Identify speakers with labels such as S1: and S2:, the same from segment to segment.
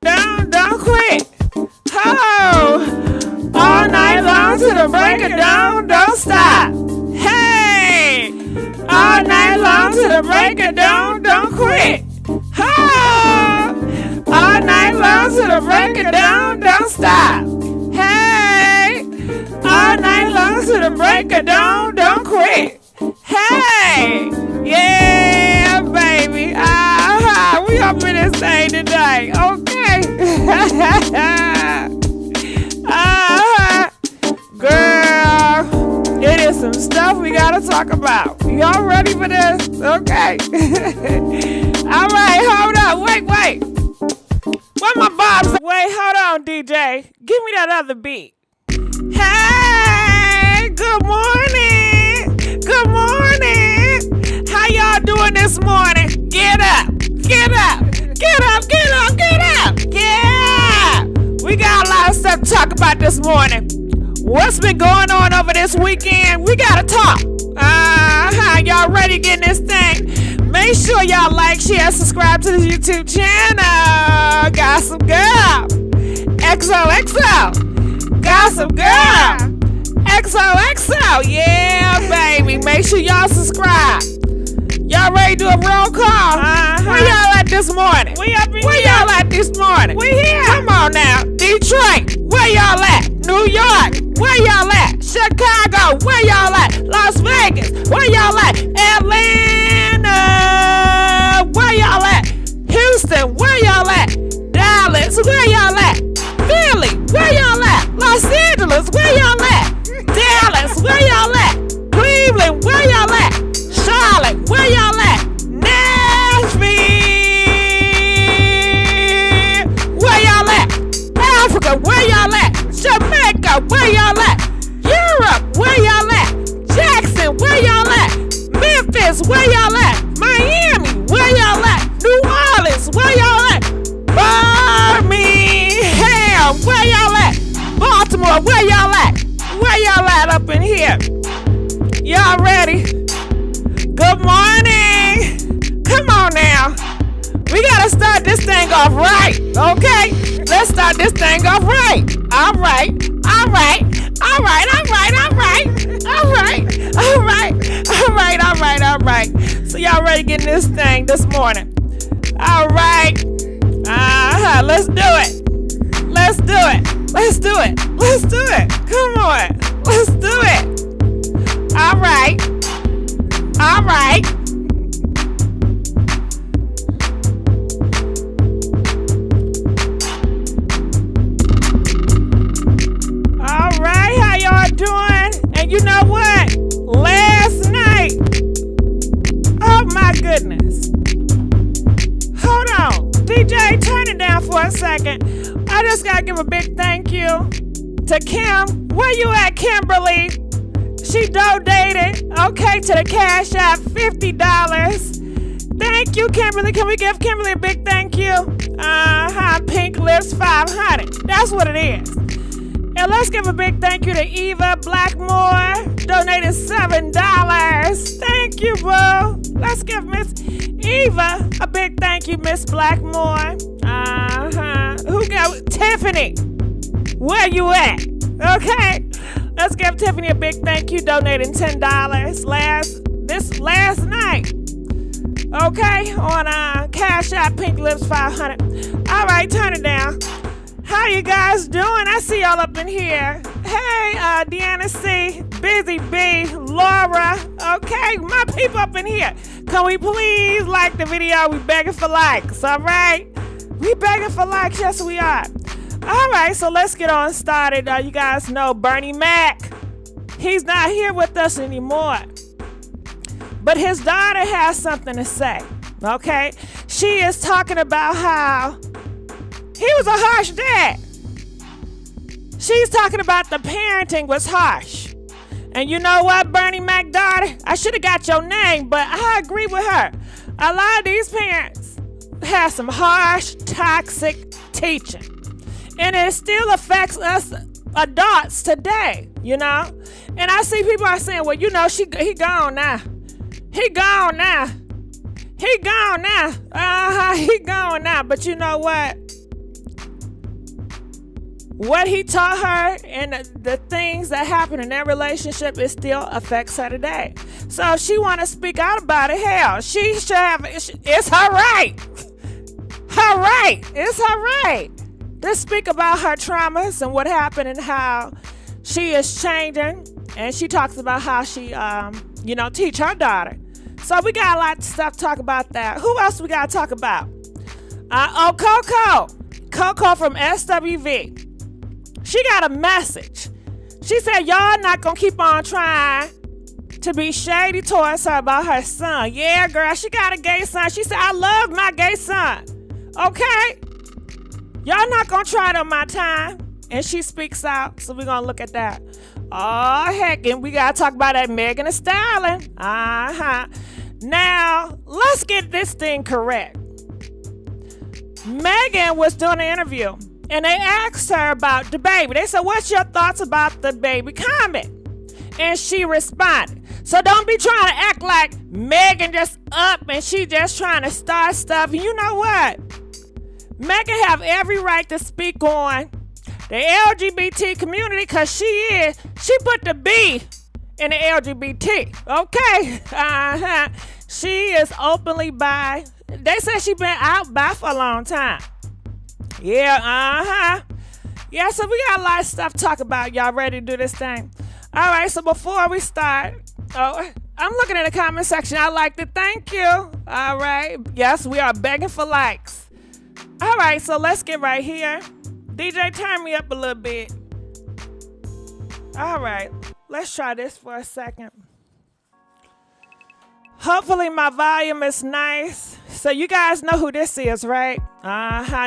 S1: Don't quit. Oh, all night long to the break of dawn, don't stop. Hey, all night long to the break of dawn, don't quit. Oh, all night long to the break of dawn, don't stop. Hey, all night long to the break of dawn, don't quit. Hey, yeah, baby. We up in this thing today, okay? Girl, it is some stuff we gotta talk about. Y'all ready for this? Okay. All right, hold on. Wait. Where my bobs? Wait, hold on, DJ. Give me that other beat. Hey, good morning. Good morning. How y'all doing this morning? Get up. Get up. Get up. Get up. Get up. Yeah. We got a lot of stuff to talk about this morning. What's been going on over this weekend? We gotta talk. Y'all ready to get in this thing? Make sure y'all like, share, subscribe to the YouTube channel. Gossip Girl XOXO. Gossip Girl XOXO. Yeah, baby. Make sure y'all subscribe. Y'all ready to do a roll call? Where y'all at this morning? We up in Where y'all at this morning? We here. Come on now. Detroit. Where y'all at? New York. Where y'all at? Chicago. Where y'all at? Las Vegas. Where y'all at? Atlanta. Where y'all at? Houston. Where y'all at? Dallas. Where y'all at? Philly. Where y'all at? Los Angeles. Where y'all at? Dallas. Where y'all at? Cleveland. Where y'all at? Charlotte. Where y'all at? Nashville. Where y'all at? Africa. Where y'all at? Jamaica. Where y'all at? Europe. Where y'all at? Jackson. Where y'all at? Memphis. Where y'all at? Miami. Where y'all at? New Orleans. Where y'all at? Birmingham. Where y'all at? Baltimore. Where y'all at? Where y'all at up in here? Y'all ready? Good morning. Come on now. We gotta start this thing off right, okay? Let's start this thing off right. All right. So y'all ready to get in this thing this morning? All right. Let's do it. Come on. Let's do it. All right. All right, how y'all doing? And you know what? Last night, oh my goodness. Hold on, DJ, turn it down for a second. I just gotta give a big thank you to Kim. Where you at, Kimberly? She donated, okay, to the Cash App, $50. Thank you, Kimberly. Can we give Kimberly a big thank you? Pink Lips 500. That's what it is. And let's give a big thank you to Eva Blackmore. Donated $7. Thank you, boo. Let's give Miss Eva a big thank you, Miss Blackmore. Who got Tiffany? Where you at? Okay. Let's give Tiffany a big thank you, donating $10 last night. Okay, on Cash App, Pink Lips 500. All right, turn it down. How you guys doing? I see y'all up in here. Hey, Deanna C, Busy B, Laura. Okay, my people up in here. Can we please like the video? We begging for likes, all right? We begging for likes, yes we are. All right, so let's get on started. You guys know Bernie Mac. He's not here with us anymore. But his daughter has something to say, okay? She is talking about how he was a harsh dad. She's talking about the parenting was harsh. And you know what, Bernie Mac daughter? I should have got your name, but I agree with her. A lot of these parents have some harsh, toxic teaching. And it still affects us adults today, you know? And I see people are saying, well, you know, he gone now. He gone now. He gone now. He gone now. But you know what? what he taught her and the things that happened in their relationship, it still affects her today. So if she want to speak out about it, hell, she should have, it's her right. Her right. It's her right to speak about her traumas and what happened and how she is changing. And she talks about how she, teach her daughter. So we got a lot of stuff to talk about that. Who else we got to talk about? Coko. Coko from SWV. She got a message. She said, y'all not going to keep on trying to be shady towards her about her son. Yeah, girl, she got a gay son. She said, I love my gay son. Okay? Y'all not going to try it on my time. And she speaks out, so we're going to look at that. Oh, heck, and we got to talk about that Megan Thee Stallion. Now, let's get this thing correct. Megan was doing an interview, and they asked her about Dababy. They said, what's your thoughts about the baby comment? And she responded. So don't be trying to act like Megan just up and she just trying to start stuff. And you know what? Megan have every right to speak on the LGBT community because she put the B in the LGBT. Okay? She is openly bi. They said she been out bi for a long time. Yeah, Yeah, so we got a lot of stuff to talk about. Y'all ready to do this thing? All right, so before we start, I'm looking in the comment section. I'd like to thank you. All right. Yes, we are begging for likes. All right, so let's get right here. DJ, turn me up a little bit. All right, let's try this for a second. Hopefully my volume is nice. So you guys know who this is, right?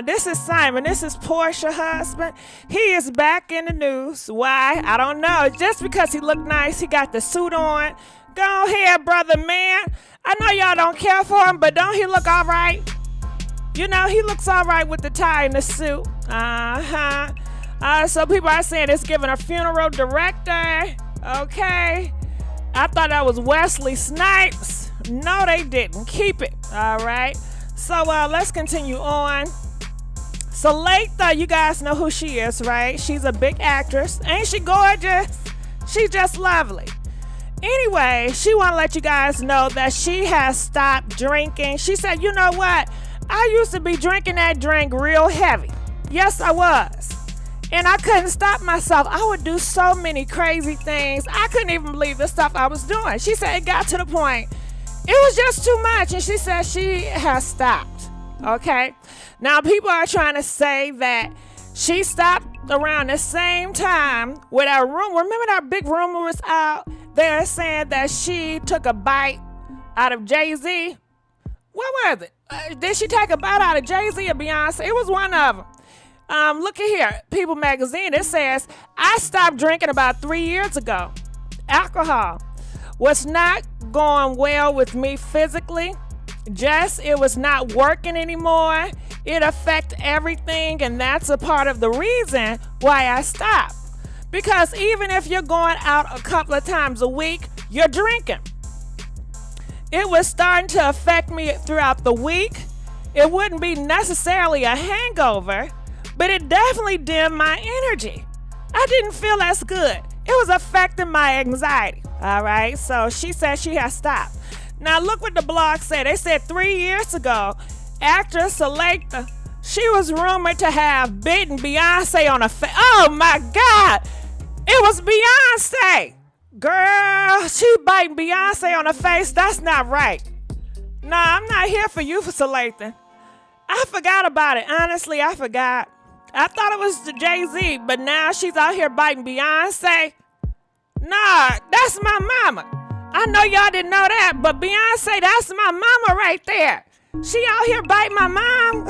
S1: This is Simon. This is Portia's husband. He is back in the news. Why? I don't know. Just because he looked nice, he got the suit on. Go ahead, brother man. I know y'all don't care for him, but don't he look all right? You know, he looks all right with the tie and the suit. So people are saying it's giving a funeral director. Okay. I thought that was Wesley Snipes. No, they didn't. Keep it. All right. So let's continue on. So Latha, you guys know who she is, right? She's a big actress. Ain't she gorgeous? She's just lovely. Anyway, she want to let you guys know that she has stopped drinking. She said, you know what? I used to be drinking that drink real heavy. Yes, I was. And I couldn't stop myself. I would do so many crazy things. I couldn't even believe the stuff I was doing. She said it got to the point. It was just too much. And she said she has stopped. Okay. Now, people are trying to say that she stopped around the same time with our rumor. Remember that big rumor was out? They're saying that she took a bite out of Jay-Z. What was it? Did she take a bite out of Jay-Z or Beyonce? It was one of them. Look at here, People Magazine. It says, I stopped drinking about 3 years ago. Alcohol was not going well with me physically. It was not working anymore. It affected everything, and that's a part of the reason why I stopped. Because even if you're going out a couple of times a week, you're drinking. It was starting to affect me throughout the week. It wouldn't be necessarily a hangover, but it definitely dimmed my energy. I didn't feel as good. It was affecting my anxiety. All right, so she said she has stopped. Now look what the blog said. They said 3 years ago, actress Latha, she was rumored to have bitten Beyonce on a face. Oh my God, it was Beyonce. Girl, she biting Beyonce on her face. That's not right. Nah, I'm not here for you, for Latha. I forgot about it. Honestly, I forgot. I thought it was the Jay-Z, but now she's out here biting Beyonce. Nah, that's my mama. I know y'all didn't know that, but Beyonce, that's my mama right there. She out here biting my mom.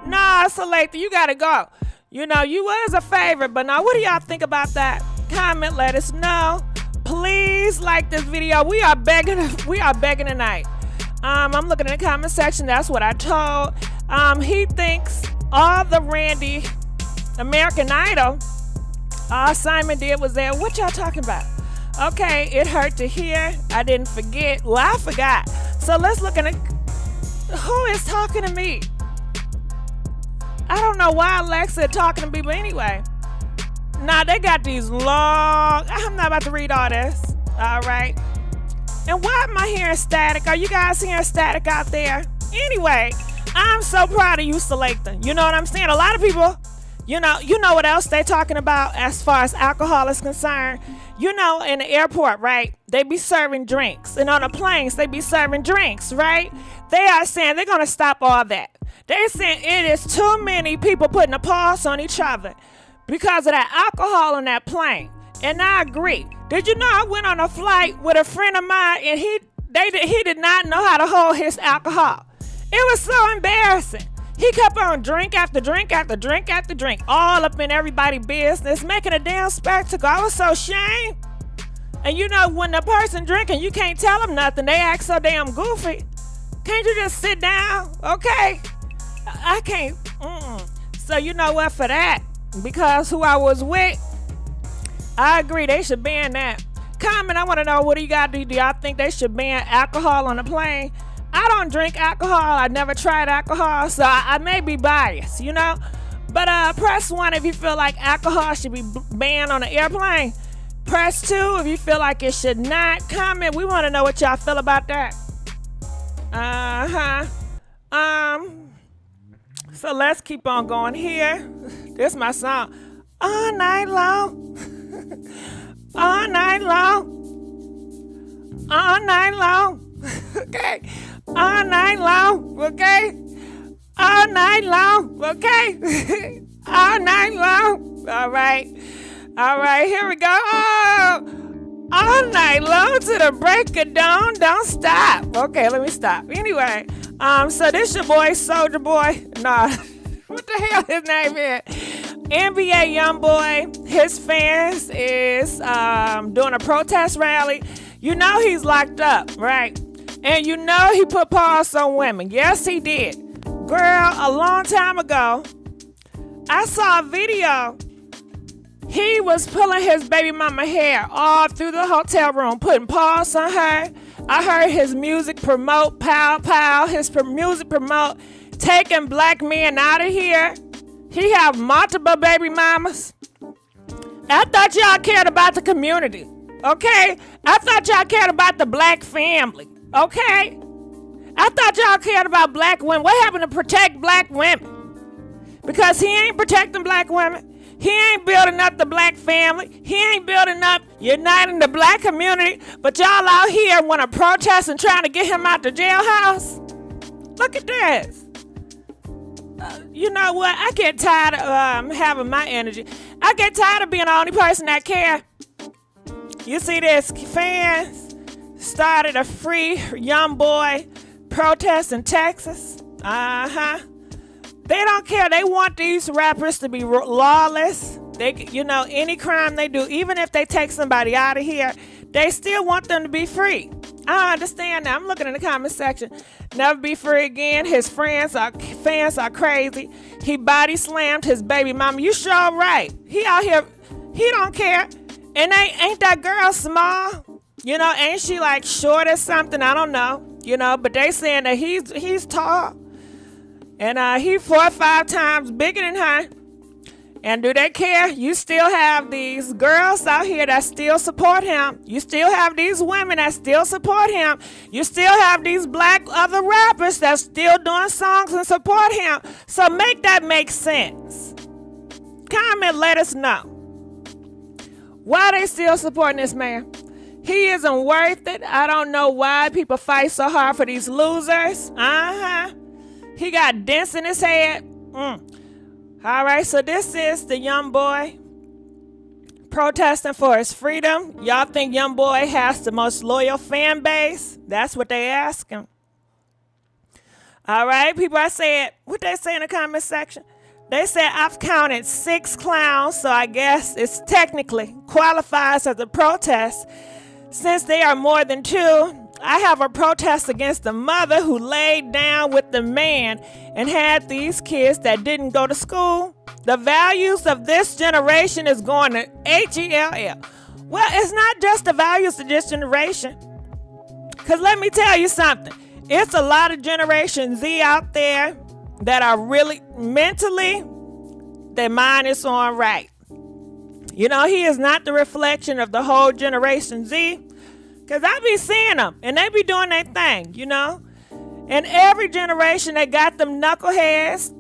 S1: Nah, Latha, you gotta go. You know, you was a favorite, but now what do y'all think about that? Comment, let us know. Please like this video. We are begging tonight. I'm looking in the comment section. That's what I told. He thinks all the Randy American Idol, all Simon did was there. What y'all talking about? Okay, it hurt to hear. I didn't forget. Well, I forgot. So let's look at it. Who is talking to me? I don't know why Alexa talking to me, but anyway. Nah, they got these long. I'm not about to read all this. All right. And why am I hearing static? Are you guys hearing static out there? Anyway, I'm so proud of you, Selecta. You know what I'm saying? A lot of people, you know what else they talking about as far as alcohol is concerned? You know, in the airport, right? They be serving drinks. And on the planes, they be serving drinks, right? They are saying they're going to stop all that. They're saying it is too many people putting a pause on each other because of that alcohol on that plane. And I agree. Did you know I went on a flight with a friend of mine and he did not know how to hold his alcohol. It was so embarrassing. He kept on drink after drink after drink after drink, all up in everybody's business, making a damn spectacle. I was so ashamed. And you know, when the person drinking, you can't tell them nothing. They act so damn goofy. Can't you just sit down? Okay. I can't. So you know what, for that, because who I was with, I agree, they should ban that. Comment, I want to know, what do you got to do? Do y'all think they should ban alcohol on the plane? I don't drink alcohol. I never tried alcohol, so I may be biased, you know? But press 1 if you feel like alcohol should be banned on an airplane. Press 2 if you feel like it should not. Comment, we want to know what y'all feel about that. So let's keep on going here. This is my song. All night long. All night long. All night long. Okay. All night long. Okay. All night long. Okay. All night long. All right. All right. Here we go. Oh. All night long to the break of dawn. Don't stop. Okay, let me stop. Anyway, so this your boy, Soldier Boy. Nah, what the hell his name is? NBA YoungBoy. His fans is doing a protest rally. You know he's locked up, right? And you know he put pause on women. Yes, he did. Girl, a long time ago, I saw a video. He was pulling his baby mama hair all through the hotel room, putting pause on her. I heard his music promote, pow, pow. His music promote, taking black men out of here. He have multiple baby mamas. I thought y'all cared about the community, okay? I thought y'all cared about the black family, okay? I thought y'all cared about black women. What happened to protect black women? Because he ain't protecting black women. He ain't building up the black family. He ain't building up, uniting the black community. But y'all out here want to protest and trying to get him out the jailhouse? Look at this. You know what? I get tired of having my energy. I get tired of being the only person that care. You see this? Fans started a free young boy protest in Texas. They don't care. They want these rappers to be lawless. They, you know, any crime they do, even if they take somebody out of here, they still want them to be free. I understand that. I'm looking in the comment section. Never be free again. His fans are crazy. He body slammed his baby mama. You sure right. He out here. He don't care. And ain't that girl small? You know, ain't she like short or something? I don't know. You know, but they saying that he's tall. And he 4 or 5 times bigger than her. And do they care? You still have these girls out here that still support him. You still have these women that still support him. You still have these black other rappers that still doing songs and support him. So make that make sense. Comment, let us know. Why they still supporting this man? He isn't worth it. I don't know why people fight so hard for these losers. He got dents in his head. All right, so this is the young boy protesting for his freedom. Y'all think young boy has the most loyal fan base? That's what they asking. All right, people, I said, what they say in the comment section? They said, I've counted 6 clowns, so I guess it's technically qualifies as a protest. Since they are more than 2, I have a protest against the mother who laid down with the man and had these kids that didn't go to school. The values of this generation is going to HELL. Well, it's not just the values of this generation. Because let me tell you something. It's a lot of Generation Z out there. that are really mentally, their mind is on right. You know, he is not the reflection of the whole Generation Z. Because I be seeing them, and they be doing their thing, you know. And every generation, they got them knuckleheads,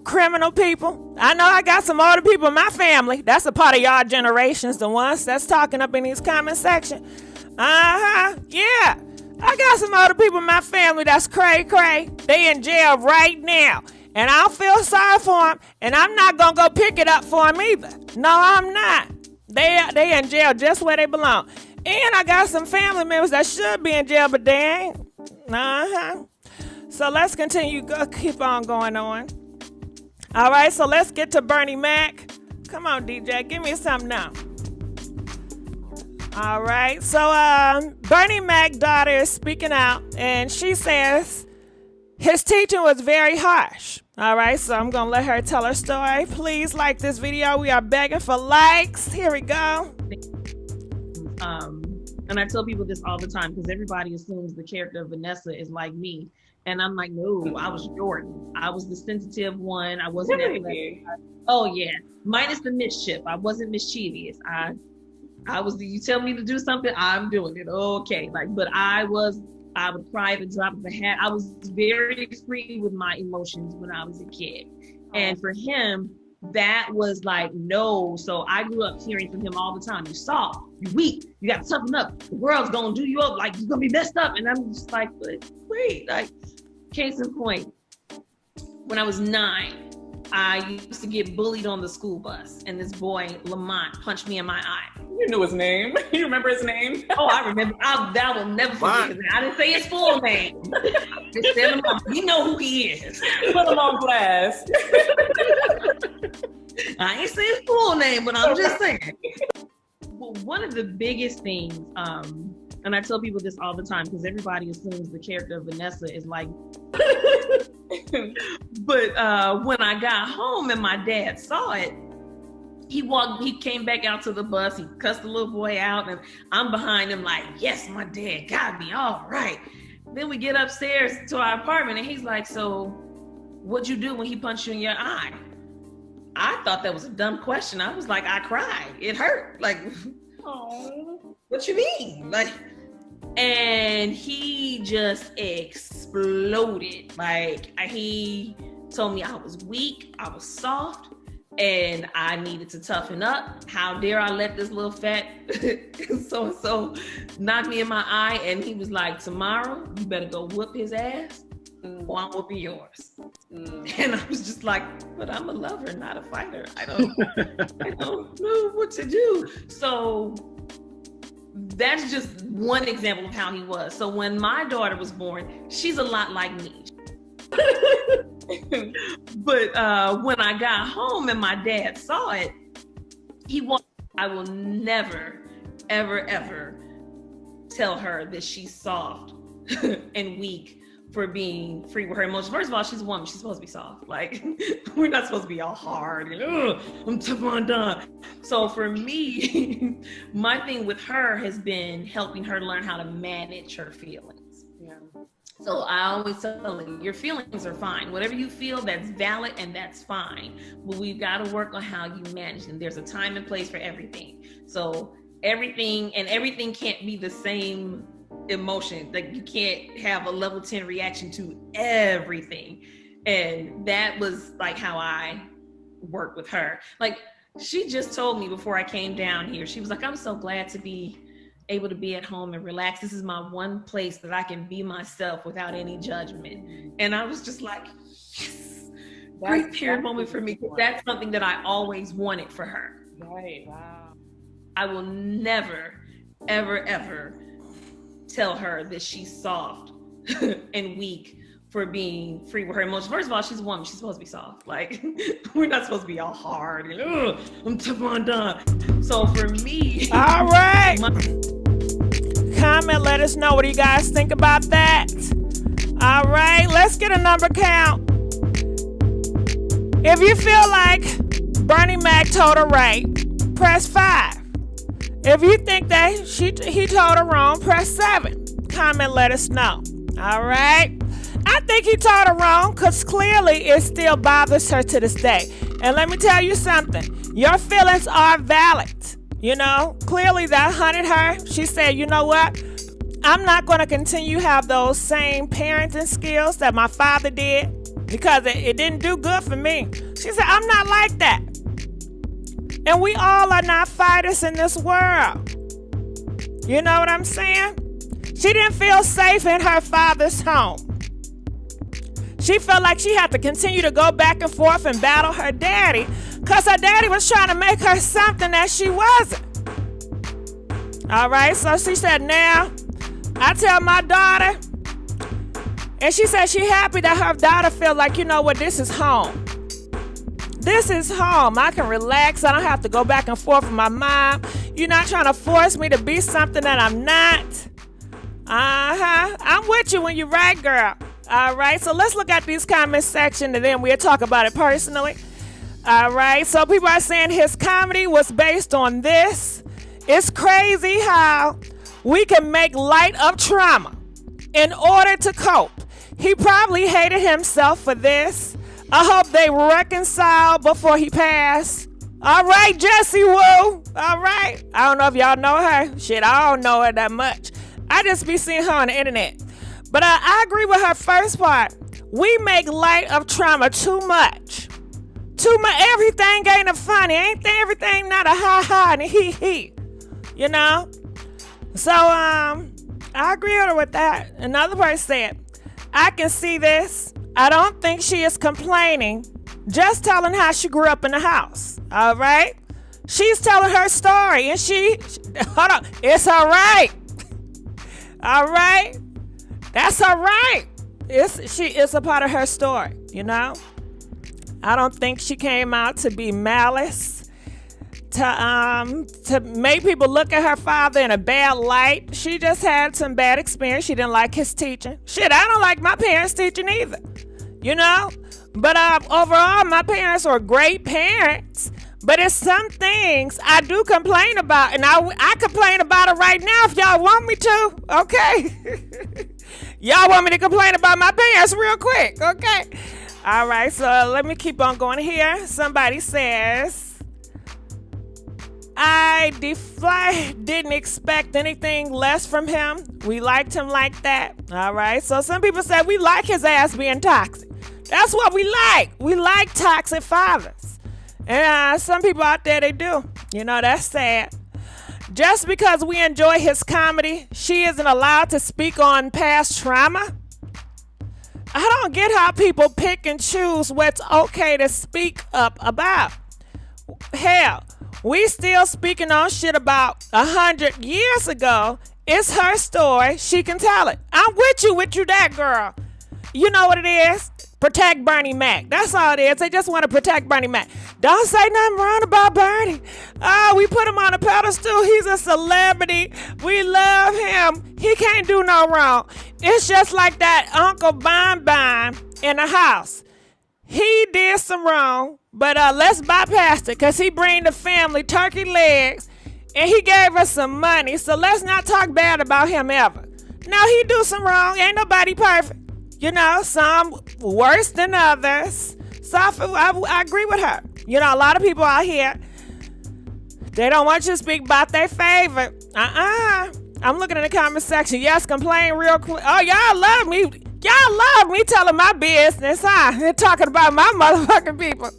S1: criminal people. I know I got some older people in my family. That's a part of y'all generations, the ones that's talking up in these comment section. Yeah. I got some older people in my family that's cray. They in jail right now. And I don't feel sorry for them, and I'm not going to go pick it up for them either. No, I'm not. They in jail just where they belong. And I got some family members that should be in jail, but they ain't. So let's continue. Keep on going on. All right, so let's get to Bernie Mac. Come on, DJ. Give me something now. All right. So Bernie Mac's daughter is speaking out, and she says his teaching was very harsh. All right, so I'm going to let her tell her story. Please like this video. We are begging for likes. Here we go.
S2: And I tell people this all the time because everybody assumes the character of Vanessa is like me. And I'm like, no, I was Jordan. I was the sensitive one. I wasn't oh yeah, minus the mischief. I wasn't mischievous. I was you tell me to do something, I'm doing it. Okay, but I would cry at the drop of a hat. I was very free with my emotions when I was a kid. And for him, that was like, no. So I grew up hearing from him all the time, you soft, you weak, you got to toughen up. The world's going to do you up, like you're going to be messed up. And I'm just like, but wait, case in point, when I was 9, I used to get bullied on the school bus, and this boy, Lamont, punched me in my eye.
S3: You knew his name. You remember his name?
S2: Oh, I remember. That will never forget. I didn't say his full name. Just said him on. You know who he is.
S3: Put him on blast.
S2: I ain't say his full name, but I'm just saying. Well, one of the biggest things, and I tell people this all the time because everybody assumes the character of Vanessa is like. But when I got home and my dad saw it, he came back out to the bus, he cussed the little boy out, and I'm behind him like, yes, my dad got me, all right. Then we get upstairs to our apartment and he's like, so what'd you do when he punched you in your eye? I thought that was a dumb question. I was like, I cried, it hurt. Like, oh, what you mean? And he just exploded. He told me I was weak, I was soft, and I needed to toughen up. How dare I let this little fat so-and-so knock me in my eye? And he was like, tomorrow, you better go whoop his ass, or I'm whooping yours. And I was just like, but I'm a lover, not a fighter. I don't know what to do. So that's just one example of how he was. So when my daughter was born, she's a lot like me. But when I got home and my dad saw it, I will never, ever, ever tell her that she's soft and weak for being free with her emotions. First of all, she's a woman. She's supposed to be soft. We're not supposed to be all hard and I'm tough on done. So for me, my thing with her has been helping her learn how to manage her feelings. Yeah. So I always tell them, your feelings are fine. Whatever you feel, that's valid and that's fine. But we've got to work on how you manage them. There's a time and place for everything. So everything can't be the same emotion. You can't have a level 10 reaction to everything. And that was how I work with her. She just told me before I came down here, she was like, I'm so glad to be able to be at home and relax. This is my one place that I can be myself without any judgment. And I was just like, yes, great period moment for me. That's something that I always wanted for her.
S3: Right, wow.
S2: I will never, ever, ever tell her that she's soft and weak for being free with her emotions. First of all, she's a woman. She's supposed to be soft. We're not supposed to be all hard and I'm tough on done. So for me,
S1: all right. Comment, let us know what you guys think about that. All right, let's get a number count. If you feel like Bernie Mac told her right, press 5. If you think that he told her wrong, press 7. Comment, let us know. All right. I think he told her wrong because clearly it still bothers her to this day. And let me tell you something. Your feelings are valid. You know, clearly that haunted her. She said, you know what? I'm not going to continue to have those same parenting skills that my father did because it didn't do good for me. She said, I'm not like that. And we all are not fighters in this world. You know what I'm saying? She didn't feel safe in her father's home. She felt like she had to continue to go back and forth and battle her daddy because her daddy was trying to make her something that she wasn't. All right, so she said, now I tell my daughter, and she said she happy that her daughter feel like, you know what, this is home. This is home. I can relax. I don't have to go back and forth with my mom. You're not trying to force me to be something that I'm not. I'm with you when you're right, girl. All right, so let's look at these comment section and then we'll talk about it personally. All right, so people are saying his comedy was based on this. It's crazy how we can make light of trauma in order to cope. He probably hated himself for this. I hope they reconcile before he passed. All right, Jessie Woo. All right. I don't know if y'all know her. Shit, I don't know her that much. I just be seeing her on the internet. But I agree with her first part. We make light of trauma too much. Too much. Everything ain't a funny. Ain't everything not a ha-ha and a he-he. You know? So, I agree with that. Another person said, I can see this. I don't think she is complaining. Just telling how she grew up in the house. All right? She's telling her story and hold on. It's all right. All right? That's all right. It's a part of her story, you know? I don't think she came out to be malice, to make people look at her father in a bad light. She just had some bad experience. She didn't like his teaching. Shit, I don't like my parents' teaching either, you know? But overall, my parents were great parents. But it's some things I do complain about, and I complain about it right now if y'all want me to, okay? Y'all want me to complain about my parents real quick, okay? All right, so let me keep on going here. Somebody says, I didn't expect anything less from him. We liked him like that. All right, so some people said we like his ass being toxic. That's what we like. We like toxic fathers. And some people out there, they do. You know, that's sad. Just because we enjoy his comedy, she isn't allowed to speak on past trauma. I don't get how people pick and choose what's okay to speak up about. Hell, we still speaking on shit about 100 years ago. It's her story. She can tell it. I'm with you that girl. You know what it is? Protect Bernie Mac. That's all it is. They just want to protect Bernie Mac. Don't say nothing wrong about Bernie. Oh, we put him on a pedestal. He's a celebrity. We love him. He can't do no wrong. It's just like that Uncle Bon in the house. He did some wrong, but let's bypass it because he bring the family turkey legs and he gave us some money. So let's not talk bad about him ever. Now he do some wrong. Ain't nobody perfect. You know, some worse than others. So I agree with her. You know, a lot of people out here, they don't want you to speak about their favorite. I'm looking in the comment section. Yes, complain real quick. Oh, y'all love me. Y'all love me telling my business, huh? And talking about my motherfucking people.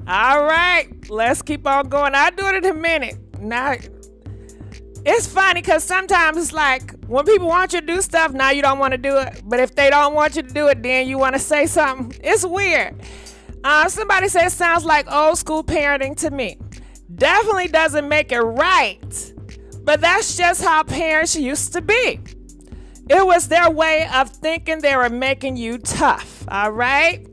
S1: All right, let's keep on going. I'll do it in a minute. Now, it's funny because sometimes it's like when people want you to do stuff, now you don't want to do it. But if they don't want you to do it, then you want to say something. It's weird. Somebody said it sounds like old school parenting to me. Definitely doesn't make it right. But that's just how parents used to be. It was their way of thinking they were making you tough. All right?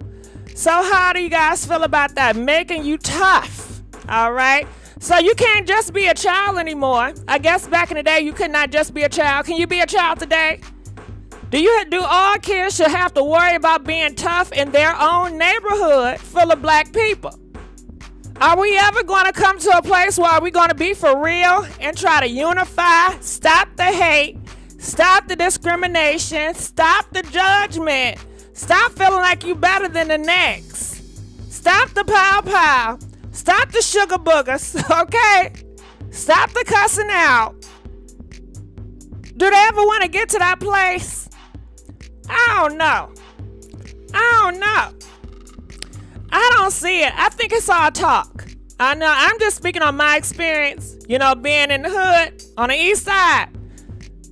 S1: So how do you guys feel about that? Making you tough. All right? So you can't just be a child anymore. I guess back in the day, you could not just be a child. Can you be a child today? Do all kids should have to worry about being tough in their own neighborhood full of black people? Are we ever going to come to a place where we're going to be for real and try to unify, stop the hate, Stop the discrimination. Stop the judgment. Stop feeling like you better than the next. Stop the pow. Stop the sugar boogers, okay? Stop the cussing out. Do they ever want to get to that place? I don't know. I don't see it. I think it's all talk. I know. I'm just speaking on my experience, being in the hood on the east side.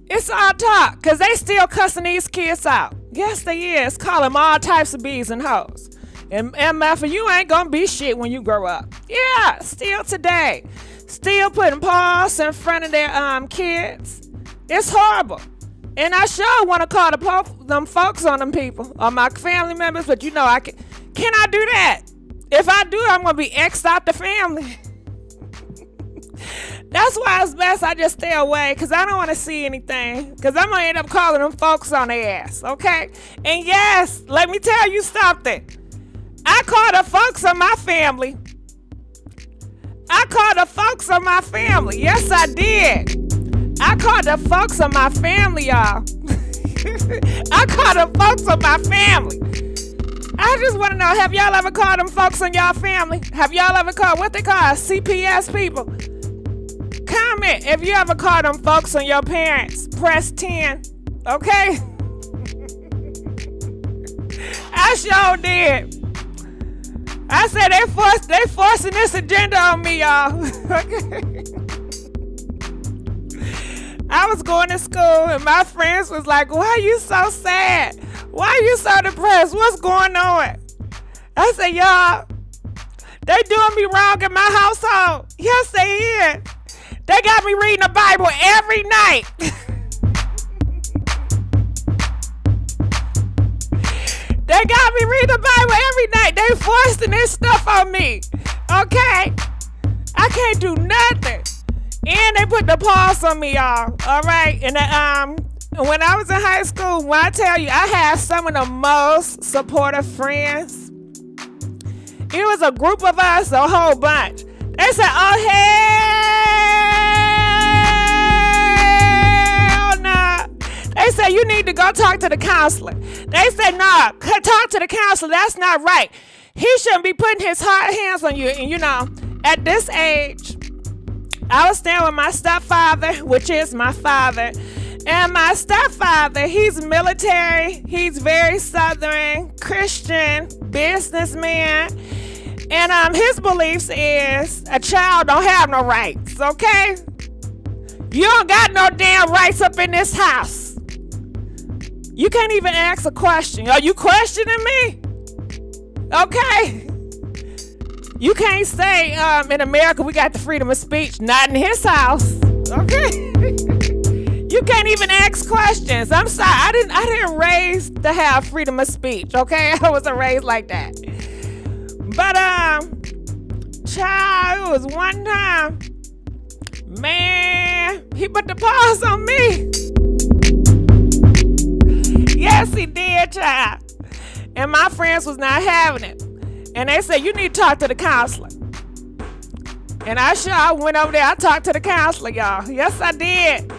S1: It's all talk, because they still cussing these kids out. Yes, they is. Call them all types of bees and hoes. And MF, you ain't gonna be shit when you grow up. Yeah, still today. Still putting paws in front of their kids. It's horrible. And I sure want to call them folks on them people, or my family members, but I can I do that? If I do, I'm gonna be X'd out the family. That's why it's best I just stay away, because I don't want to see anything, because I'm going to end up calling them folks on their ass, okay? And yes, let me tell you something. I called the folks on my family. Yes, I did. I called the folks on my family, y'all. I called the folks on my family. I just want to know, have y'all ever called them folks on y'all family? Have y'all ever called what they call CPS people? Comment if you ever called them folks on your parents. Press 10, okay? I sure did. I said they forcing this agenda on me, y'all. Okay. I was going to school and my friends was like, why are you so sad? Why are you so depressed? What's going on? I said, y'all, they doing me wrong in my household. Yes, they is. They got me reading the Bible every night. They got me reading the Bible every night. They forcing this stuff on me. Okay? I can't do nothing. And they put the pause on me, y'all. All right? And when I was in high school, when I tell you, I had some of the most supportive friends. It was a group of us, a whole bunch. They said, oh, hell no. They said, you need to go talk to the counselor. They said, no, talk to the counselor. That's not right. He shouldn't be putting his hard hands on you. And at this age, I was staying with my stepfather, which is my father. And my stepfather, he's military. He's very Southern, Christian, businessman. And his beliefs is a child don't have no rights, okay? You don't got no damn rights up in this house. You can't even ask a question. Are you questioning me? Okay. You can't say in America we got the freedom of speech. Not in his house. Okay. You can't even ask questions. I'm sorry. I didn't raise to have freedom of speech. Okay, I wasn't raised like that. But child, it was one time. Man, he put the pause on me. Yes, he did, child. And my friends was not having it. And they said, you need to talk to the counselor. And I went over there. I talked to the counselor, y'all. Yes, I did.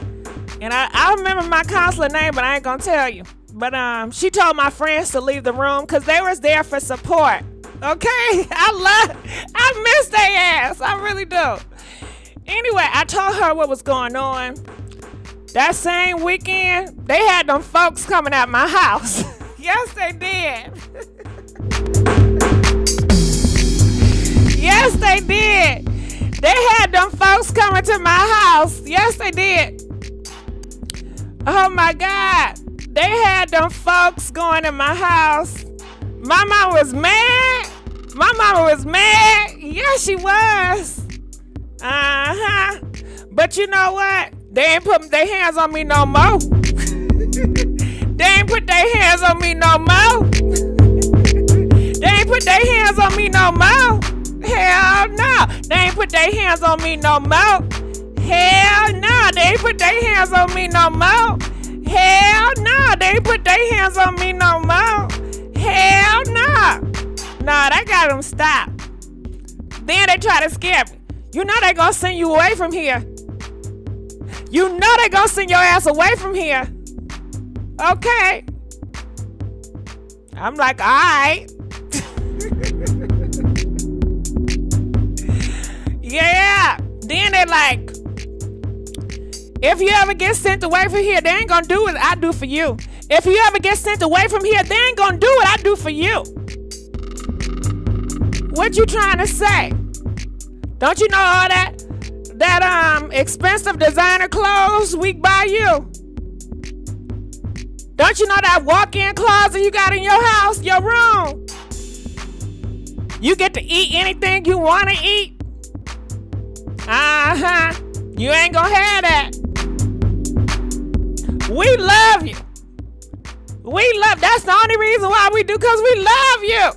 S1: And I remember my counselor name, but I ain't gonna tell you. But she told my friends to leave the room because they was there for support. Okay? I miss their ass. I really do. Anyway, I told her what was going on. That same weekend, they had them folks coming at my house. Yes, they did. Yes, they did. They had them folks coming to my house. Yes, they did. Oh my God. They had them folks going in my house. My mama was mad. My mama was mad. Yeah, she was. Uh-huh. But you know what? They ain't put their hands on me no more. They ain't put their hands on me no more. They ain't put their hands on me no more. Hell no. They ain't put their hands on me no more. Hell no. They ain't put their hands on me no more. Hell no. They ain't put their hands on me no more. Hell no. Nah, that got them stopped. Then they try to scare me. You know they gonna send you away from here. You know they gonna send your ass away from here. Okay. I'm like, all right. Yeah. Then they like, if you ever get sent away from here, they ain't gonna do what I do for you. If you ever get sent away from here, they ain't gonna do what I do for you. What you trying to say? Don't you know all that expensive designer clothes we buy you? Don't you know that walk-in closet you got in your house, your room? You get to eat anything you want to eat? You ain't gonna have that. We love you. That's the only reason why we do, because we love you.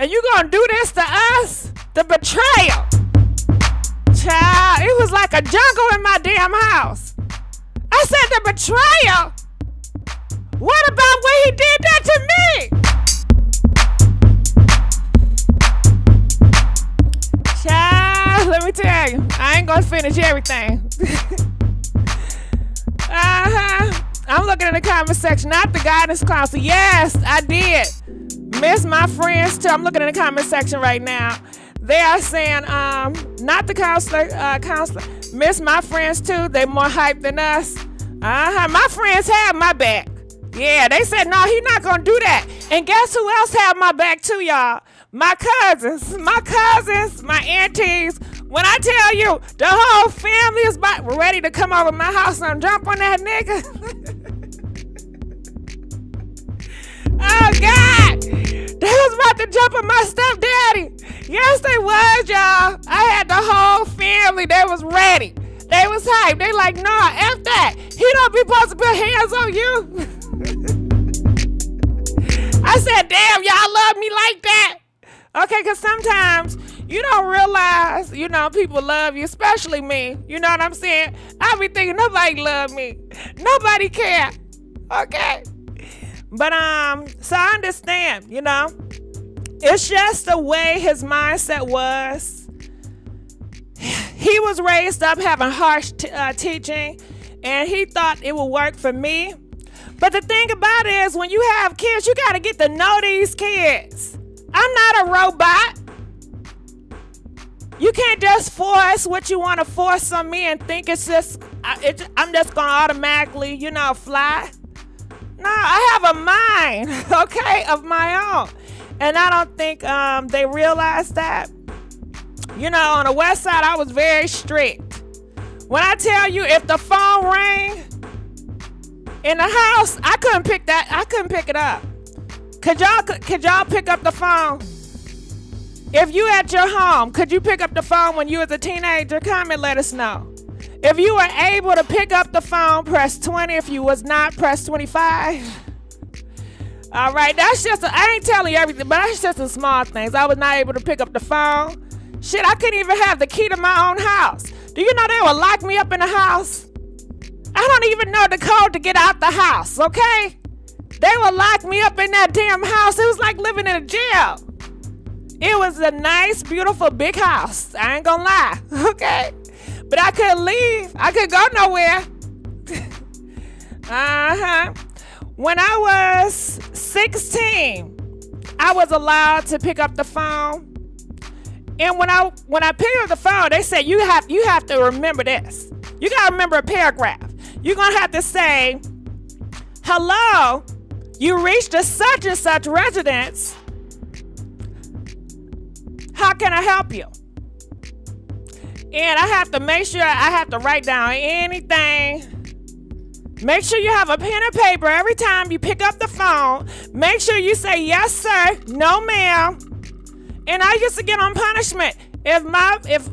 S1: And you gonna do this to us? The betrayal. Child, it was like a jungle in my damn house. I said the betrayal? What about when he did that to me? Child, let me tell you, I ain't gonna finish everything. I'm looking in the comment section, not the guidance counselor. Yes, I did. Miss my friends too. I'm looking in the comment section right now. They are saying, not the counselor, miss my friends too. They more hype than us. My friends have my back. Yeah, they said, no, he not gonna do that. And guess who else have my back too, y'all? My cousins, my aunties. When I tell you, the whole family is ready to come over my house and jump on that nigga. Oh, God. They was about to jump on my stepdaddy. Yes, they was, y'all. I had the whole family. They was ready. They was hyped. They like, nah, F that. He don't be supposed to put hands on you. I said, damn, y'all love me like that. Okay, because sometimes you don't realize, people love you, especially me. You know what I'm saying? I be thinking nobody love me. Nobody care. Okay? But, so I understand, It's just the way his mindset was. He was raised up having harsh teaching, and he thought it would work for me. But the thing about it is, when you have kids, you got to get to know these kids. I'm not a robot. You can't just force what you want to force on me and think I'm just going to automatically, fly. No, I have a mind, okay, of my own. And I don't think they realized that. On the west side, I was very strict. When I tell you, if the phone rang in the house, I couldn't pick it up. Could y'all pick up the phone? If you at your home, could you pick up the phone when you was a teenager? Comment, let us know. If you were able to pick up the phone, press 20. If you was not, press 25. All right, I ain't telling you everything, but that's just the small things. I was not able to pick up the phone. Shit, I couldn't even have the key to my own house. Do you know they would lock me up in the house? I don't even know the code to get out the house, okay? They would lock me up in that damn house. It was like living in a jail. It was a nice, beautiful, big house. I ain't gonna lie, okay? But I couldn't leave. I couldn't go nowhere. When I was 16, I was allowed to pick up the phone. And when I picked up the phone, they said, you have to remember this. You got to remember a paragraph. You're going to have to say, hello, you reached a such and such residence. How can I help you? And I have to make sure I have to write down anything. Make sure you have a pen and paper every time you pick up the phone. Make sure you say, yes, sir, no, ma'am. And I used to get on punishment. If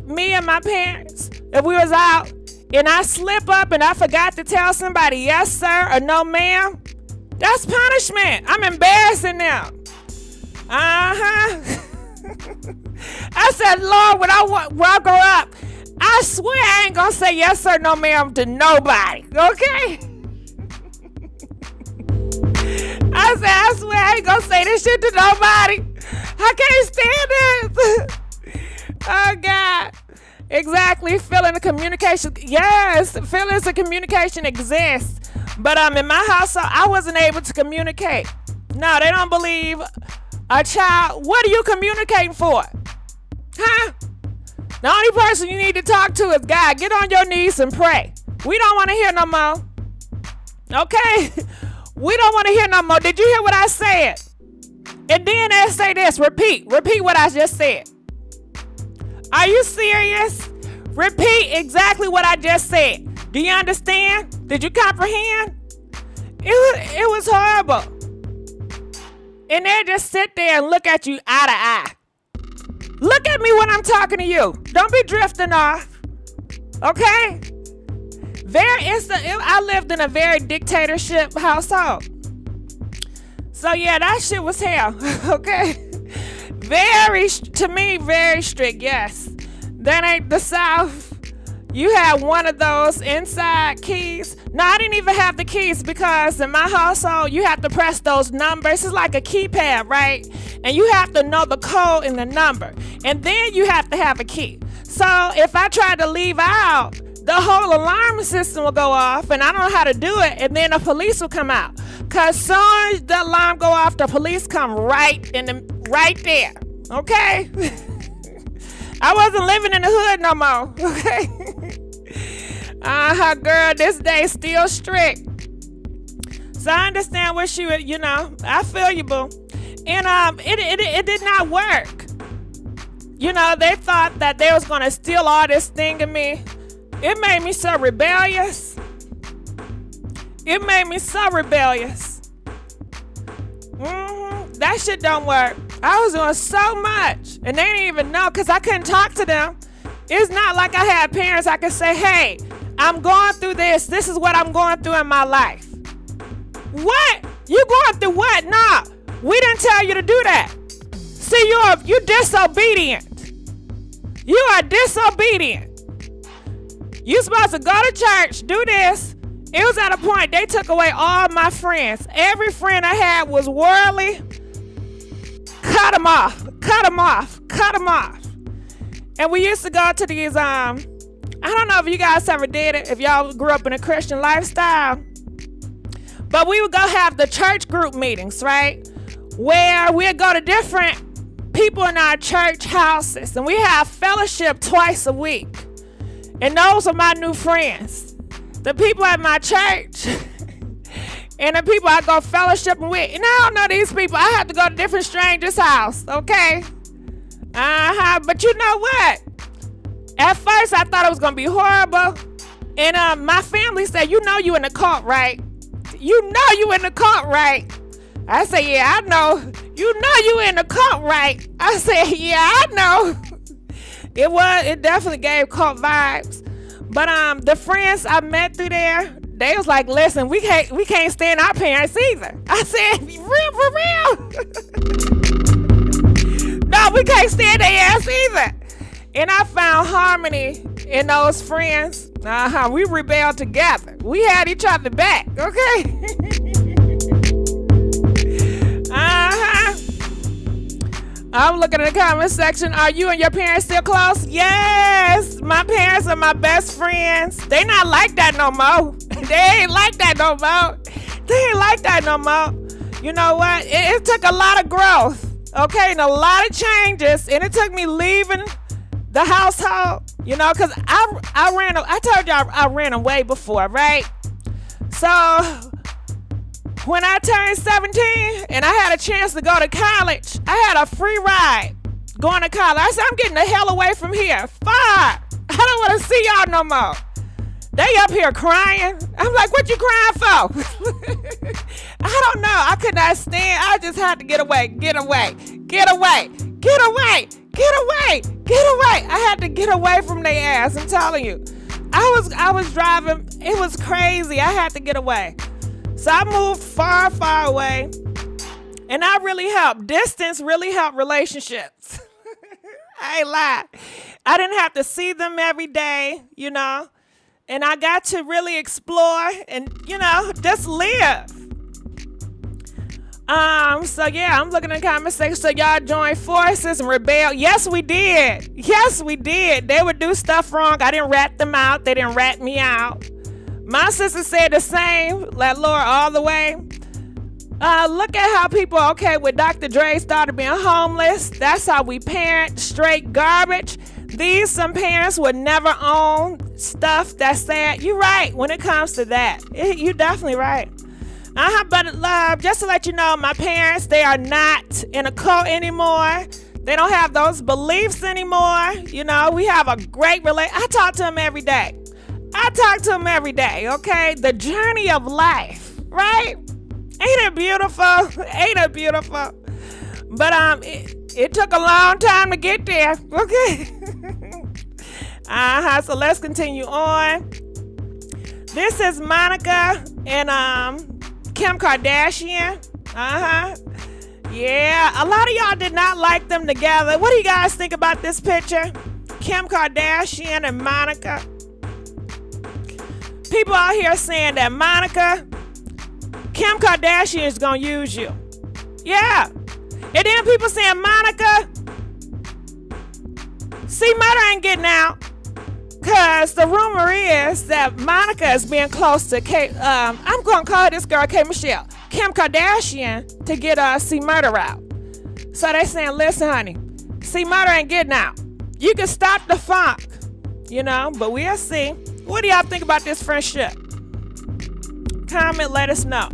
S1: me and my parents, if we was out and I slip up and I forgot to tell somebody, yes, sir, or no, ma'am, that's punishment. I'm embarrassing them. I said, Lord, when I grow up, I swear I ain't gonna say yes, sir, no, ma'am to nobody, okay? I said, I swear I ain't gonna say this shit to nobody. I can't stand this. Oh, God. Exactly. Feeling of communication. Yes, feelings of communication exist. But in my household, I wasn't able to communicate. No, they don't believe a child. What are you communicating for? Huh? The only person you need to talk to is God. Get on your knees and pray. We don't want to hear no more. Okay? We don't want to hear no more. Did you hear what I said? And then they say this. Repeat what I just said. Are you serious? Repeat exactly what I just said. Do you understand? Did you comprehend? It was horrible. And they just sit there and look at you eye to eye. Look at me when I'm talking to you. Don't be drifting off. Okay? I lived in a very dictatorship household. So yeah, that shit was hell. Okay? To me, very strict, yes. That ain't the South. You had one of those inside keys. No, I didn't even have the keys because in my household, you have to press those numbers. It's like a keypad, right? And you have to know the code and the number. And then you have to have a key. So if I tried to leave out, the whole alarm system will go off and I don't know how to do it. And then the police will come out. Because soon as the alarm go off, the police come right there. Okay? I wasn't living in the hood no more. Okay? Girl, this day still strict. So I understand what she would, I feel you, boo. And it did not work. They thought that they was gonna steal all this thing of me. It made me so rebellious. That shit don't work. I was doing so much. And they didn't even know because I couldn't talk to them. It's not like I had parents I could say, hey, I'm going through this. This is what I'm going through in my life. What? You going through what? Nah, we didn't tell you to do that. See, you're disobedient. You are disobedient. You supposed to go to church, do this. It was at a point they took away all my friends. Every friend I had was worldly. Cut them off. And we used to go to these, I don't know if you guys ever did it, if y'all grew up in a Christian lifestyle. But we would go have the church group meetings, right? Where we'd go to different people in our church houses. And we have fellowship twice a week. And those are my new friends. The people at my church and the people I go fellowshipping with. And I don't know these people. I have to go to different strangers' house, okay? But you know what? At first, I thought it was going to be horrible. And my family said, you know you in the cult, right? You know you in the cult, right? I said, yeah, I know. You know you in the cult, right? I said, yeah, I know. It definitely gave cult vibes. But the friends I met through there, they was like, listen, we can't stand our parents either. I said, for real? No, we can't stand their ass either. And I found harmony in those friends. We rebelled together. We had each other back, okay? I'm looking in the comment section. Are you and your parents still close? Yes. My parents are my best friends. They not like that no more. They ain't like that no more. You know what? It took a lot of growth, okay, and a lot of changes. And it took me leaving the household, because I told y'all I ran away before, right? So when I turned 17 and I had a chance to go to college, I had a free ride going to college. I said, I'm getting the hell away from here. Far. I don't want to see y'all no more. They up here crying. I'm like, what you crying for? I don't know. I could not stand. I just had to get away. I had to get away from their ass. I'm telling you. I was driving. It was crazy. I had to get away. So I moved far, far away. And that really helped. Distance really helped relationships. I ain't lie. I didn't have to see them every day, And I got to really explore and, just live. So yeah, I'm looking in the comment section. So y'all joined forces and rebel. Yes, we did. Yes, we did. They would do stuff wrong. I didn't rat them out. They didn't rat me out. My sister said the same. Let Laura all the way. Look at how people, okay, with Dr. Dre started being homeless. That's how we parent, straight garbage. Some parents would never own stuff that's sad. You're right when it comes to that. You're definitely right. But just to let you know, my parents, they are not in a cult anymore. They don't have those beliefs anymore. You know, we have a great relationship. I talk to them every day. Okay? The journey of life, right? Ain't it beautiful? Ain't it beautiful? But it took a long time to get there. Okay. So let's continue on. This is Monica and Kim Kardashian. Yeah, a lot of y'all did not like them together. What do you guys think about this picture? Kim Kardashian and Monica. People out here saying that Kim Kardashian is gonna use you. Yeah. And then people saying Monica, see, Murder ain't getting out. Cause the rumor is that Monica is being close to I'm gonna call this girl Kim Kardashian to get C Murder out. So they saying, listen, honey, C Murder ain't getting out. You can stop the funk, you know, but we'll see. What do y'all think about this friendship? Comment, let us know.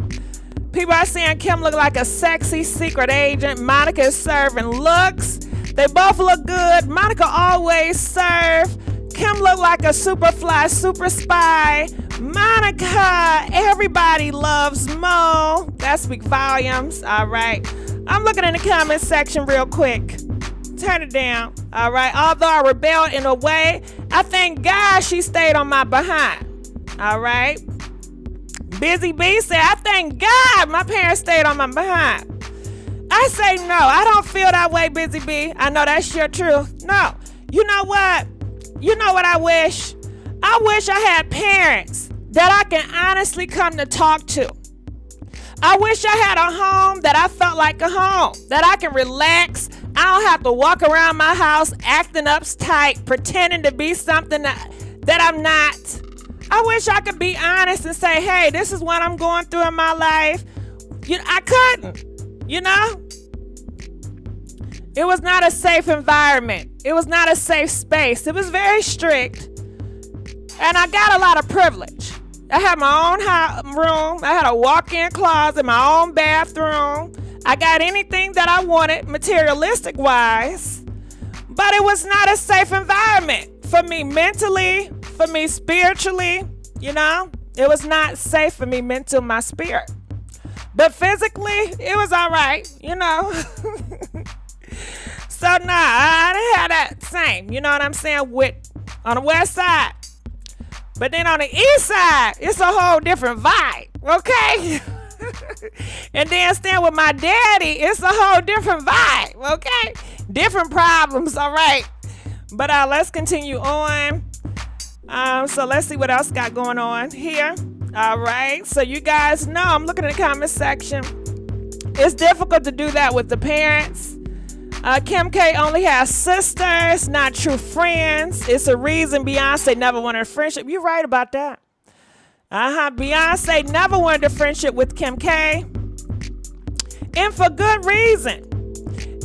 S1: People are saying Kim look like a sexy secret agent. Monica is serving looks. They both look good. Monica always serve. Kim look like a super fly, super spy. Monica, everybody loves Mo. That speaks volumes. All right. I'm looking in the comment section real quick. Turn it down. All right. Although I rebelled in a way, I thank God she stayed on my behind. All right. Busy B said, I thank God my parents stayed on my behind. I say no. I don't feel that way, Busy B. I know that's your truth. No. You know what? You know what I wish? I wish I had parents that I can honestly come to talk to. I wish I had a home that I felt like a home, that I can relax. I don't have to walk around my house acting uptight, pretending to be something that I'm not. I wish I could be honest and say, hey, this is what I'm going through in my life. I couldn't, you know? It was not a safe environment. It was not a safe space. It was very strict. And I got a lot of privilege. I had my own room. I had a walk-in closet, my own bathroom. I got anything that I wanted materialistic-wise. But it was not a safe environment for me mentally, for me spiritually, you know? It was not safe for me mental, my spirit. But physically, it was all right, you know? So, nah, I didn't have that same, you know what I'm saying, on the west side. But then on the east side, it's a whole different vibe, okay? And then staying with my daddy, it's a whole different vibe, okay? Different problems, all right? But let's continue on. So let's see what else got going on here. All right, so you guys know, I'm looking at the comment section. It's difficult to do that with the parents. Kim K only has sisters, not true friends. It's a reason Beyonce never wanted a friendship. You're right about that. Beyonce never wanted a friendship with Kim K. And for good reason.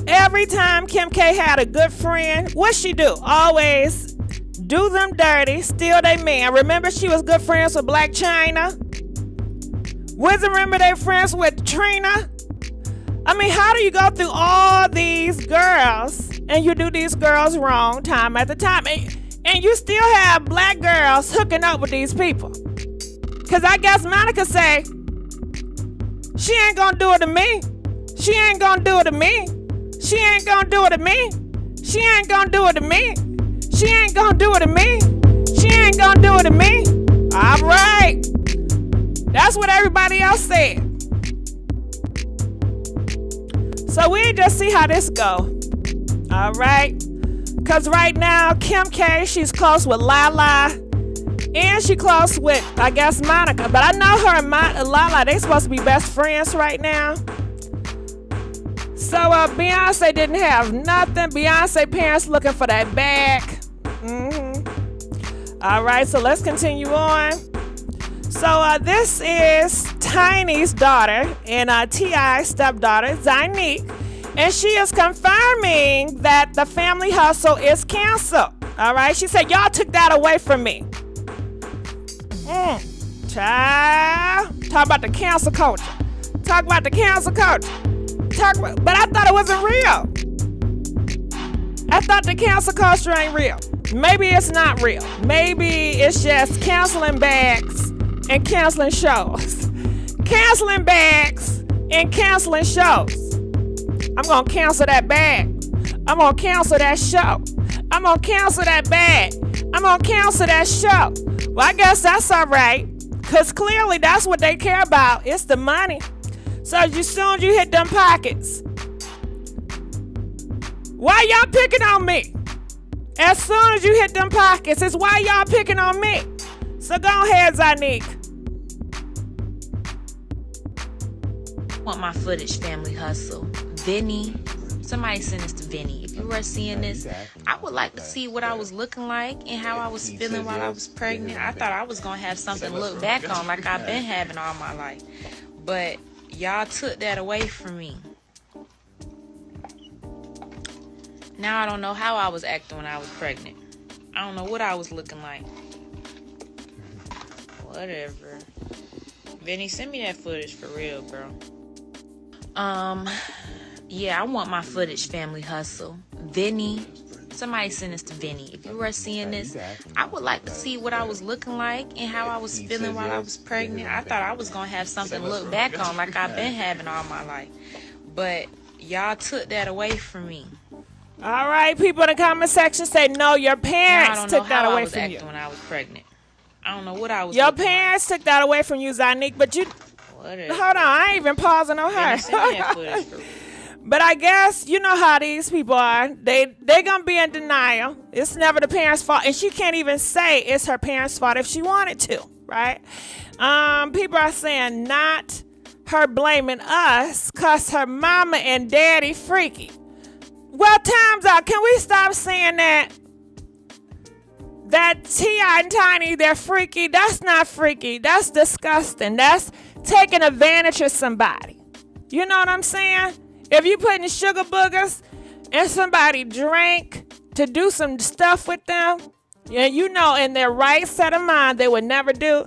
S1: Every time Kim K had a good friend, what'd she do? Always do them dirty, steal their man. Remember she was good friends with Black China? Remember they friends with Trina? I mean, how do you go through all these girls and you do these girls wrong time after time? And you still have black girls hooking up with these people. Because I guess Monica say, she ain't gonna do it to me. She ain't gonna do it to me. She ain't gonna do it to me. She ain't gonna do it to me. She ain't gonna do it to me. She ain't gonna do it to me. All right. That's what everybody else said. So we just see how this go. All right. Because right now, Kim K, she's close with Lala. And she close with, I guess, Monica. But I know her and Lala, they supposed to be best friends right now. So Beyonce didn't have nothing. Beyonce parents looking for that bag. All right, so let's continue on. So this is Tiny's daughter and T.I.'s stepdaughter, Zanique. And she is confirming that the family hustle is canceled. All right, she said, y'all took that away from me. Child, talk about the cancel culture. Talk about the cancel culture. But I thought it wasn't real. I thought the cancel culture ain't real. Maybe it's not real. Maybe it's just canceling bags and canceling shows. Canceling bags and canceling shows. I'm gonna cancel that bag. I'm gonna cancel that show. I'm gonna cancel that bag. I'm gonna cancel that show. Well, I guess that's all right. Because clearly that's what they care about. It's the money. So as soon as you hit them pockets, why y'all picking on me? As soon as you hit them pockets, it's why y'all picking on me. So go ahead, Zanique.
S4: Want my footage, family hustle. Vinny, somebody send this to Vinny. If you were seeing this, I would like to see what I was looking like and how I was feeling while I was pregnant. I thought I was gonna have something to look back on like I've been having all my life. But y'all took that away from me. Now I don't know how I was acting when I was pregnant. I don't know what I was looking like. Whatever. Vinny, send me that footage for real, bro. Yeah, I want my footage, family hustle. Vinny, somebody send this to Vinny. If you were seeing this, I would like to see what I was looking like and how I was feeling while I was pregnant. I thought I was gonna have something to look back on like I've been having all my life. But y'all took that away from me.
S1: All right, people in the comment section say no, your parents took that away from you.
S4: When I was pregnant. I don't know what I was
S1: Your parents took that away from you, Zanique, but you...
S4: Whatever.
S1: Hold on, I ain't even pausing on her. But I guess you know how these people are. They gonna be in denial. It's never the parents' fault, and she can't even say it's her parents' fault if she wanted to, right? People are saying not her blaming us, cause her mama and daddy freaky. Well, time's out. Can we stop saying that? That T.I. and Tiny, they're freaky. That's not freaky. That's disgusting. That's taking advantage of somebody. You know what I'm saying? If you putting sugar boogers and somebody drank to do some stuff with them, and you know in their right set of mind they would never do,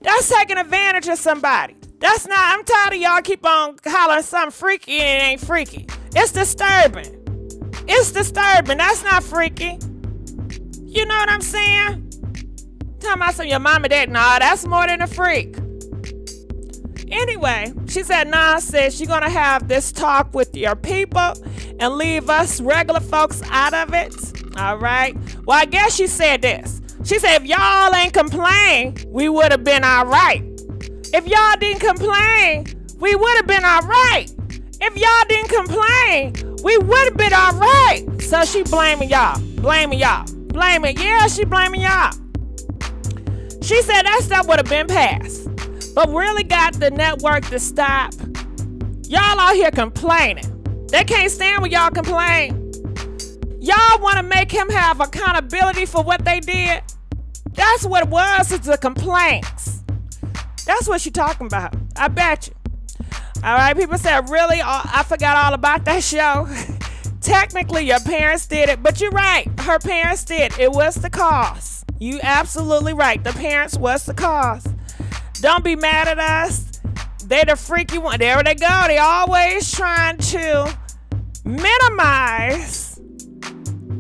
S1: that's taking advantage of somebody. That's not, I'm tired of y'all keep on hollering something freaky and it ain't freaky. It's disturbing. It's disturbing. That's not freaky. You know what I'm saying? Talking about some your mama dad. Nah, that's more than a freak. Anyway, she said, nah, sis, you're going to have this talk with your people and leave us regular folks out of it. All right. Well, I guess she said this. She said, if y'all ain't complain, we would have been all right. If y'all didn't complain, we would have been all right. If y'all didn't complain, we would have been all right. So she blaming y'all. Yeah, she blaming y'all. She said that stuff would have been passed, but really got the network to stop. Y'all out here complaining. They can't stand when y'all complain. Y'all want to make him have accountability for what they did. That's what it was, it's the complaints. That's what she talking about. I bet you. All right, people said, really? I forgot all about that show. Technically, your parents did it, but you're right. Her parents did. It was the cause. You absolutely right. The parents was the cause. Don't be mad at us. They the freaky one. There they go. They always trying to minimize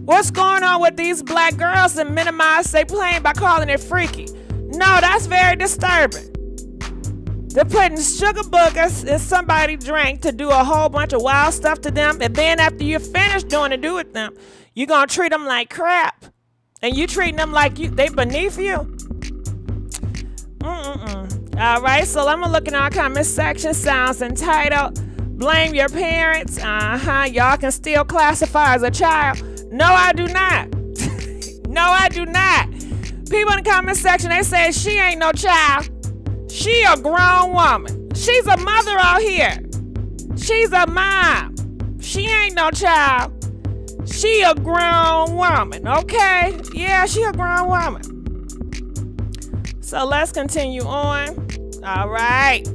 S1: what's going on with these black girls and minimize they playing by calling it freaky. No, that's very disturbing. They're putting sugar boogers in somebody's drink to do a whole bunch of wild stuff to them. And then after you're finished doing to do with them, you're going to treat them like crap. And you treating them like they beneath you. All right, so I'm going to look in our comment section. Sounds entitled, blame your parents. Y'all can still classify as a child. No, I do not. No, I do not. People in the comment section, they say she ain't no child. She a grown woman. She's a mother out here. She's a mom. She ain't no child. She a grown woman, okay? Yeah, she a grown woman. So let's continue on. All right.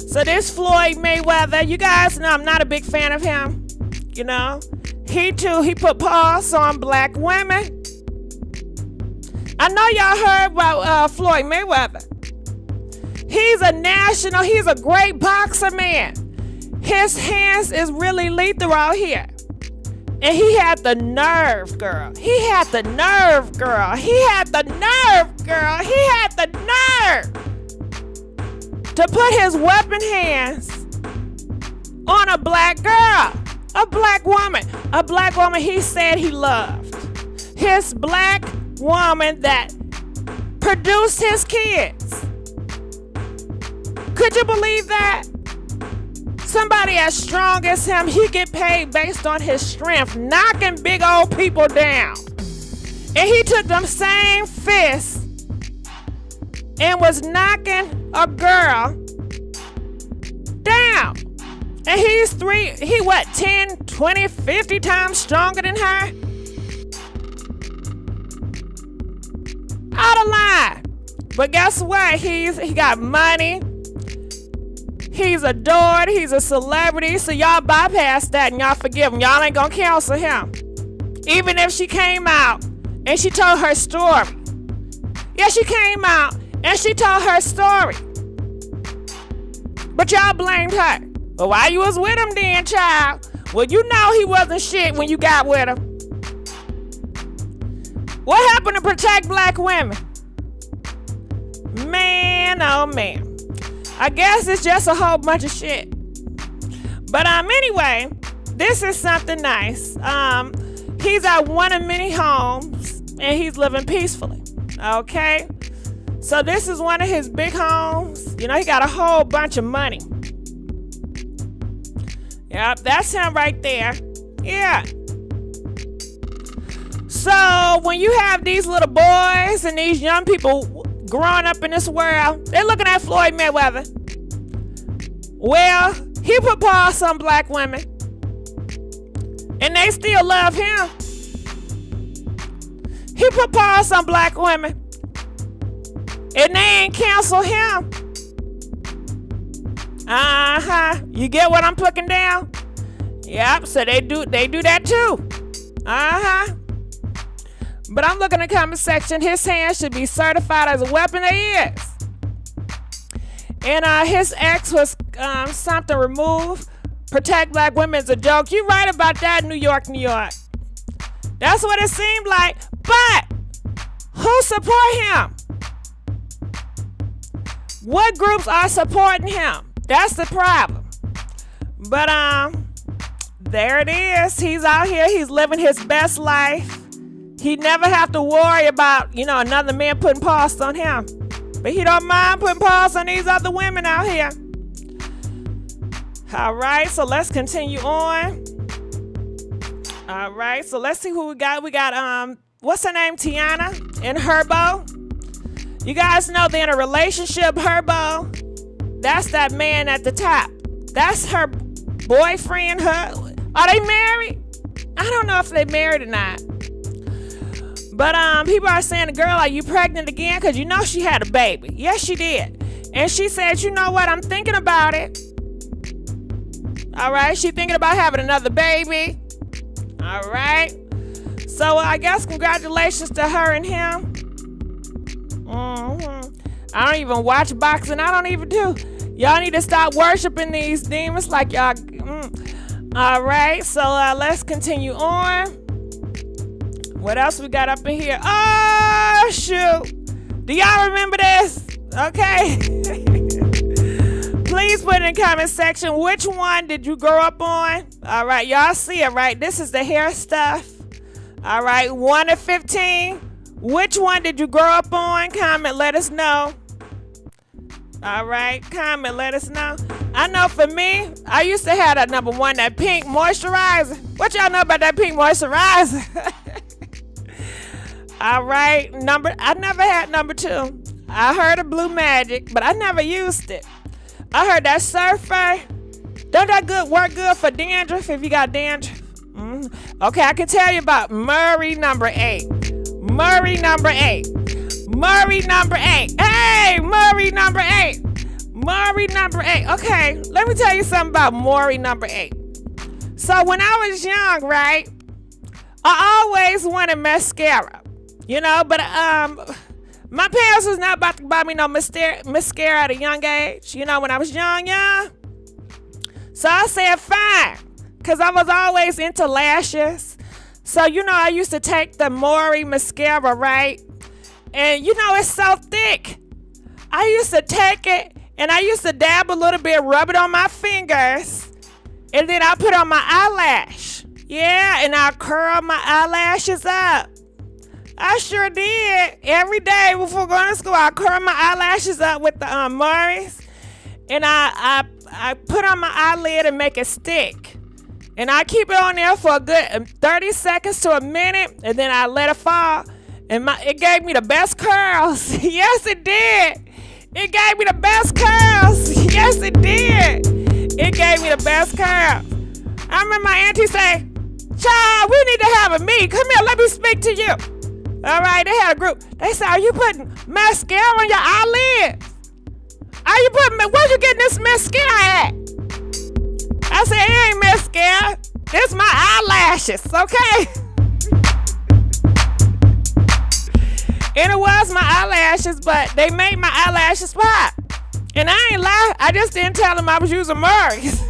S1: So this Floyd Mayweather, you guys know I'm not a big fan of him. You know, he put paws on black women. I know y'all heard about Floyd Mayweather. He's a great boxer, man. His hands is really lethal out here. And he had the nerve, girl. He had the nerve, girl. To put his weapon hands on a black girl, a black woman he said he loved. His black woman that produced his kids. Could you believe that? Somebody as strong as him, he get paid based on his strength, knocking big old people down. And he took them same fists and was knocking a girl down. And he's 10, 20, 50 times stronger than her? Out of line. But guess what? He got money. He's adored. He's a celebrity. So y'all bypass that and y'all forgive him. Y'all ain't gonna cancel him. Even if she came out and she told her story. Yeah, she came out and she told her story. But y'all blamed her. Well, why you was with him then, child? Well, you know he wasn't shit when you got with him. What happened to protect black women? Man, oh man. I guess it's just a whole bunch of shit. But anyway, this is something nice. He's at one of many homes and he's living peacefully. Okay? So this is one of his big homes. You know, he got a whole bunch of money. Yep, that's him right there. Yeah. So when you have these little boys and these young people growing up in this world, they're looking at Floyd Mayweather. Well, he put paws on black women. And they still love him. He put paws on black women. And they ain't cancel him. You get what I'm putting down? Yep, so they do that too. But I'm looking at the comment section. His hand should be certified as a weapon. It is. And his ex was something removed. Protect black women is a joke. You right about that, New York, New York. That's what it seemed like. But who support him? What groups are supporting him? That's the problem. But there it is. He's out here. He's living his best life. He never have to worry about, another man putting paws on him. But he don't mind putting paws on these other women out here. All right, so let's continue on. All right, so let's see who we got. We got, what's her name? Tiana and Herbo. You guys know they're in a relationship, Herbo. That's that man at the top. That's her boyfriend. Are they married? I don't know if they're married or not. But people are saying, the girl, are you pregnant again? Because you know she had a baby. Yes, she did. And she said, you know what? I'm thinking about it. All right. She thinking about having another baby. All right. So I guess congratulations to her and him. I don't even watch boxing. I don't even do. Y'all need to stop worshiping these demons like y'all. All right. So let's continue on. What else we got up in here? Oh, shoot. Do y'all remember this? Okay. Please put in the comment section, which one did you grow up on? All right. Y'all see it, right? This is the hair stuff. All right. 1 to 15. Which one did you grow up on? Comment, let us know. All right. Comment, let us know. I know for me, I used to have that number 1, that pink moisturizer. What y'all know about that pink moisturizer? All right, I never had number 2. I heard of Blue Magic, but I never used it. I heard that Surfer. Don't that work good for dandruff if you got dandruff? Okay, I can tell you about Murray number 8. Murray number 8. Murray number 8. Hey, Murray number 8. Murray number 8. Okay, let me tell you something about Maury number 8. So when I was young, right, I always wanted mascara, you know, but my parents was not about to buy me no mascara at a young age, you know, when I was young. So I said fine, because I was always into lashes. So, you know, I used to take the Maury mascara, right? And, you know, it's so thick. I used to take it, and I used to dab a little bit, rub it on my fingers, and then I put on my eyelash. Yeah, and I curl my eyelashes up. I sure did. Every day before going to school, I curl my eyelashes up with the Murray's, and I put on my eyelid and make it stick. And I keep it on there for a good 30 seconds to a minute, and then I let it fall. And it gave me the best curls. Yes, it did. It gave me the best curls. Yes, it did. It gave me the best curls. I remember my auntie say, "Child, we need to have a meeting. Come here, let me speak to you." All right, they had a group. They said, "Are you putting mascara on your eyelids? Where you getting this mascara at?" I said, "It ain't mascara. It's my eyelashes, okay?" And it was my eyelashes, but they made my eyelashes pop. And I ain't lie, I just didn't tell them I was using Murray's.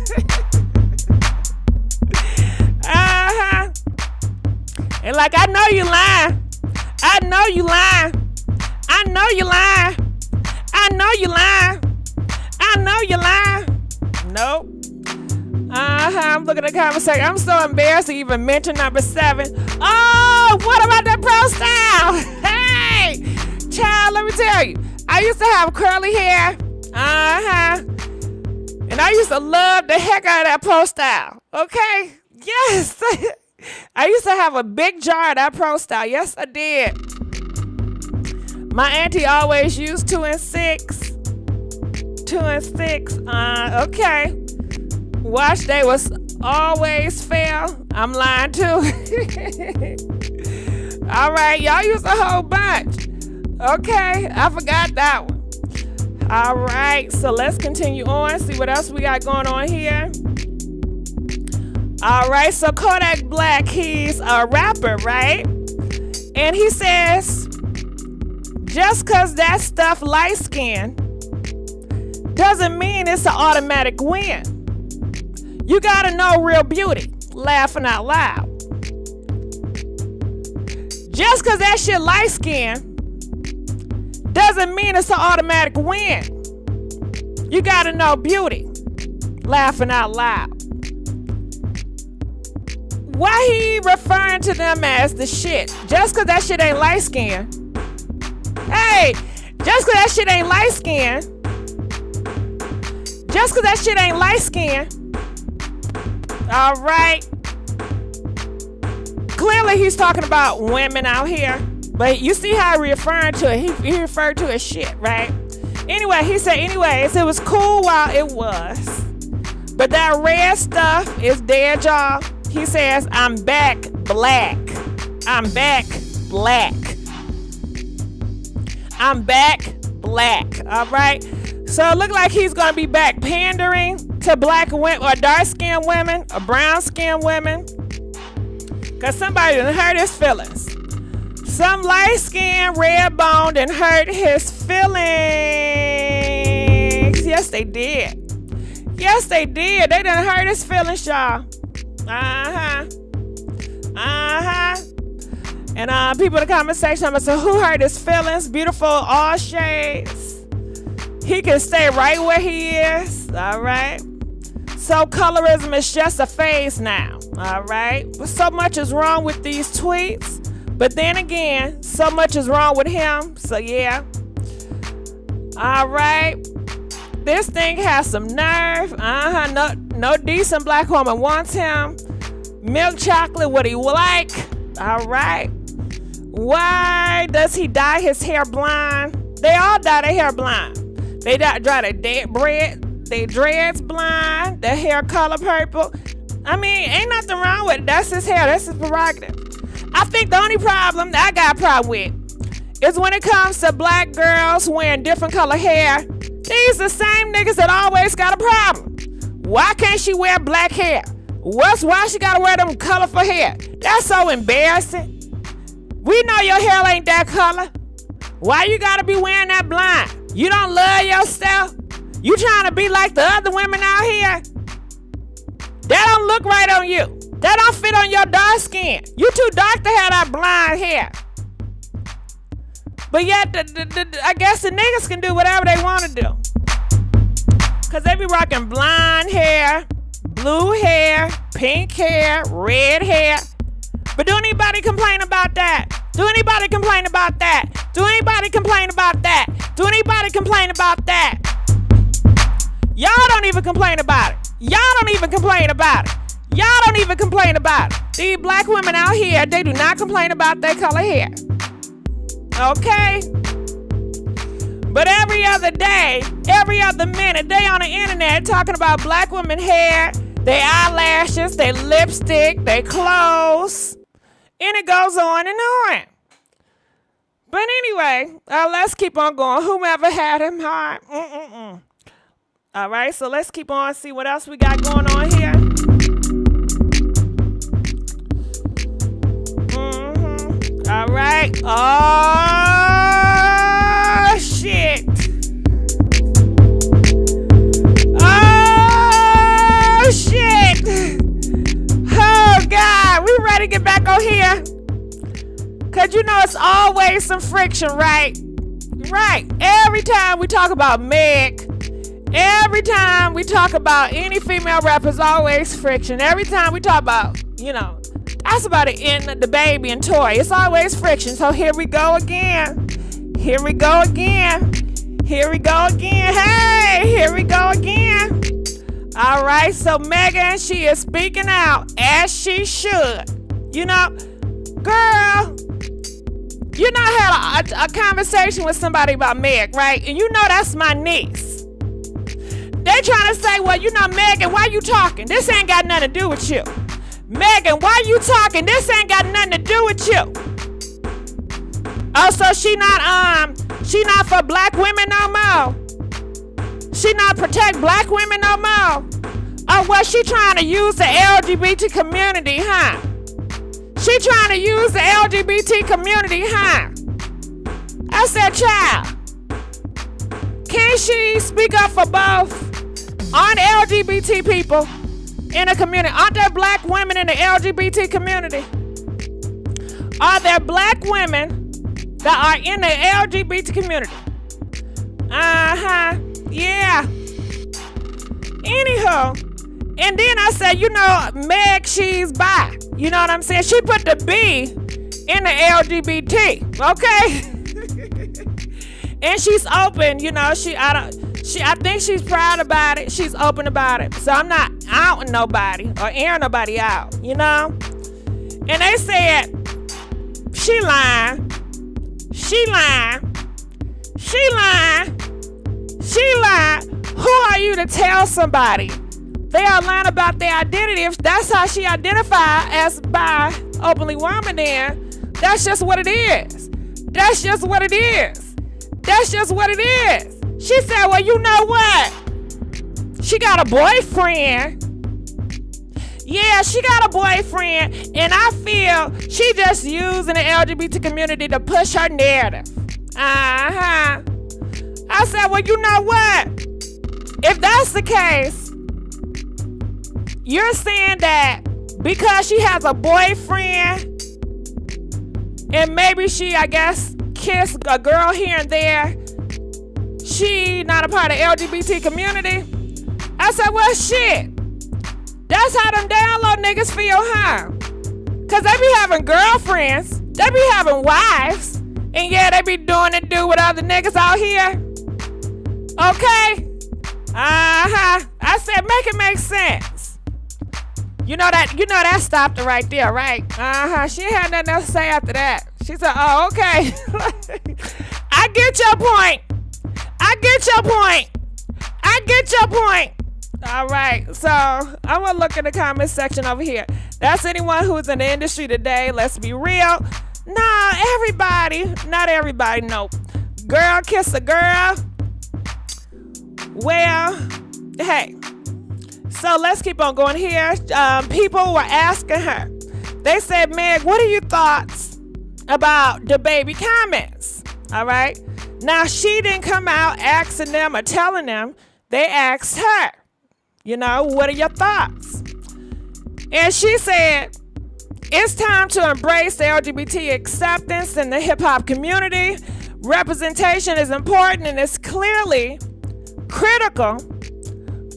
S1: And like, I know you lying. I know you lying. I know you lying. I know you lying. I know you lying. Nope. I'm looking at the conversation. I'm so embarrassed to even mention number 7. Oh, what about that pro style? Hey, child, let me tell you. I used to have curly hair. And I used to love the heck out of that pro style. Okay? Yes. I used to have a big jar of that pro style. Yes, I did. My auntie always used 2 and 6. 2 and 6. Okay. Wash day was always fair. I'm lying too. All right, y'all used a whole bunch. Okay, I forgot that one. All right, so let's continue on. See what else we got going on here. All right, so Kodak Black, he's a rapper, right? And he says, just because that stuff light skin doesn't mean it's an automatic win. You gotta know real beauty. Laughing out loud. Just because that shit light skin doesn't mean it's an automatic win. You gotta know beauty. Laughing out loud. Why he referring to them as the shit? Just because that shit ain't light skin. Hey, just because that shit ain't light skin. Just because that shit ain't light skin. All right. Clearly he's talking about women out here. But you see how he referring to it. He referred to it as shit, right? Anyway, he said, anyways, it was cool while it was. But that red stuff is dead, y'all. He says, I'm back black. I'm back black. I'm back black. All right. So it looked like he's going to be back pandering to black women or dark-skinned women or brown-skinned women. Because somebody done hurt his feelings. Some light-skinned, red-boned and hurt his feelings. Yes, they did. Yes, they did. They done hurt his feelings, y'all. And people in the comment section, I'm going to say, who hurt his feelings? Beautiful, all shades. He can stay right where he is. All right. So colorism is just a phase now. All right. So much is wrong with these tweets. But then again, so much is wrong with him. So yeah. All right. This thing has some nerve. No decent black woman wants him. Milk chocolate, what he like. All right. Why does he dye his hair blonde? They all dye their hair blonde. They dye their They dreads blonde, their hair color purple. I mean, ain't nothing wrong with it. That's his hair. That's his prerogative. I think the only problem that I got a problem with is when it comes to black girls wearing different color hair. These the same niggas that always got a problem. Why can't she wear black hair? Why she gotta wear them colorful hair? That's so embarrassing. We know your hair ain't that color. Why you gotta be wearing that blonde? You don't love yourself? You trying to be like the other women out here? That don't look right on you. That don't fit on your dark skin. You too dark to have that blonde hair. But yet, I guess the niggas can do whatever they want to do. Because they be rocking blonde hair, blue hair, pink hair, red hair. But do anybody complain about that? Do anybody complain about that? Do anybody complain about that? Do anybody complain about that? Y'all don't even complain about it. Y'all don't even complain about it. Y'all don't even complain about it. These black women out here, they do not complain about their color hair. Okay? But every other day, every other minute, they on the internet talking about black women hair, their eyelashes, their lipstick, their clothes. And it goes on and on. But anyway, let's keep on going. Whomever had him hard. All right, so let's keep on, see what else we got going on here. All right. Oh, shit. Oh, shit. Oh, God. We ready to get back on here? Because you know it's always some friction, right? Right. Every time we talk about Meg, every time we talk about any female rapper, it's always friction. Every time we talk about, you know, that's about it in Dababy and Toy. It's always friction. So here we go again. Here we go again. Here we go again. Hey, here we go again. All right, so Megan, she is speaking out as she should. You know, girl, you know, I had a conversation with somebody about Meg, right? And you know that's my niece. They trying to say, well, you know, Megan, why you talking? This ain't got nothing to do with you. Megan, why you talking? This ain't got nothing to do with you. Oh, so she not for black women no more. She not protect black women no more. Oh, well, she trying to use the LGBT community, huh? She trying to use the LGBT community, huh? I said, child, can she speak up for both? Aren't LGBT people in the community? Aren't there black women in the LGBT community? Are there black women that are in the LGBT community? Yeah. Anywho, and then I said, you know, Meg, she's bi. You know what I'm saying? She put the B in the LGBT, okay? And she's open, you know, I think she's proud about it. She's open about it. So I'm not outing nobody or airing nobody out, you know? And they said, she lying. She lying. She lying. She lying. Who are you to tell somebody they are lying about their identity? If that's how she identifies as bi, openly woman, then that's just what it is. That's just what it is. That's just what it is. She said, well, you know what? She got a boyfriend. Yeah, she got a boyfriend. And I feel she just using the LGBT community to push her narrative. I said, well, you know what? If that's the case, you're saying that because she has a boyfriend and maybe she, I guess, kissed a girl here and there, she not a part of the LGBT community? I said, well, shit. That's how them down low niggas feel, huh? Because they be having girlfriends. They be having wives. And yeah, they be doing it with other niggas out here. Okay? I said, make it make sense. You know that stopped her right there, right? She ain't had nothing else to say after that. She said, oh, okay. I get your point. I get your point. All right, so I'm gonna look in the comment section over here. That's anyone who's in the industry today. Let's be real. Nah, everybody, not everybody, nope. Girl kiss a girl. Well, hey. So let's keep on going here. People were asking her. They said, Meg, what are your thoughts about Dababy comments? All right. Now, she didn't come out asking them or telling them. They asked her, you know, what are your thoughts? And she said, it's time to embrace the LGBT acceptance in the hip hop community. Representation is important and it's clearly critical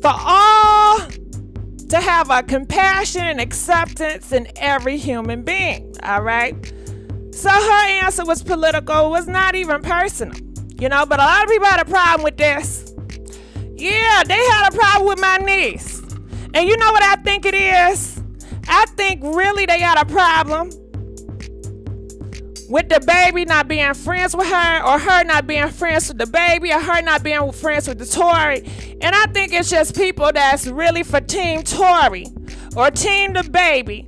S1: for all to have a compassion and acceptance in every human being. All right. So her answer was political, was not even personal, you know, but a lot of people had a problem with this. Yeah, they had a problem with my niece. And you know what I think it is? I think really they got a problem with Dababy not being friends with her, or her not being friends with Dababy, or her not being friends with the Tory. And I think it's just people that's really for Team Tory or Team Dababy.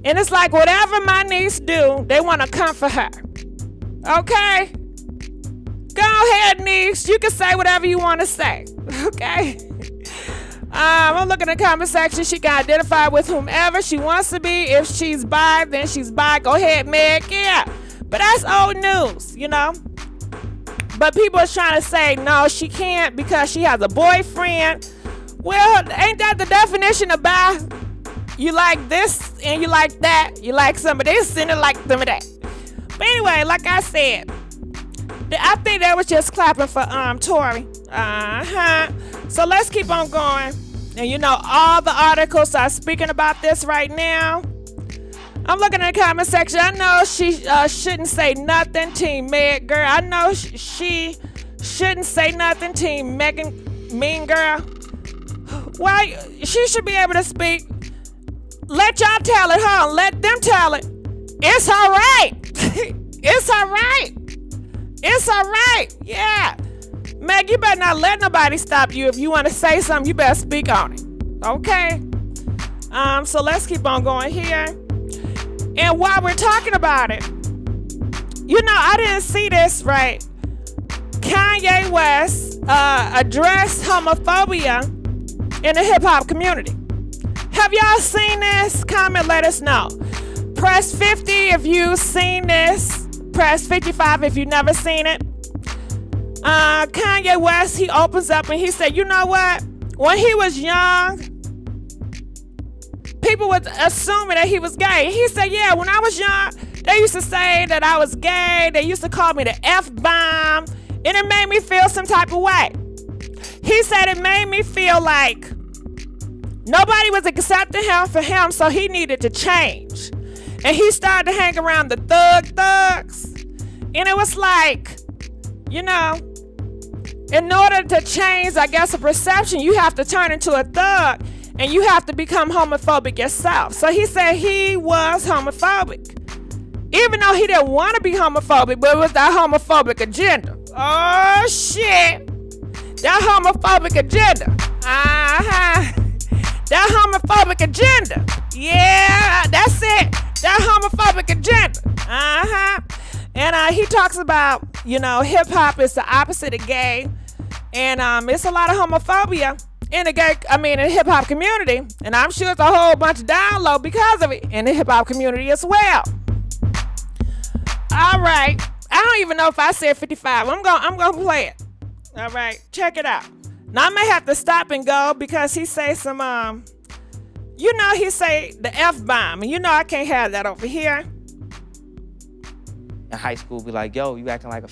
S1: And it's like whatever my niece do, they want to come for her. Okay? Go ahead, niece. You can say whatever you want to say. Okay? I'm looking in the comment section. She can identify with whomever she wants to be. If she's bi, then she's bi. Go ahead, Meg. Yeah. But that's old news, you know? But people are trying to say, no, she can't because she has a boyfriend. Well, ain't that the definition of bi? You like this and you like that. You like some of this and you like some of that. But anyway, like I said, I think they was just clapping for Tory. So let's keep on going. And you know, all the articles are speaking about this right now. I'm looking in the comment section. I know she shouldn't say nothing, Team Meg Girl. I know she shouldn't say nothing, Team Mean Girl. Well, she should be able to speak. Let y'all tell it, huh? Let them tell it. It's all right. It's all right. It's all right. Yeah. Meg, you better not let nobody stop you. If you want to say something, you better speak on it. Okay? So let's keep on going here. And while we're talking about it, you know, I didn't see this right. Kanye West addressed homophobia in the hip-hop community. Have y'all seen this? Comment, let us know. Press 50 if you've seen this. Press 55 if you've never seen it. Kanye West, he opens up and he said, you know what? When he was young, people were assuming that he was gay. He said, yeah, when I was young, they used to say that I was gay. They used to call me the F-bomb. And it made me feel some type of way. He said it made me feel like nobody was accepting him for him, so he needed to change. And he started to hang around the thugs. And it was like, you know, in order to change, I guess, a perception, you have to turn into a thug and you have to become homophobic yourself. So he said he was homophobic. Even though he didn't want to be homophobic, but it was that homophobic agenda. Oh, shit. That homophobic agenda. That homophobic agenda. Yeah, that's it. That homophobic agenda. And he talks about, you know, hip hop is the opposite of gay, and it's a lot of homophobia in the hip hop community, and I'm sure it's a whole bunch of download because of it in the hip hop community as well. All right, I don't even know if I said 55. I'm gonna play it. All right, check it out. Now I may have to stop and go because he say some you know, he say the F-bomb, and you know I can't have that over here.
S5: In high school, be like, yo, you acting like a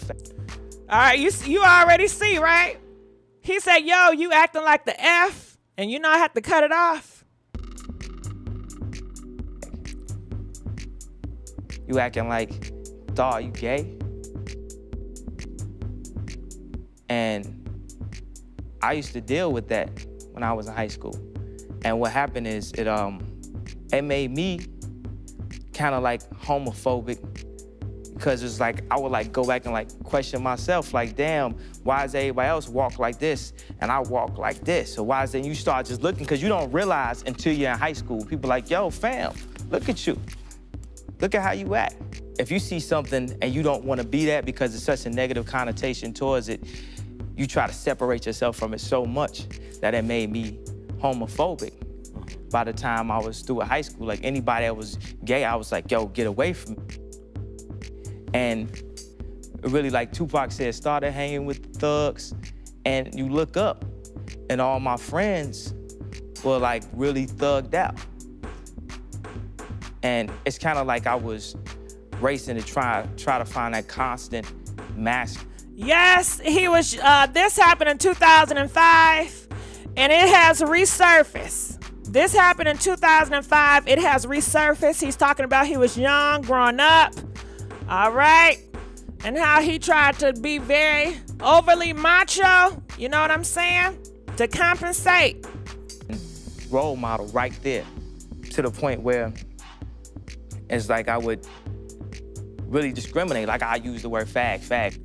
S1: All right, you already see, right? He said, yo, you acting like the F, and you know I have to cut it off.
S5: You acting like, dawg, you gay? And I used to deal with that when I was in high school. And what happened is it made me kind of like homophobic, because it's like, I would like go back and like question myself, like, damn, why does everybody else walk like this and I walk like this? Or why is it, you start just looking, because you don't realize until you're in high school, people like, yo, fam, look at you. Look at how you act. If you see something and you don't want to be that because it's such a negative connotation towards it, you try to separate yourself from it so much that it made me homophobic. By the time I was through high school, like anybody that was gay, I was like, yo, get away from me. And really, like Tupac said, started hanging with thugs, and you look up, and all my friends were like really thugged out. And it's kind of like I was racing to try to find that constant mask.
S1: Yes, he was, this happened in 2005, and it has resurfaced. This happened in 2005, it has resurfaced. He's talking about he was young, growing up, all right? And how he tried to be very overly macho, you know what I'm saying? To compensate.
S5: Role model right there, to the point where it's like I would really discriminate. Like I use the word fag.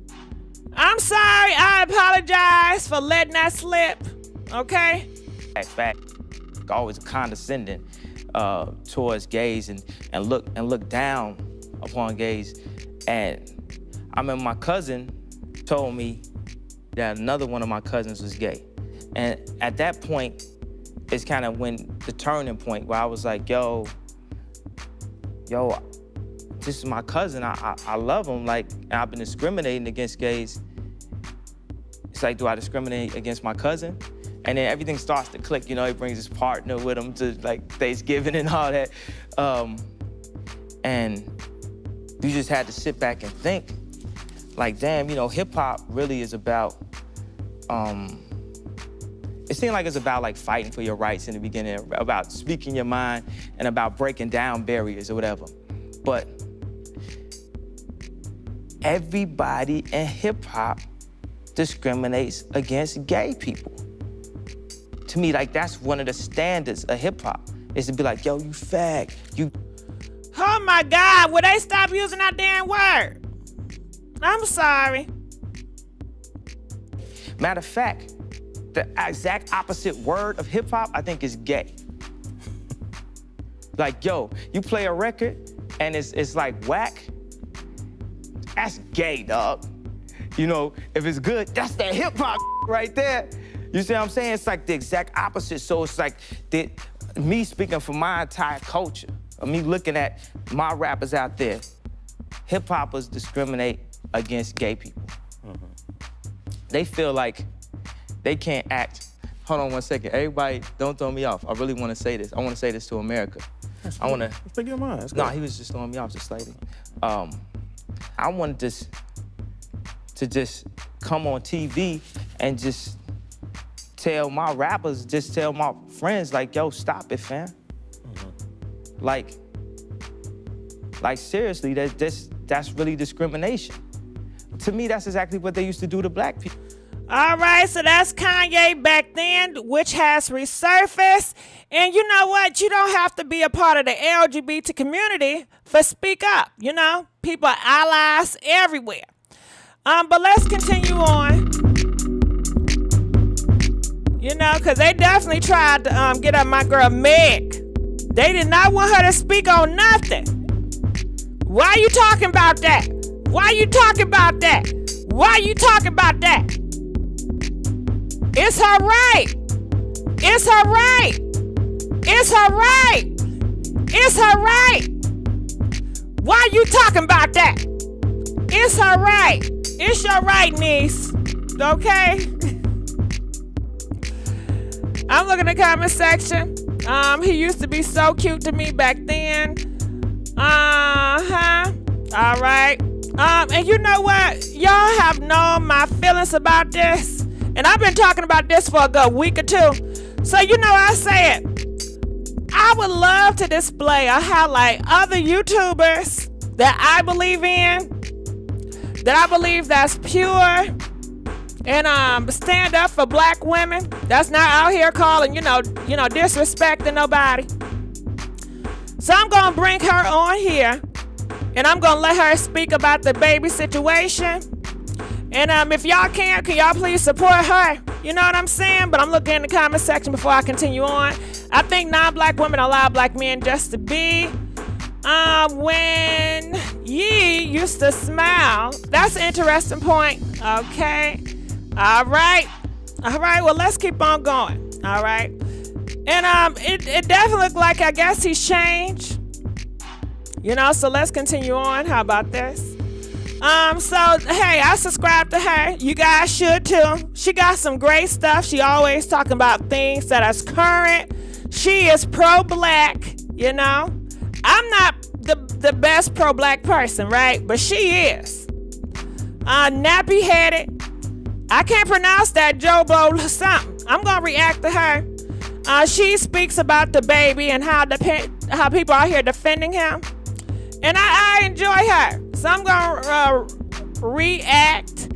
S1: I'm sorry, I apologize for letting that slip, okay?
S5: Fag. Always condescending towards gays and look down upon gays. And I remember my cousin told me that another one of my cousins was gay. And at that point, it's kind of when the turning point where I was like, yo, this is my cousin. I love him. Like, and I've been discriminating against gays. It's like, do I discriminate against my cousin? And then everything starts to click, you know, he brings his partner with him to like Thanksgiving and all that. And you just had to sit back and think, like, damn, you know, hip hop really is about, it seemed like it's about like fighting for your rights in the beginning, about speaking your mind and about breaking down barriers or whatever. But everybody in hip hop discriminates against gay people. To me, like, that's one of the standards of hip-hop, is to be like, yo, you fag, you...
S1: Oh my God, will they stop using that damn word? I'm sorry.
S5: Matter of fact, the exact opposite word of hip-hop, I think, is gay. Like, yo, you play a record and it's like whack, that's gay, dog. You know, if it's good, that's that hip-hop right there. You see what I'm saying? It's like the exact opposite. So it's like me speaking for my entire culture, or me looking at my rappers out there, hip-hoppers discriminate against gay people. Mm-hmm. They feel like they can't act. Hold on one second. Everybody, don't throw me off. I really want to say this. I want to say this to America.
S6: That's
S5: I want to...
S6: Speak your mind.
S5: No, he was just throwing me off just slightly. I wanted to just come on TV and just tell my rappers, just tell my friends, like, yo, stop it, fam. Mm-hmm. Like seriously, that's really discrimination. To me, that's exactly what they used to do to black people.
S1: All right, so that's Kanye back then, which has resurfaced. And you know what? You don't have to be a part of the LGBT community for speak up, you know? People are allies everywhere. But let's continue on. You know, because they definitely tried to get up my girl Meg. They did not want her to speak on nothing. Why you talking about that? Why you talking about that? Why you talking about that? It's her right. It's her right. It's her right. It's her right. Why you talking about that? It's her right. It's your right, niece. Okay? I'm looking at the comment section. He used to be so cute to me back then. Uh-huh. All right. And you know what? Y'all have known my feelings about this. And I've been talking about this for a good week or two. So you know I said, I would love to display or highlight other YouTubers that I believe in, that I believe that's pure, and stand up for black women. That's not out here calling, you know, disrespecting nobody. So I'm gonna bring her on here And I'm gonna let her speak about the baby situation. And if y'all can y'all please support her? You know what I'm saying? But I'm looking in the comment section before I continue on. I think non-black women allow black men just to be. When ye used to smile. That's an interesting point. Okay. All right. Well, let's keep on going. All right. And it definitely looked like, I guess, he's changed. You know, so let's continue on. How about this? So hey, I subscribe to her. You guys should too. She got some great stuff. She always talking about things that is current. She is pro-black, you know. I'm not the best pro-black person, right? But she is. Nappy-headed. I can't pronounce that, Jobo something. I'm gonna react to her. She speaks about the baby and how people are here defending him. And I enjoy her. So I'm gonna react.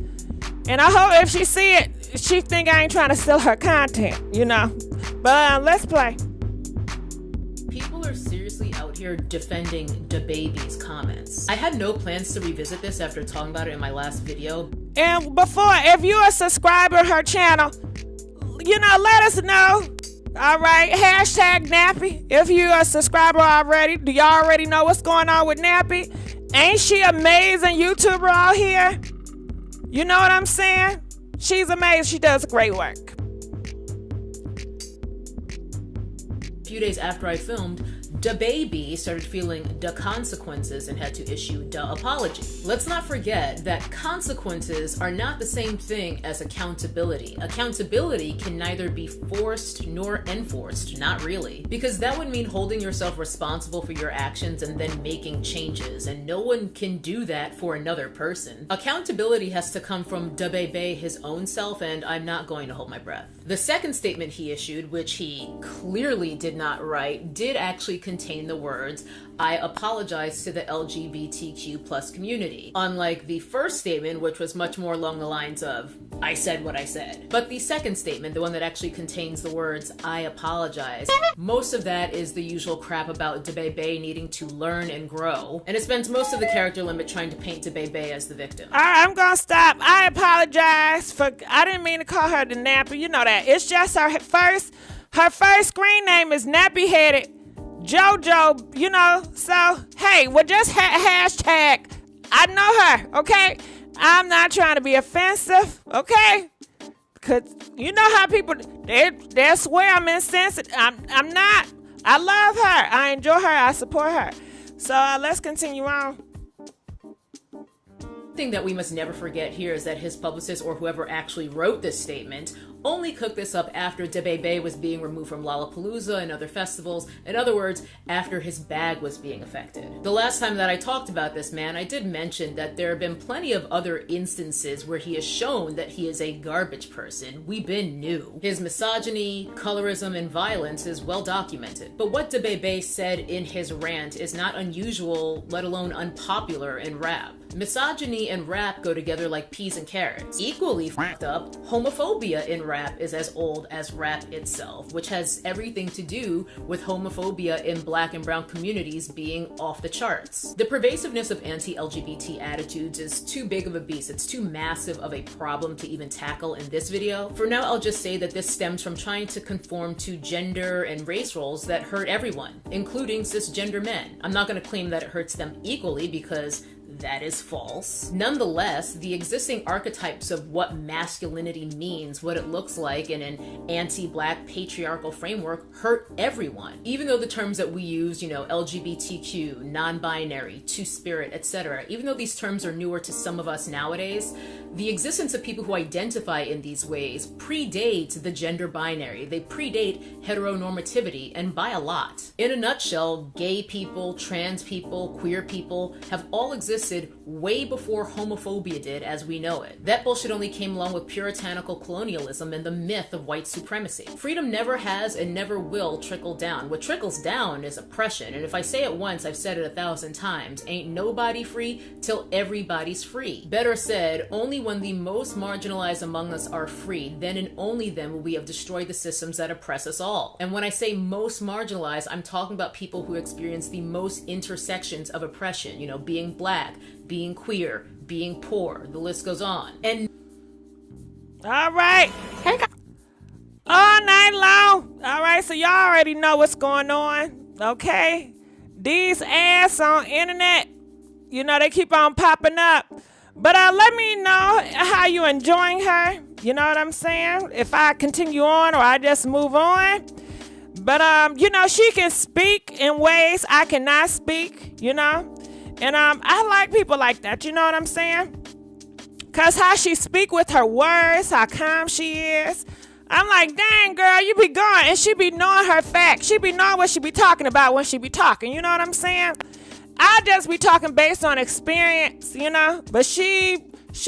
S1: And I hope if she see it, she think I ain't trying to steal her content, you know. But let's play.
S6: People are seriously out here defending Dababy's comments. I had no plans to revisit this after talking about it in my last video.
S1: And before, if you're a subscriber to her channel, you know, let us know. All right, hashtag Nappy. If you're a subscriber already, do y'all already know what's going on with Nappy? Ain't she amazing YouTuber out here? You know what I'm saying? She's amazing. She does great work.
S6: A few days after I filmed, Dababy started feeling the consequences and had to issue the apology. Let's not forget that consequences are not the same thing as accountability. Accountability can neither be forced nor enforced, not really, because that would mean holding yourself responsible for your actions and then making changes, and no one can do that for another person. Accountability has to come from Dababy his own self, and I'm not going to hold my breath. The second statement he issued, which he clearly did not write, did actually contain the words, "I apologize to the LGBTQ plus community." Unlike the first statement, which was much more along the lines of, "I said what I said." But the second statement, the one that actually contains the words, "I apologize," most of that is the usual crap about Dababy needing to learn and grow. And it spends most of the character limit trying to paint Dababy as the victim.
S1: All right, I'm gonna stop. I apologize for, I didn't mean to call her the Nappy. You know that. It's just her first screen name is Nappy Headed JoJo, you know, so, hey, well, just hashtag, I know her, okay? I'm not trying to be offensive, okay? Because you know how people, they swear I'm insensitive. I'm not. I love her. I enjoy her. I support her. So let's continue on.
S6: Thing that we must never forget here is that his publicist, or whoever actually wrote this statement, only cooked this up after Dababy was being removed from Lollapalooza and other festivals. In other words, after his bag was being affected. The last time that I talked about this man, I did mention that there have been plenty of other instances where he has shown that he is a garbage person. We've been new. His misogyny, colorism, and violence is well documented. But what Dababy said in his rant is not unusual, let alone unpopular in rap. Misogyny and rap go together like peas and carrots. Equally f***ed up, homophobia in rap is as old as rap itself, which has everything to do with homophobia in Black and brown communities being off the charts. The pervasiveness of anti-LGBT attitudes is too big of a beast. It's too massive of a problem to even tackle in this video. For now, I'll just say that this stems from trying to conform to gender and race roles that hurt everyone, including cisgender men. I'm not going to claim that it hurts them equally because that is false. Nonetheless, the existing archetypes of what masculinity means, what it looks like in an anti-Black patriarchal framework, hurt everyone. Even though the terms that we use, you know, LGBTQ, non-binary, two-spirit, etc., even though these terms are newer to some of us nowadays, the existence of people who identify in these ways predates the gender binary. They predate heteronormativity, and by a lot. In a nutshell, gay people, trans people, queer people have all existed existed way before homophobia did as we know it. That bullshit only came along with puritanical colonialism and the myth of white supremacy. Freedom never has and never will trickle down. What trickles down is oppression, and if I say it once, I've said it 1,000 times. Ain't nobody free till everybody's free. Better said, only when the most marginalized among us are free, then and only then will we have destroyed the systems that oppress us all. And when I say most marginalized, I'm talking about people who experience the most intersections of oppression, you know, being black, being queer, being poor, the list goes on. And
S1: all right. All night long. All right, so y'all already know what's going on, okay? These ads on internet, you know, they keep on popping up. But let me know how you enjoying her. You know what I'm saying? If I continue on or I just move on. But, you know, she can speak in ways I cannot speak, you know? And I like people like that, you know what I'm saying? Because how she speak with her words, how calm she is. I'm like, dang, girl, you be going. And she be knowing her facts. She be knowing what she be talking about when she be talking, you know what I'm saying? I just be talking based on experience, you know? But she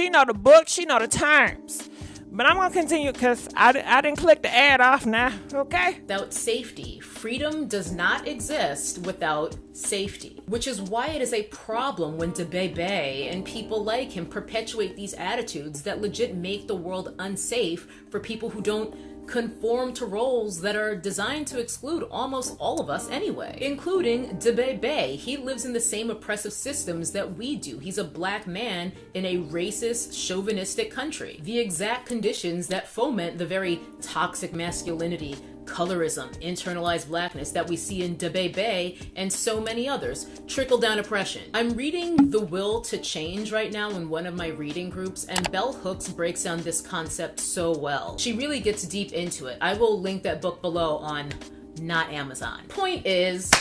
S1: know the book, she know the terms. But I'm going to continue because I didn't click the ad off now, okay?
S6: Without safety. Freedom does not exist without safety. Which is why it is a problem when Dababy and people like him perpetuate these attitudes that legit make the world unsafe for people who don't conform to roles that are designed to exclude almost all of us anyway, including Dababy. He lives in the same oppressive systems that we do. He's a black man in a racist, chauvinistic country. The exact conditions that foment the very toxic masculinity, colorism, internalized blackness that we see in Dababy and so many others. Trickle-down oppression. I'm reading The Will to Change right now in one of my reading groups, and Bell Hooks breaks down this concept so well. She really gets deep into it. I will link that book below on not Amazon. Point is,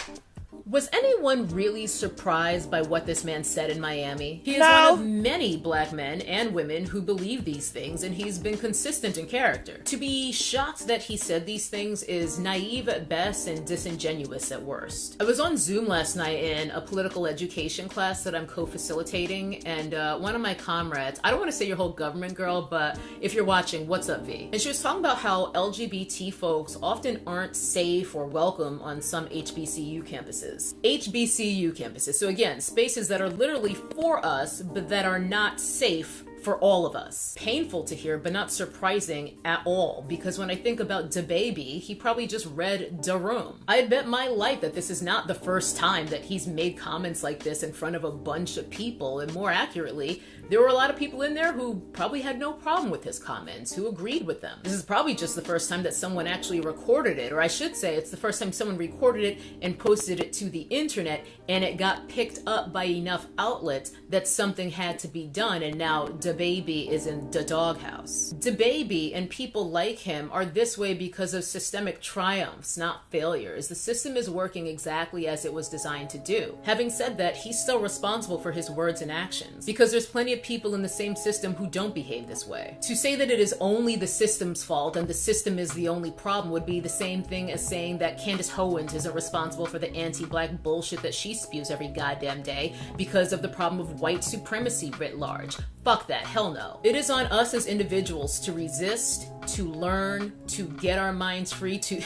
S6: was anyone really surprised by what this man said in Miami? He is one of many black men and women who believe these things, and he's been consistent in character. To be shocked that he said these things is naive at best and disingenuous at worst. I was on Zoom last night in a political education class that I'm co-facilitating, and one of my comrades, I don't want to say your whole government girl, but if you're watching, what's up, V? And she was talking about how LGBT folks often aren't safe or welcome on some HBCU campuses. HBCU campuses. So again, spaces that are literally for us, but that are not safe for all of us. Painful to hear, but not surprising at all, because when I think about Dababy, he probably just read Da Room. I bet my life that this is not the first time that he's made comments like this in front of a bunch of people, and more accurately, there were a lot of people in there who probably had no problem with his comments, who agreed with them. This is probably just the first time that someone actually recorded it, or I should say it's the first time someone recorded it and posted it to the internet, and it got picked up by enough outlets that something had to be done, and now Dababy is in the doghouse. Dababy and people like him are this way because of systemic triumphs, not failures. The system is working exactly as it was designed to do. Having said that, he's still responsible for his words and actions, because there's plenty of people in the same system who don't behave this way. To say that it is only the system's fault and the system is the only problem would be the same thing as saying that Candace Owens isn't responsible for the anti-black bullshit that she spews every goddamn day because of the problem of white supremacy writ large. Fuck that, hell no. It is on us as individuals to resist, to learn, to get our minds free, to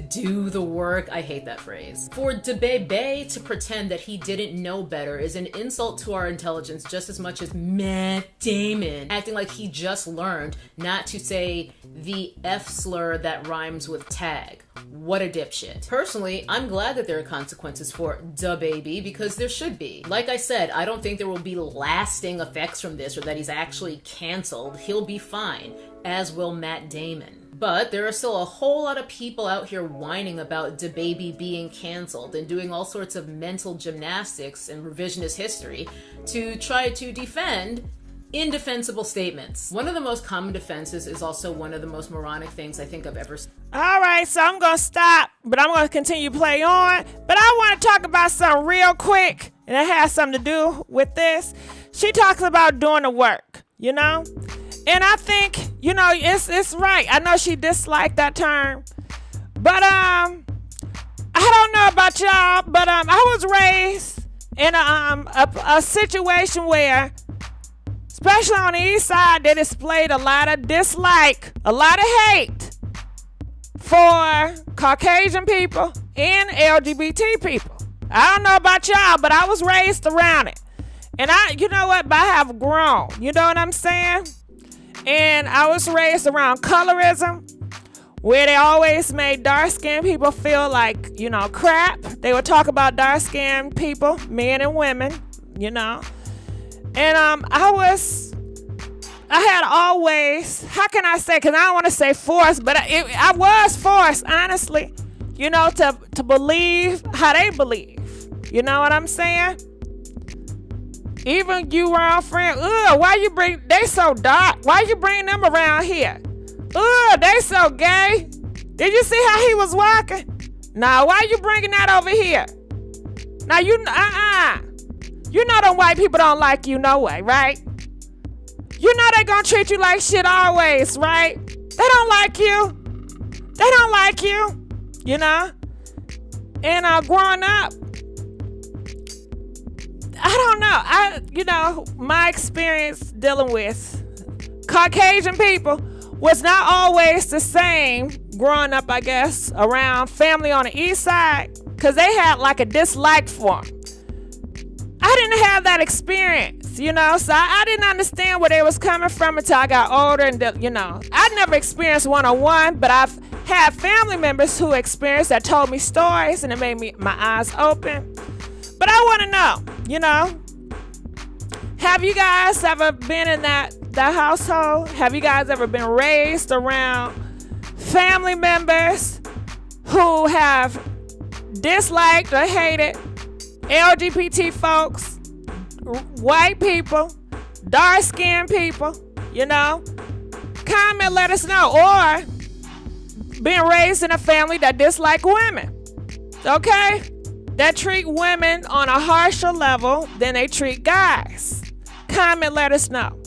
S6: do the work. I hate that phrase. For Dababy to pretend that he didn't know better is an insult to our intelligence just as much as Matt Damon acting like he just learned not to say the F slur that rhymes with tag. What a dipshit. Personally, I'm glad that there are consequences for Dababy because there should be. Like I said, I don't think there will be lasting effects from this or that he's actually canceled. He'll be fine, as will Matt Damon. But there are still a whole lot of people out here whining about Dababy being canceled and doing all sorts of mental gymnastics and revisionist history to try to defend indefensible statements. One of the most common defenses is also one of the most moronic things I think I've ever seen.
S1: All right, so I'm going to stop, but I'm going to continue to play on. But I want to talk about something real quick, and it has something to do with this. She talks about doing the work, you know? And I think, you know, it's right. I know she disliked that term. But I don't know about y'all, but I was raised in a situation where, especially on the east side, they displayed a lot of dislike, a lot of hate for Caucasian people and LGBT people. I don't know about y'all, but I was raised around it. And you know what? But I have grown. You know what I'm saying? And I was raised around colorism, where they always made dark-skinned people feel like, crap. They would talk about dark-skinned people, men and women, And I had always, how can I say, because I don't want to say forced, but I was forced, honestly, to believe how they believe. You know what I'm saying? Even you around friend, they so dark. Why you bring them around here? They so gay. Did you see how he was walking? Now, why you bringing that over here? Now, you know them white people don't like you no way, right? You know they gonna treat you like shit always, right? They don't like you. They don't like you, And growing up, I don't know. My experience dealing with Caucasian people was not always the same growing up, I guess, around family on the east side, because they had like a dislike for them. I didn't have that experience, so I didn't understand where they was coming from until I got older, and I never experienced one-on-one, but I've had family members who experienced that told me stories, and it made my eyes open. But I want to know, have you guys ever been in that household? Have you guys ever been raised around family members who have disliked or hated LGBT folks, white people, dark-skinned people, Comment, let us know. Or being raised in a family that dislike women, okay? That treat women on a harsher level than they treat guys. Comment, let us know.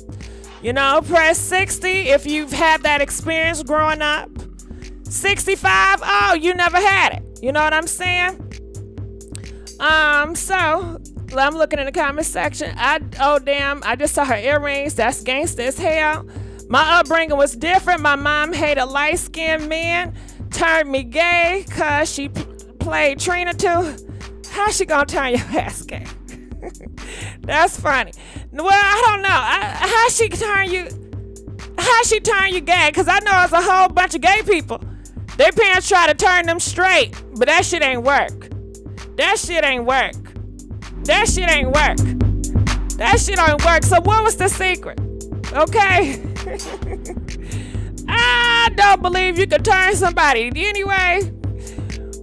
S1: Press 60 if you've had that experience growing up. 65, oh, you never had it. You know what I'm saying? So I'm looking in the comment section. I just saw her earrings. That's gangsta as hell. My upbringing was different. My mom hated light-skinned men, turned me gay because she played Trina too. How's she gonna turn your ass gay? That's funny. Well, I don't know. How she turn you gay? Because I know it's a whole bunch of gay people. Their parents try to turn them straight, but that shit ain't work. That shit ain't work. That shit ain't work. That shit don't work. So what was the secret? Okay? I don't believe you could turn somebody anyway.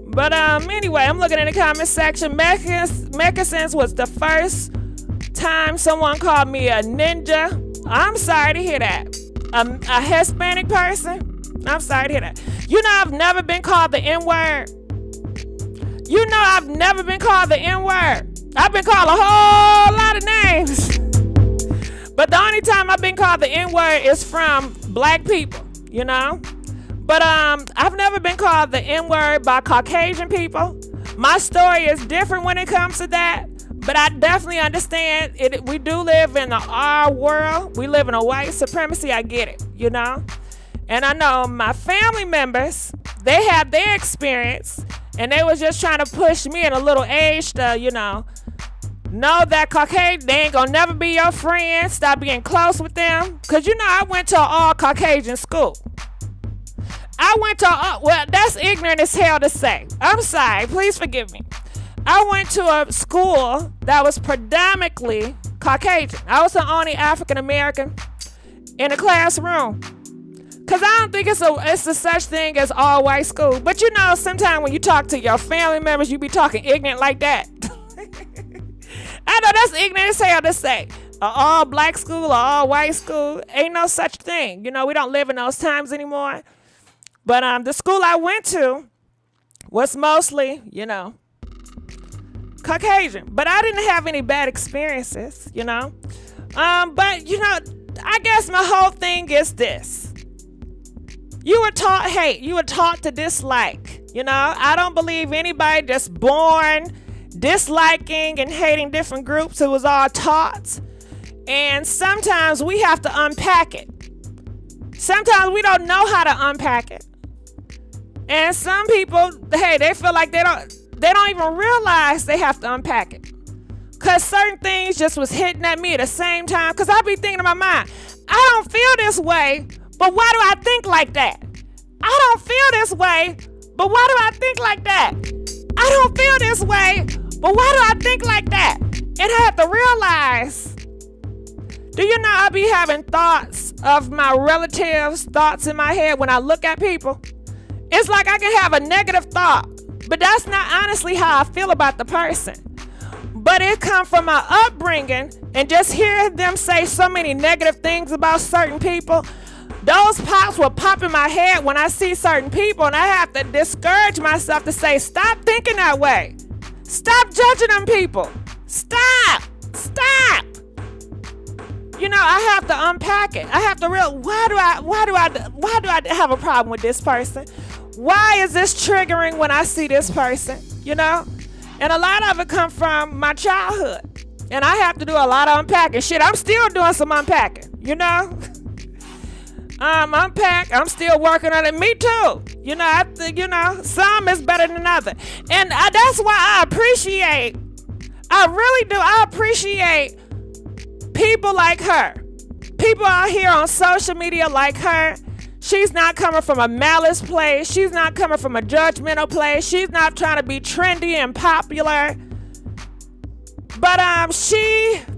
S1: But anyway, I'm looking in the comment section. Mexicans was the first time someone called me a ninja. I'm sorry to hear that. A Hispanic person? I'm sorry to hear that. I've never been called the N-word. I've never been called the N-word. I've been called a whole lot of names. But the only time I've been called the N-word is from black people, But I've never been called the N-word by Caucasian people. My story is different when it comes to that. But I definitely understand it. We do live in our world. We live in a white supremacy. I get it, And I know my family members, they had their experience. And they was just trying to push me at a little age to, know that Caucasian, they ain't gonna never be your friend. Stop being close with them. Because, I went to an all-Caucasian school. Well, that's ignorant as hell to say. I'm sorry. Please forgive me. I went to a school that was predominantly Caucasian. I was the only African American in the classroom. Because I don't think it's a such thing as all white school. But sometimes when you talk to your family members, you be talking ignorant like that. I know that's ignorant as hell to say. An all black school or all white school, ain't no such thing. We don't live in those times anymore. But the school I went to was mostly, Caucasian. But I didn't have any bad experiences, But, I guess my whole thing is this. You were taught hate. You were taught to dislike. I don't believe anybody just born disliking and hating different groups. It was all taught. And sometimes we have to unpack it. Sometimes we don't know how to unpack it. And some people, hey, they feel like they don't even realize they have to unpack it. Cause certain things just was hitting at me at the same time. Cause I be thinking in my mind, I don't feel this way, but why do I think like that? I don't feel this way, but why do I think like that? I don't feel this way, but why do I think like that? And I have to realize, do you know I be having thoughts of my relatives, thoughts in my head when I look at people? It's like I can have a negative thought, but that's not honestly how I feel about the person. But it comes from my upbringing, and just hearing them say so many negative things about certain people, those pops will pop in my head when I see certain people, and I have to discourage myself to say, stop thinking that way. Stop judging them people. Stop. You know, I have to unpack it. I have to why do I have a problem with this person? Why is this triggering when I see this person? You know? And a lot of it comes from my childhood. And I have to do a lot of unpacking. Shit, I'm still doing some unpacking, you know? I'm still working on it. Me too. You know, I think, some is better than other. And that's why I really do. I appreciate people like her. People out here on social media like her. She's not coming from a malice place. She's not coming from a judgmental place. She's not trying to be trendy and popular. But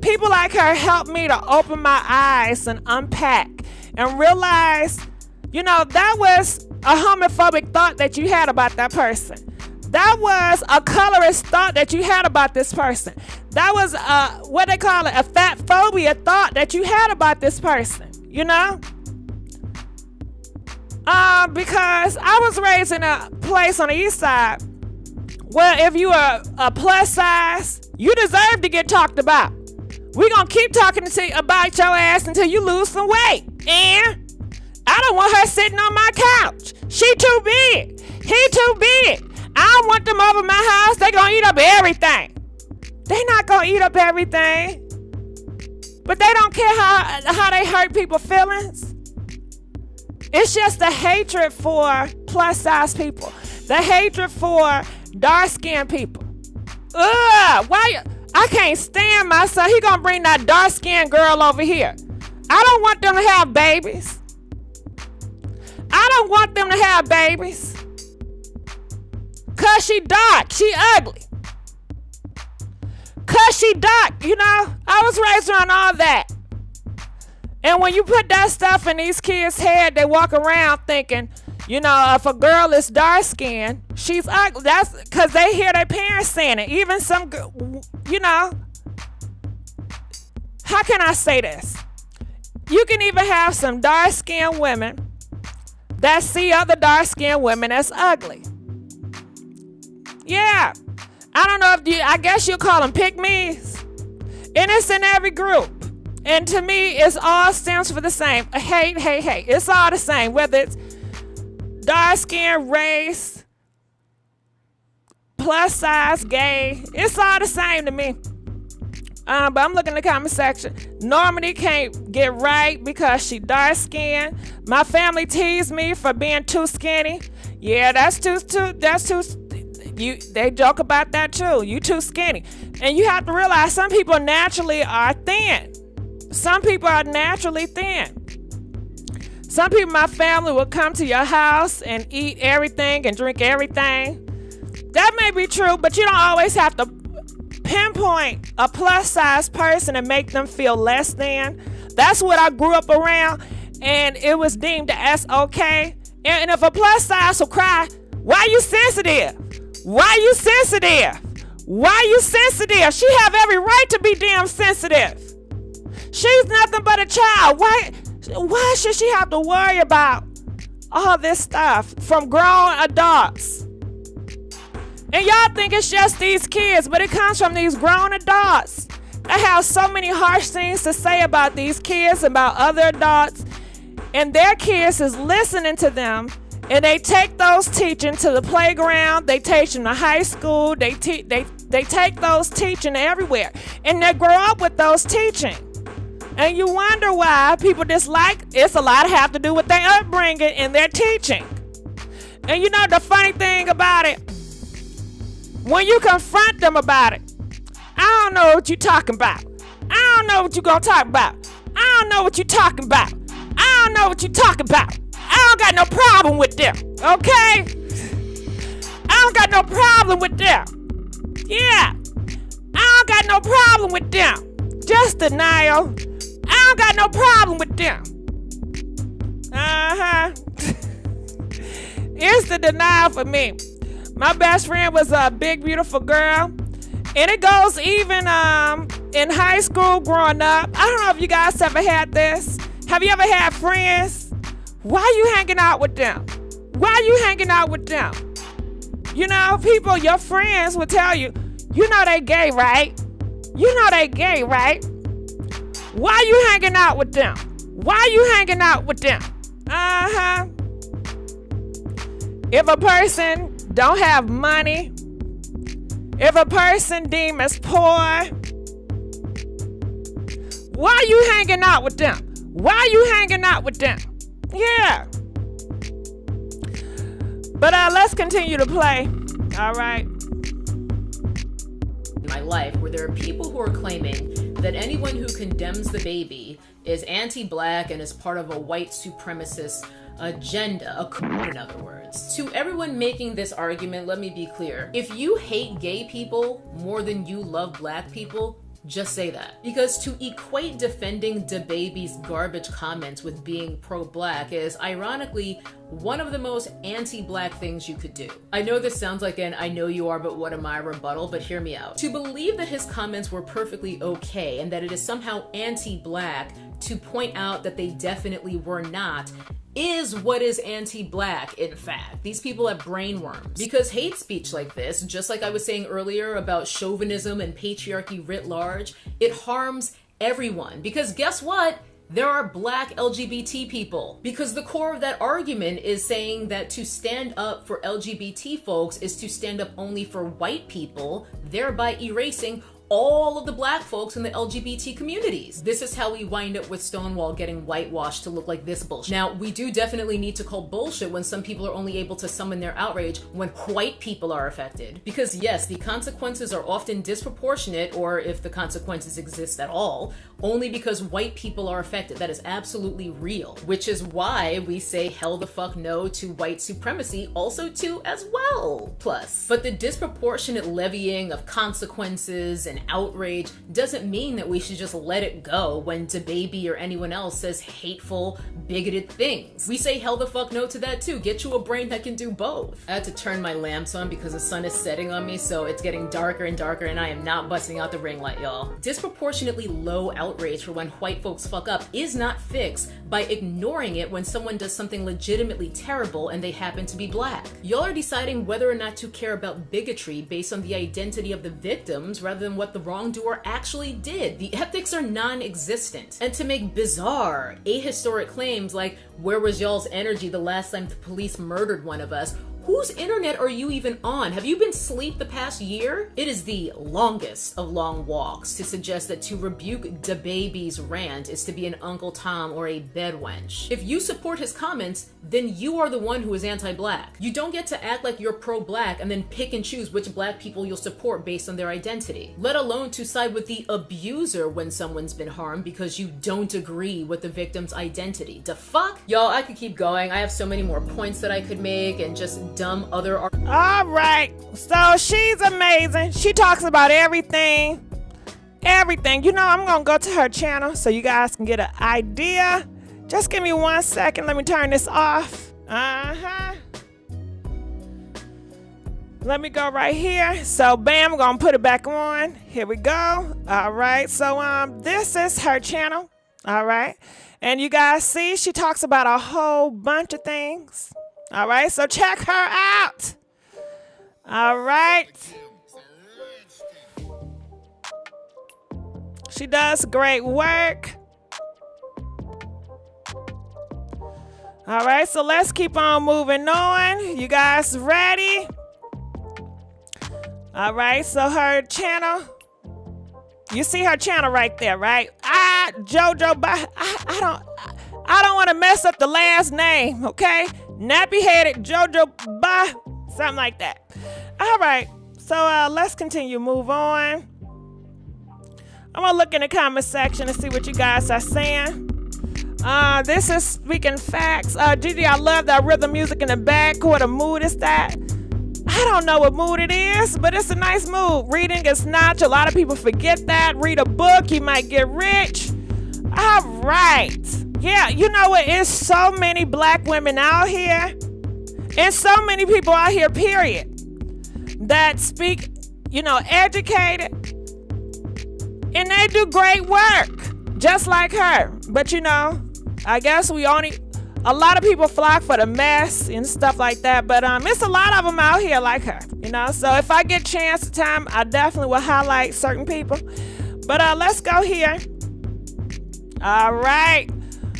S1: people like her help me to open my eyes and unpack and realize, that was a homophobic thought that you had about that person. That was a colorist thought that you had about this person. That was what they call it, a fat phobia thought that you had about this person, because I was raised in a place on the east side where if you are a plus size, you deserve to get talked about. We're going to keep talking about your ass until you lose some weight. And I don't want her sitting on my couch. She too big. He too big. I don't want them over my house. They're going to eat up everything. They're not going to eat up everything. But they don't care how they hurt people's feelings. It's just the hatred for plus size people. The hatred for dark skinned people. I can't stand my son. He gonna bring that dark skinned girl over here. I don't want them to have babies. Cause she dark, she ugly. Cause she dark, I was raised around all that. And when you put that stuff in these kids' head, they walk around thinking, if a girl is dark skinned, she's ugly. That's because they hear their parents saying it. Even some, how can I say this? You can even have some dark skinned women that see other dark skinned women as ugly. Yeah. I don't know I guess you'll call them pick-me's. And it's in every group. And to me, it's all stems for the same. Hate. It's all the same. Whether it's dark skin, race, plus size, gay. It's all the same to me. But I'm looking in the comment section. Normandy can't get right because she dark skinned. My family teased me for being too skinny. Yeah, that's too. They joke about that too. You too skinny. And you have to realize some people naturally are thin. Some people are naturally thin. Some people in my family will come to your house and eat everything and drink everything. That may be true, but you don't always have to pinpoint a plus size person and make them feel less than. That's what I grew up around, and it was deemed as okay. And if a plus size will cry, why you sensitive? Why you sensitive? Why you sensitive? She have every right to be damn sensitive. She's nothing but a child. Why should she have to worry about all this stuff from grown adults? And y'all think it's just these kids, but it comes from these grown adults that have so many harsh things to say about these kids, about other adults, and their kids is listening to them, and they take those teaching to the playground, they teach them to high school, they They take those teaching everywhere, and they grow up with those teaching. And you wonder why people dislike. It's a lot have to do with their upbringing and their teaching. And you know the funny thing about it, when you confront them about it, I don't know what you're talking about. I don't know what you're gonna talk about. I don't know what you're talking about. I don't know what you're talking about. I don't got no problem with them, okay? I don't got no problem with them. Yeah, I don't got no problem with them. Just denial. I don't got no problem with them. It's the denial for me. My best friend was a big, beautiful girl. And it goes even in high school growing up. I don't know if you guys ever had this. Have you ever had friends? Why are you hanging out with them? Why are you hanging out with them? You know, people, your friends will tell you, you know they gay, right? You know they gay, right? Why are you hanging out with them? Why are you hanging out with them? If a person don't have money, if a person deemed as poor, why are you hanging out with them? Why are you hanging out with them? Yeah. But let's continue to play. All right.
S6: My life where there are people who are claiming that anyone who condemns Dababy is anti-black and is part of a white supremacist agenda, in other words. To everyone making this argument, let me be clear. If you hate gay people more than you love black people, just say that. Because to equate defending Dababy's garbage comments with being pro-black is, ironically, one of the most anti-black things you could do. I know this sounds like an I know you are, but what am I rebuttal, but hear me out. To believe that his comments were perfectly okay and that it is somehow anti-black to point out that they definitely were not is what is anti-black, in fact. These people have brain worms. Because hate speech like this, just like I was saying earlier about chauvinism and patriarchy writ large, it harms everyone. Because guess what? There are black LGBT people. Because the core of that argument is saying that to stand up for LGBT folks is to stand up only for white people, thereby erasing all of the black folks in the LGBT communities. This is how we wind up with Stonewall getting whitewashed to look like this bullshit. Now, we do definitely need to call bullshit when some people are only able to summon their outrage when white people are affected. Because yes, the consequences are often disproportionate, or if the consequences exist at all, only because white people are affected. That is absolutely real. Which is why we say hell the fuck no to white supremacy, also too as well. Plus. But the disproportionate levying of consequences and outrage doesn't mean that we should just let it go when Dababy or anyone else says hateful, bigoted things. We say hell the fuck no to that too. Get you a brain that can do both. I had to turn my lamps on because the sun is setting on me, so it's getting darker and darker and I am not busting out the ring light, y'all. Disproportionately low outrage for when white folks fuck up is not fixed by ignoring it when someone does something legitimately terrible and they happen to be black. Y'all are deciding whether or not to care about bigotry based on the identity of the victims rather than what the wrongdoer actually did. The ethics are non-existent. And to make bizarre, ahistoric claims like, where was y'all's energy the last time the police murdered one of us? Whose internet are you even on? Have you been asleep the past year? It is the longest of long walks to suggest that to rebuke Dababy's rant is to be an Uncle Tom or a bed wench. If you support his comments, then you are the one who is anti-black. You don't get to act like you're pro-black and then pick and choose which black people you'll support based on their identity. Let alone to side with the abuser when someone's been harmed because you don't agree with the victim's identity. The fuck? Y'all, I could keep going. I have so many more points that I could make and just dumb other
S1: all right, so she's amazing. She talks about everything. You know, I'm gonna go to her channel so you guys can get an idea. Just give me 1 second. Let me turn this off. Let me go right here. So bam, I'm gonna put it back on. Here we go. All right, so this is her channel. All right, and you guys see she talks about a whole bunch of things. All right, so check her out. All right. She does great work. All right, so let's keep on moving on. You guys ready? All right, so her channel, you see her channel right there, right? JoJo, I don't want to mess up the last name, okay? Nappy-headed JoJo, something like that. All right, so let's continue, move on. I'm gonna look in the comment section and see what you guys are saying. This is Speaking Facts. Gigi, I love that rhythm music in the back. What a mood is that? I don't know what mood it is, but it's a nice mood. Reading is not. A lot of people forget that. Read a book, you might get rich. All right. Yeah, you know what? It's so many black women out here, and so many people out here, period, that speak, educated, and they do great work, just like her. But I guess a lot of people flock for the mess and stuff like that, but it's a lot of them out here like her, so if I get chance to time, I definitely will highlight certain people. But let's go here. All right,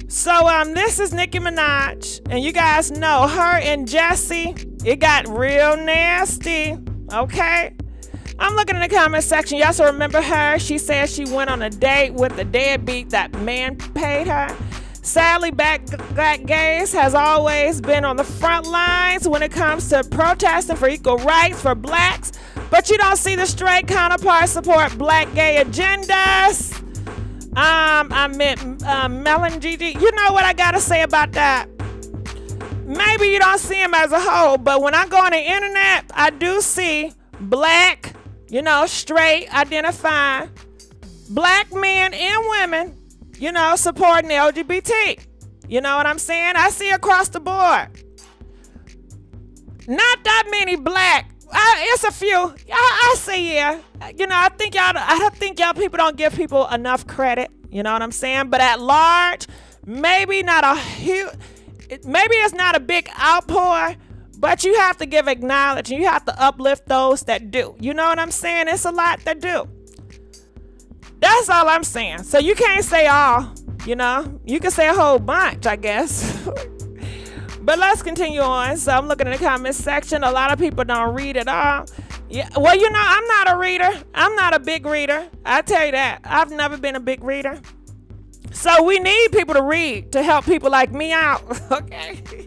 S1: so this is Nicki Minaj, and you guys know her and Jesse, it got real nasty. Okay, I'm looking in the comment section. You also remember her. She said she went on a date with a deadbeat that man paid her. Sadly, black gays has always been on the front lines when it comes to protesting for equal rights for blacks, but you don't see the straight counterparts support black gay agendas. I meant Melon Gigi. You know what I gotta say about that? Maybe you don't see them as a whole, but when I go on the internet, I do see black, straight, identifying black men and women, supporting LGBT. You know what I'm saying? I see across the board. Not that many black. It's a few. I see, yeah. I think y'all people don't give people enough credit. You know what I'm saying? But at large, maybe not a huge. Maybe it's not a big outpour, but you have to give acknowledgement. You have to uplift those that do. You know what I'm saying? It's a lot that do. That's all I'm saying. So you can't say all, You can say a whole bunch, I guess. But let's continue on. So I'm looking in the comment section. A lot of people don't read at all. Yeah, well, I'm not a reader. I'm not a big reader. I tell you that. I've never been a big reader. So we need people to read to help people like me out. Okay.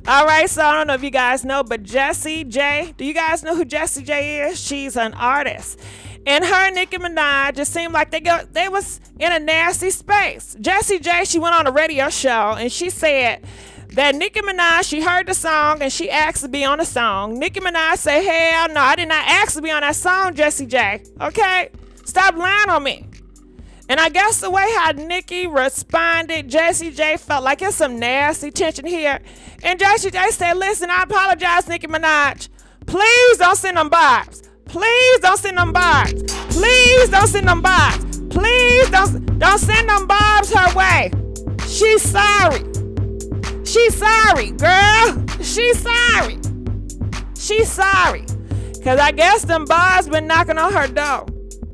S1: All right. So I don't know if you guys know, but Jessie J. Do you guys know who Jessie J is? She's an artist. And her and Nicki Minaj, it seemed like they was in a nasty space. Jessie J, she went on a radio show and she said that Nicki Minaj, she heard the song and she asked to be on the song. Nicki Minaj said, hell no, I did not ask to be on that song, Jessie J. Okay? Stop lying on me. And I guess the way how Nicki responded, Jessie J felt like there's some nasty tension here. And Jessie J said, listen, I apologize, Nicki Minaj. Please don't send them barbs. Please don't send them barbs. Please don't send them barbs. Please don't send them barbs her way. She's sorry. She's sorry, girl. She's sorry. She's sorry. Because I guess them barbs been knocking on her door.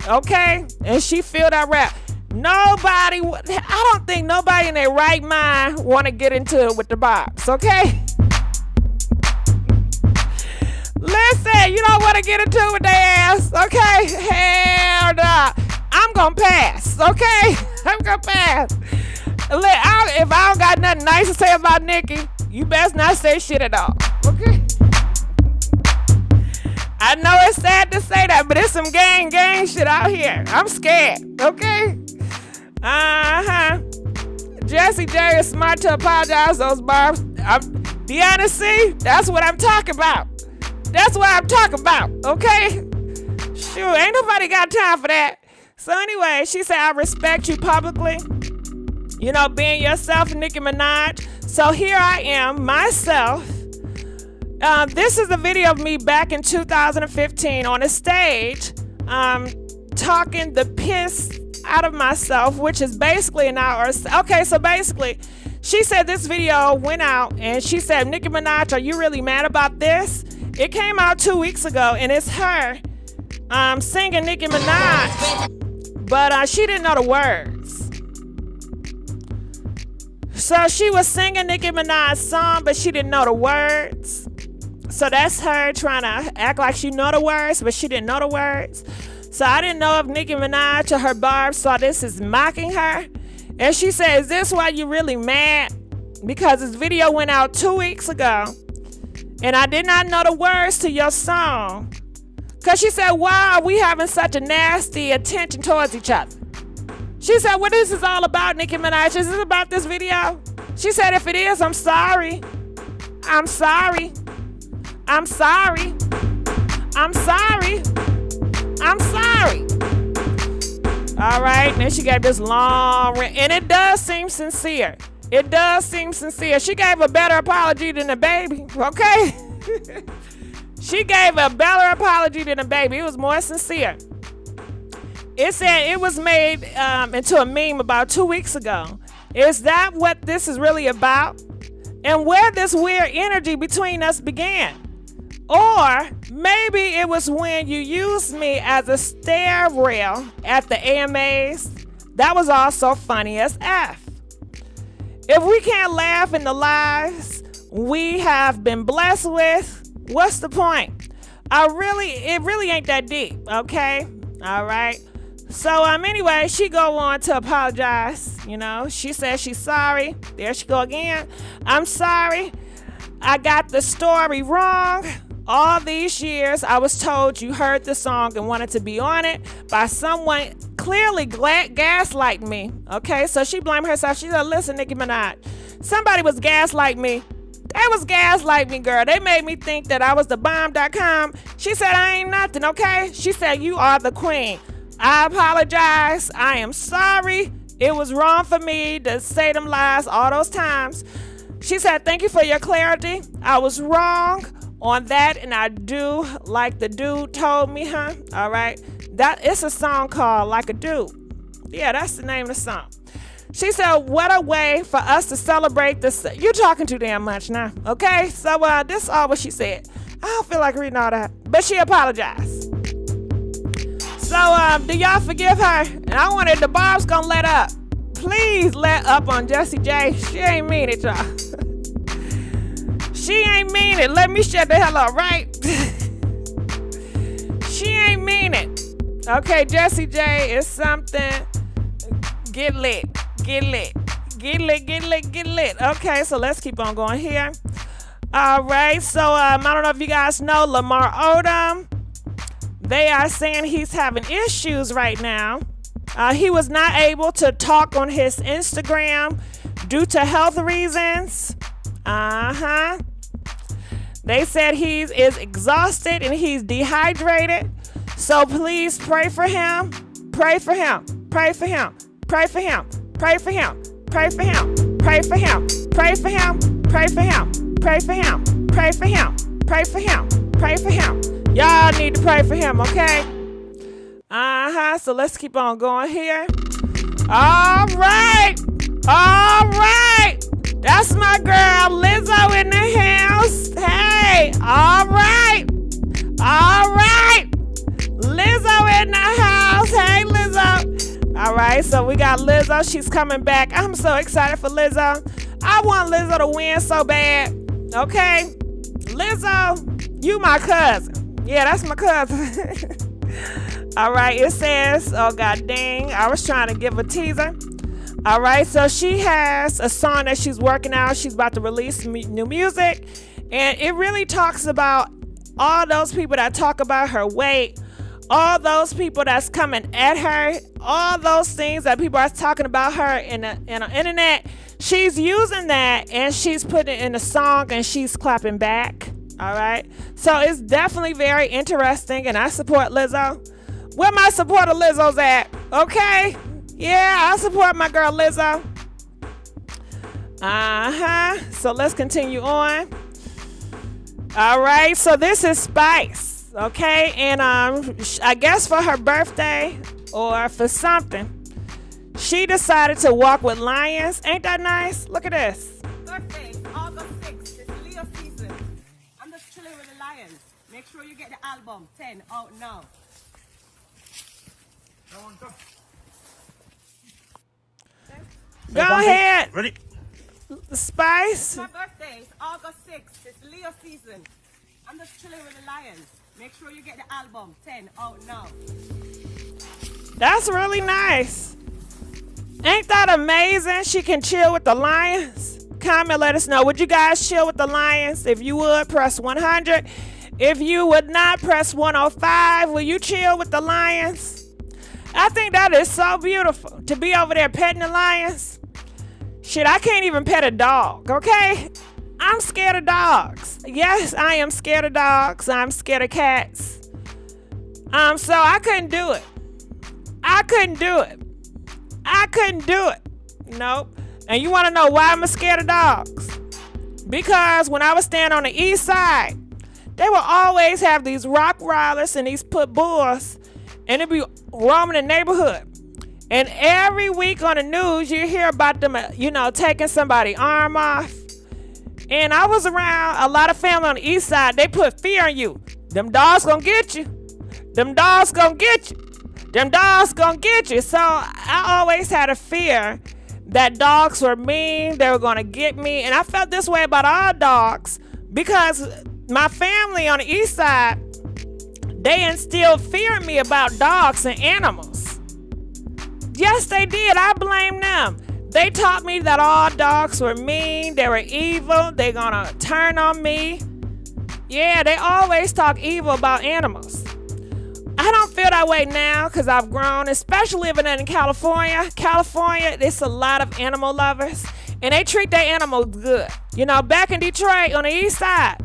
S1: Okay? And she feel that rap. I don't think nobody in their right mind want to get into it with the barbs. Okay? Listen, you don't want to get into it with their ass. Okay? Hell no. I'm going to pass. Okay? I'm going to pass. If I don't got nothing nice to say about Nicki, you best not say shit at all. Okay? I know it's sad to say that, but it's some gang shit out here. I'm scared. Okay? Jessie J is smart to apologize those barbs. Deanna C, that's what I'm talking about. That's what I'm talking about. Okay? Sure, ain't nobody got time for that. So anyway, she said, I respect you publicly. Being yourself, Nicki Minaj. So here I am, myself. This is a video of me back in 2015 on a stage, talking the piss out of myself, which is basically an hour. Okay, so basically, she said this video went out, and she said, Nicki Minaj, are you really mad about this? It came out 2 weeks ago, and it's her singing Nicki Minaj, but she didn't know the words. So she was singing Nicki Minaj's song, but she didn't know the words. So that's her trying to act like she know the words, but she didn't know the words. So I didn't know if Nicki Minaj or her Barb saw this as mocking her. And she said, is this why you really mad? Because this video went out 2 weeks ago. And I did not know the words to your song. Because she said, why are we having such a nasty attention towards each other? She said, what this is all about, Nicki Minaj? Is this about this video? She said, if it is, I'm sorry. I'm sorry. I'm sorry. I'm sorry. I'm sorry. All right, then she gave this long, and it does seem sincere. It does seem sincere. She gave a better apology than Dababy, okay? She gave a better apology than Dababy. It was more sincere. It said it was made into a meme about 2 weeks ago. Is that what this is really about? And where this weird energy between us began? Or maybe it was when you used me as a stair rail at the AMAs. That was also funny as F. If we can't laugh in the lives we have been blessed with, what's the point? It really ain't that deep, okay? All right. So anyway, she go on to apologize. You know, she says she's sorry. There she go again. I'm sorry. I got the story wrong. All these years, I was told you heard the song and wanted to be on it by someone clearly gaslighting me. Okay, so she blamed herself. She said, listen, Nicki Minaj, somebody was gaslighting me. They was gaslighting me, girl. They made me think that I was the bomb.com. She said, I ain't nothing, okay? She said, you are the queen. I apologize. I am sorry. It was wrong for me to say them lies all those times. She said, thank you for your clarity. I was wrong on that, and I do like the dude told me, huh? All right. It's a song called Like a Dude. Yeah, that's the name of the song. She said, what a way for us to celebrate this. You're talking too damn much now, okay? So this is all what she said. I don't feel like reading all that, but she apologized. So do y'all forgive her? And I wanted the Barb's gonna let up. Please let up on Jessie J. She ain't mean it, y'all. She ain't mean it. Let me shut the hell up, right? She ain't mean it. Okay, Jessie J is something. Get lit. Get lit. Get lit, get lit, get lit. Okay, so let's keep on going here. All right, so I don't know if you guys know Lamar Odom. They are saying he's having issues right now. He was not able to talk on his Instagram due to health reasons. They said he is exhausted and he's dehydrated. So please pray for him. Pray for him. Pray for him. Pray for him. Pray for him. Pray for him. Pray for him. Pray for him. Pray for him. Pray for him. Pray for him. Pray for him. Pray for him. Y'all need to pray for him, okay? So let's keep on going here. All right. All right. That's my girl, Lizzo in the house. Hey, all right. All right. Lizzo in the house. Hey, Lizzo. All right, so we got Lizzo. She's coming back. I'm so excited for Lizzo. I want Lizzo to win so bad. Okay? Lizzo, you my cousin. Yeah, that's my cousin. All right, it says, oh, god dang. I was trying to give a teaser. All right, so she has a song that she's working out. She's about to release new music. And it really talks about all those people that talk about her weight, all those people that's coming at her, all those things that people are talking about her in the internet. She's using that and she's putting it in a song and she's clapping back. All right, so it's definitely very interesting and I support Lizzo. Where my support of Lizzo's at? Okay. Yeah, I support my girl Lizzo. So let's continue on. All right, so this is Spice, okay? And I guess for her birthday or for something, she decided to walk with lions. Ain't that nice? Look at this.
S7: Birthday, August 6th. It's Leo season. I'm just chilling with the lions. Make sure you get the album 10 out now.
S1: Go ahead.
S8: Ready?
S1: Spice.
S7: My birthday is August 6th. It's Leo season. I'm just chilling with the lions. Make sure you get the album 10 out now.
S1: That's really nice. Ain't that amazing? She can chill with the lions. Comment, let us know. Would you guys chill with the lions? If you would, press 100. If you would not, press 105. Will you chill with the lions? I think that is so beautiful to be over there petting the lions. Shit, I can't even pet a dog, okay? I'm scared of dogs. Yes, I am scared of dogs. I'm scared of cats. So I couldn't do it. I couldn't do it. Nope. And you want to know why I'm scared of dogs? Because when I was staying on the east side, they would always have these Rottweilers and these pit bulls, and it'd be roaming the neighborhood. And every week on the news, you hear about them, taking somebody's arm off. And I was around a lot of family on the east side. They put fear in you. Them dogs gonna get you. Them dogs gonna get you. Them dogs gonna get you. So I always had a fear that dogs were mean. They were gonna get me. And I felt this way about all dogs because my family on the east side, they instilled fear in me about dogs and animals. Yes, they did. I blame them. They taught me that all dogs were mean. They were evil. They're gonna turn on me. Yeah, they always talk evil about animals. I don't feel that way now because I've grown, especially living in California. California, there's a lot of animal lovers, and they treat their animals good. Back in Detroit on the east side,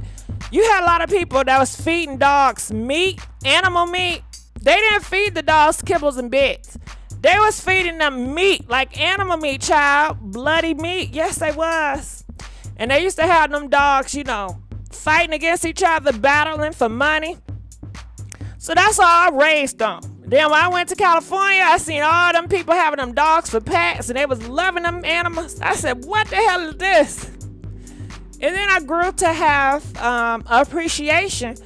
S1: you had a lot of people that was feeding dogs meat, animal meat. They didn't feed the dogs kibbles and bits. They was feeding them meat, like animal meat, child. Bloody meat. Yes, they was. And they used to have them dogs, fighting against each other, battling for money. So that's all I raised on. Then when I went to California, I seen all them people having them dogs for pets, and they was loving them animals. I said, what the hell is this? And then I grew to have appreciation.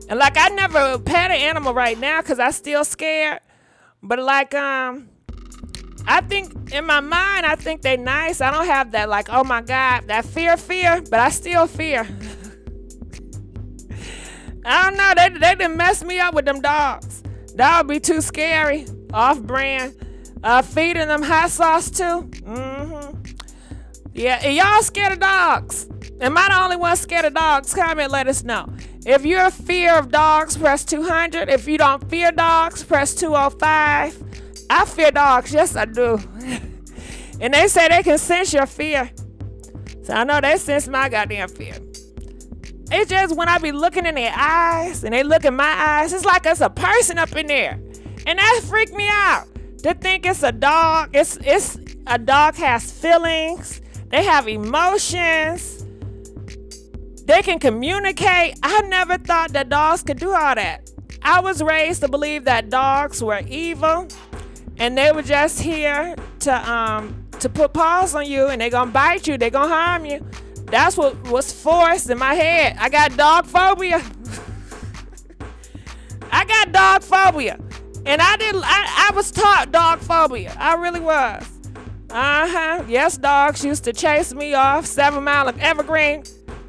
S1: And I never pet an animal right now because I still scared. But I think in my mind, I think they nice. I don't have that oh my God, that fear, but I still fear. I don't know, they didn't mess me up with them dogs. That would be too scary. Off brand. Feeding them hot sauce too. Yeah, and y'all scared of dogs? Am I the only one scared of dogs? Comment, let us know. If you're a fear of dogs, press 200. If you don't fear dogs, press 205. I fear dogs. Yes, I do. And they say they can sense your fear. So I know they sense my goddamn fear. It's just when I be looking in their eyes and they look in my eyes, it's like it's a person up in there. And that freaked me out. To think it's a dog. It's a dog has feelings. They have emotions. They can communicate. I never thought that dogs could do all that. I was raised to believe that dogs were evil and they were just here to put paws on you, and they're gonna bite you, they're gonna harm you. That's what was forced in my head. I got dog phobia. I got dog phobia. And I was taught dog phobia. I really was. Yes, dogs used to chase me off 7 Mile of Evergreen.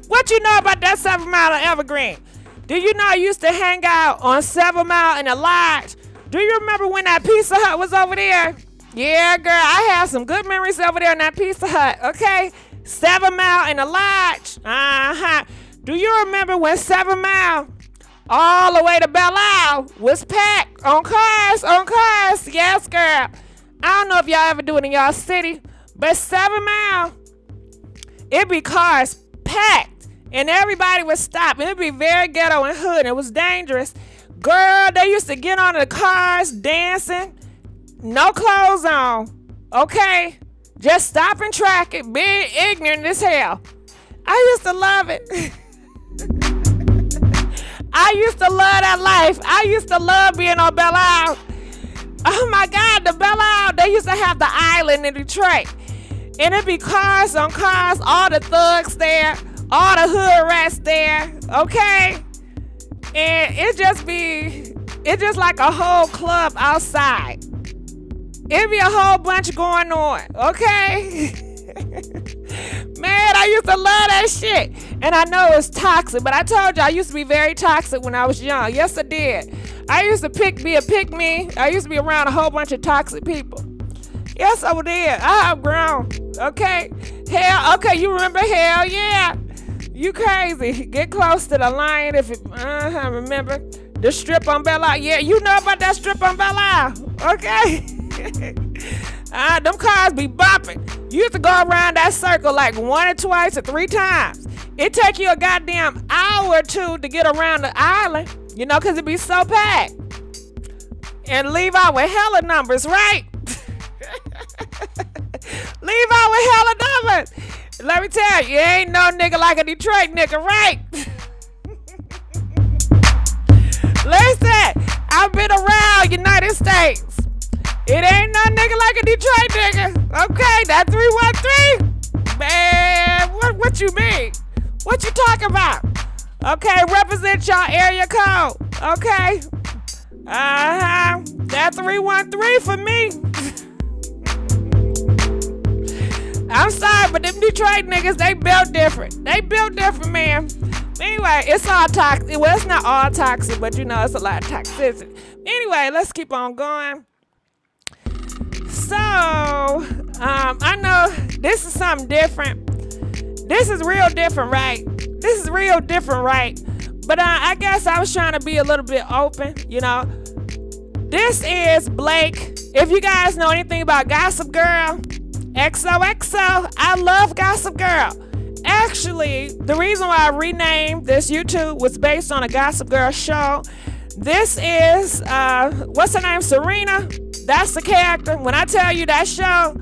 S1: What you know about that 7 Mile of Evergreen? Do you know I used to hang out on 7 Mile in the lodge? Do you remember when that Pizza Hut was over there? Yeah, girl, I have some good memories over there in that Pizza Hut, okay? 7 Mile in the lodge. Do you remember when 7 Mile all the way to Belle Isle was packed on cars? Yes, girl. I don't know if y'all ever do it in y'all city, but 7 Mile, it'd be cars packed. And everybody would stop. It would be very ghetto and hood. It was dangerous. Girl, they used to get on the cars dancing. No clothes on. Okay? Just stopping traffic. Being ignorant as hell. I used to love it. I used to love that life. I used to love being on Belle Isle. Oh my God, the Belle Isle. They used to have the island in Detroit. And it'd be cars on cars. All the thugs there. All the hood rats there, okay? And it's just like a whole club outside. It'd be a whole bunch going on, okay? Man, I used to love that shit. And I know it's toxic, but I told you I used to be very toxic when I was young. Yes, I did. I used to be a pick-me. I used to be around a whole bunch of toxic people. Yes, I did. I have grown. Okay. Hell, okay, you remember Hell Yeah. You crazy. Get close to the lion if it, remember. The strip on Bel Air. Yeah, you know about that strip on Bel Air. Okay. Them cars be bumping. You used to go around that circle like 1 or twice or 3 times. It take you a goddamn hour or 2 to get around the island, you know, because it be so packed. And leave out with hella numbers, right? Leave out with hella numbers. Let me tell you, ain't no nigga like a Detroit nigga, right? Listen, I've been around United States. It ain't no nigga like a Detroit nigga. Okay, that 313. Man, what you mean? What you talking about? Okay, represent y'all area code. Okay. That 313 for me. I'm sorry, but them Detroit niggas, they built different. They built different, man. Anyway, it's all toxic. Well, it's not all toxic, but you know, it's a lot of toxicity. Anyway, let's keep on going. So, I know this is something different. This is real different, right? This is real different, right? But I guess I was trying to be a little bit open, you know. This is Blake. If you guys know anything about Gossip Girl, XOXO, I love Gossip Girl. Actually, the reason why I renamed this YouTube was based on a Gossip Girl show. This is, what's her name? Serena. That's the character. When I tell you that show,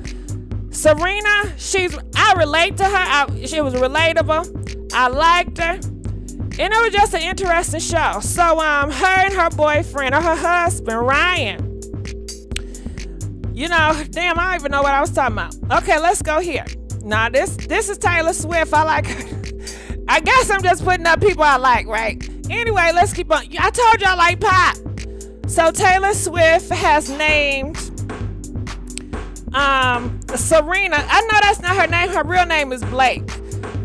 S1: Serena, I relate to her. She was relatable. I liked her. And it was just an interesting show. So, her and her boyfriend, or her husband, Ryan. You know, damn, I don't even know what I was talking about. Okay, let's go here. Now, this is Taylor Swift. I like her. I guess I'm just putting up people I like, right? Anyway, let's keep on. I told you I like pop. So Taylor Swift has named Serena. I know that's not her name. Her real name is Blake.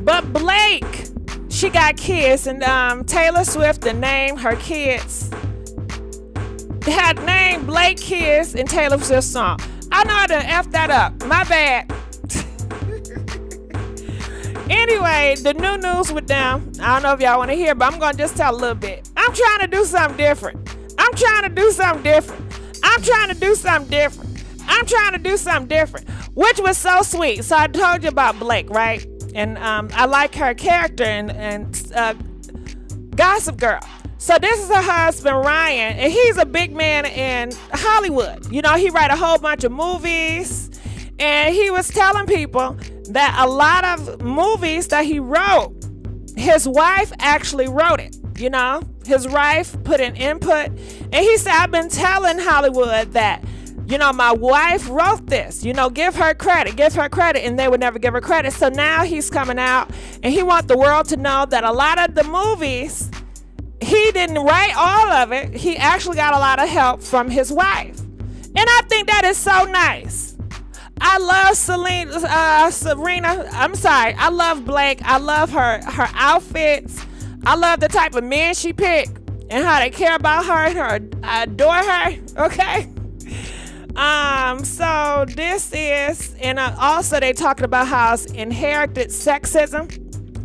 S1: But Blake, she got kids, and Taylor Swift named her kids. Had named Blake kids in Taylor Swift's song. I know I done effed that up. My bad. Anyway, the new news with them. I don't know if y'all want to hear, but I'm going to just tell a little bit. I'm trying to do something different. I'm trying to do something different. I'm trying to do something different. I'm trying to do something different, which was so sweet. So I told you about Blake, right? And I like her character and Gossip Girl. So this is her husband, Ryan, and he's a big man in Hollywood. You know, he write a whole bunch of movies, and he was telling people that a lot of movies that he wrote, his wife actually wrote it. You know, his wife put in input, and he said, I've been telling Hollywood that, you know, my wife wrote this, you know, give her credit, and they would never give her credit. So now he's coming out, and he wants the world to know that a lot of the movies, he didn't write all of it. He actually got a lot of help from his wife. And I think that is so nice. I love Serena. I'm sorry. I love Blake. I love her outfits. I love the type of men she picked and how they care about her and adore her. Okay. So this is, and also they talking about how it's inherited sexism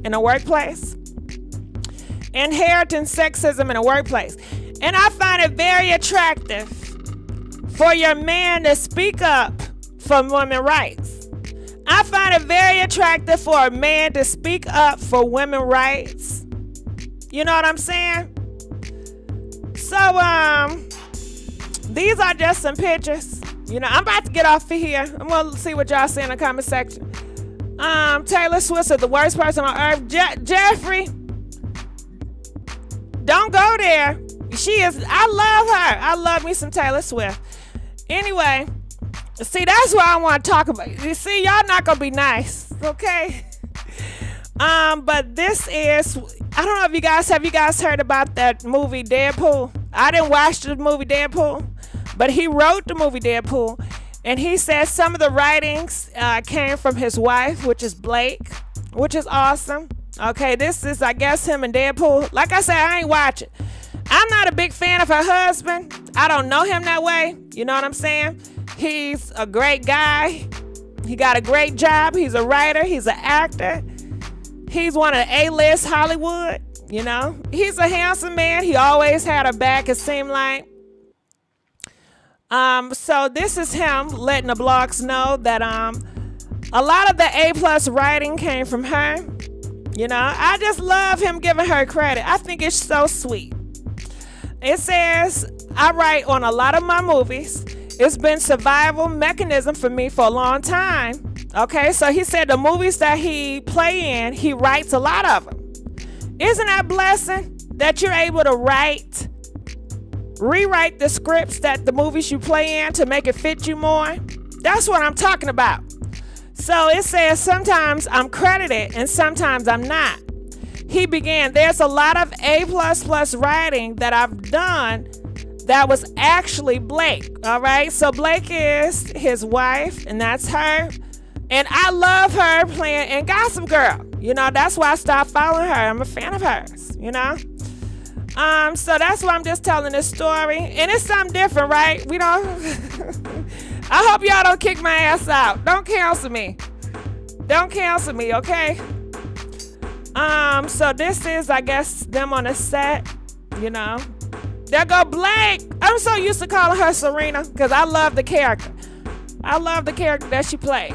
S1: in the workplace. Inheriting sexism in the workplace. And I find it very attractive for your man to speak up for women's rights. I find it very attractive for a man to speak up for women's rights. You know what I'm saying? So, these are just some pictures. You know, I'm about to get off of here. I'm going to see what y'all say in the comment section. Taylor Swift is the worst person on earth. Jeffrey, don't go there. I love her. I love me some Taylor Swift. Anyway, see, that's what I want to talk about. You see, y'all not going to be nice, okay? But this is, I don't know if have you guys heard about that movie Deadpool? I didn't watch the movie Deadpool, but he wrote the movie Deadpool, and he said some of the writings came from his wife, which is Blake, which is awesome. Okay, this is, I guess, him and Deadpool. Like I said, I ain't watching. I'm not a big fan of her husband. I don't know him that way. You know what I'm saying? He's a great guy. He got a great job. He's a writer. He's an actor. He's one of the A-list Hollywood. You know, he's a handsome man. He always had her back, it seemed like. So this is him letting the blogs know that a lot of the A+ writing came from her. You know, I just love him giving her credit. I think it's so sweet. It says, I write on a lot of my movies. It's been survival mechanism for me for a long time. Okay, so he said the movies that he play in, he writes a lot of them. Isn't that a blessing that you're able to rewrite the scripts that the movies you play in to make it fit you more? That's what I'm talking about. So it says sometimes I'm credited and sometimes I'm not. He began, there's a lot of A++ writing that I've done that was actually Blake. All right, so Blake is his wife and that's her. And I love her playing in Gossip Girl. You know, that's why I stopped following her. I'm a fan of hers, you know? So that's why I'm just telling this story. And it's something different, right? We don't... I hope y'all don't kick my ass out. Don't cancel me. Don't cancel me, okay? So this is, I guess, them on the set, you know? There go Blake. I'm so used to calling her Serena because I love the character. I love the character that she played.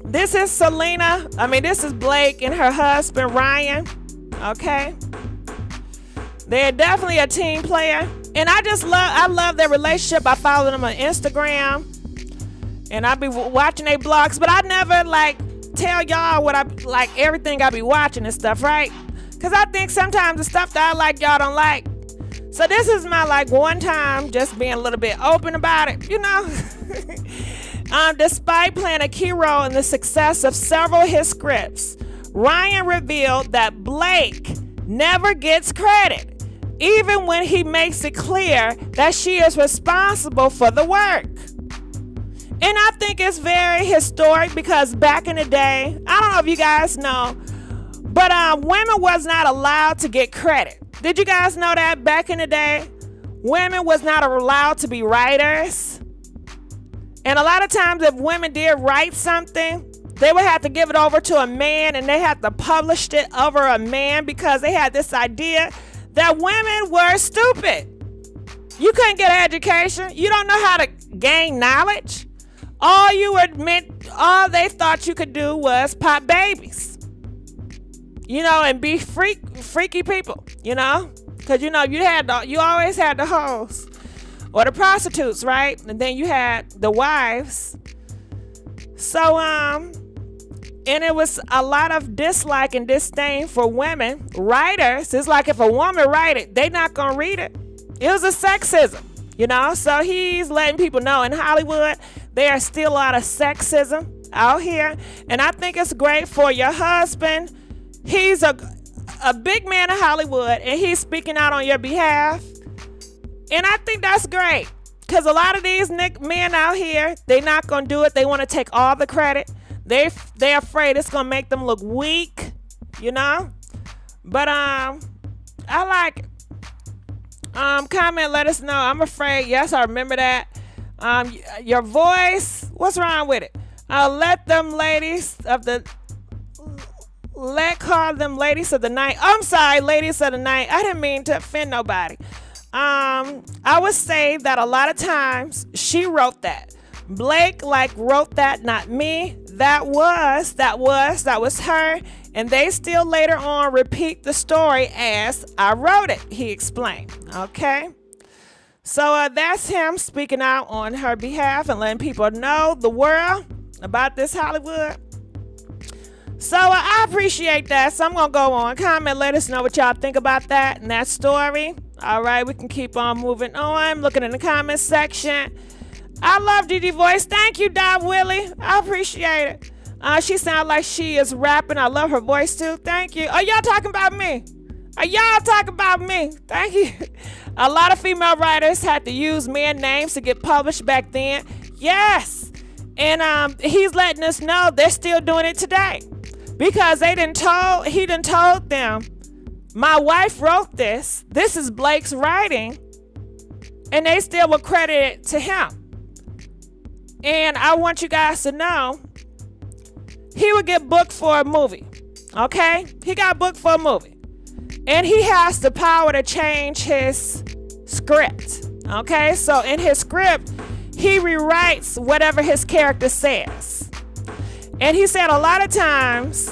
S1: This is Selena. This is Blake and her husband, Ryan. Okay. They're definitely a team player. And I love their relationship. I follow them on Instagram. And I be watching their blogs. But I never, tell y'all what everything I be watching and stuff, right? Because I think sometimes the stuff that I like, y'all don't like. So this is my, one time just being a little bit open about it, you know? Despite playing a key role in the success of several of his scripts, Ryan revealed that Blake never gets credit, even when he makes it clear that she is responsible for the work. And I think it's very historic because back in the day, I don't know if you guys know, but women was not allowed to get credit. Did you guys know that back in the day, women was not allowed to be writers? And a lot of times if women did write something, they would have to give it over to a man and they had to publish it over a man because they had this idea that women were stupid. You couldn't get an education. You don't know how to gain knowledge. All they thought you could do was pop babies. You know, and be freaky people, you know? Because, you know, you always had the hoes. Or the prostitutes, right? And then you had the wives. So, and it was a lot of dislike and disdain for women. Writers, it's like if a woman write it, they not gonna read it. It was a sexism, you know? So he's letting people know in Hollywood, there is still a lot of sexism out here. And I think it's great for your husband. He's a big man in Hollywood and he's speaking out on your behalf. And I think that's great because a lot of these men out here, they're not going to do it. They want to take all the credit. They're afraid it's going to make them look weak, you know? But I like it. Comment, let us know. I'm afraid. Yes, I remember that. Your voice, what's wrong with it? Call them ladies of the night. I'm sorry, ladies of the night. I didn't mean to offend nobody. I would say that a lot of times she wrote that. Blake wrote that, not me. That was her. And they still later on repeat the story as I wrote it, he explained. Okay. So that's him speaking out on her behalf and letting people know the world about this Hollywood. So I appreciate that. So I'm going to go on. Comment, let us know what y'all think about that and that story. All right, we can keep on moving on. Looking in the comment section. I love Gigi voice. Thank you, Dob Willie. I appreciate it. She sounds like she is rapping. I love her voice too. Thank you. Are y'all talking about me? Thank you. A lot of female writers had to use men names to get published back then. Yes. And he's letting us know they're still doing it today. because he done told them, my wife wrote this. This is Blake's writing. And they still will credit it to him. And I want you guys to know, he would get booked for a movie. Okay? He got booked for a movie. And he has the power to change his script. Okay? So in his script, he rewrites whatever his character says. And he said a lot of times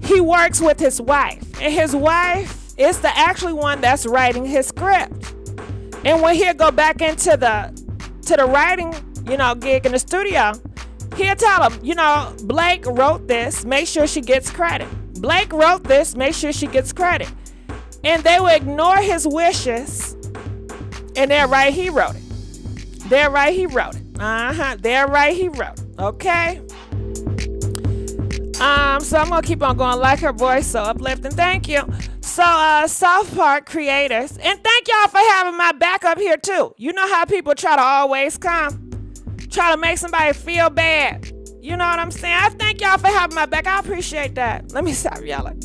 S1: he works with his wife. And his wife is the actually one that's writing his script. And when he'll go back into the writing, gig in the studio, he'll tell him, Blake wrote this, make sure she gets credit. Blake wrote this, make sure she gets credit. And they will ignore his wishes, and they're right, he wrote it. They're right, he wrote it. They're right, he wrote it. Okay? So I'm gonna keep on going. Like her voice, so uplifting. Thank you. So South Park creators, and thank y'all for having my back up here too. You know how people try to always come, try to make somebody feel bad. You know what I'm saying? I thank y'all for having my back. I appreciate that. Let me stop yelling.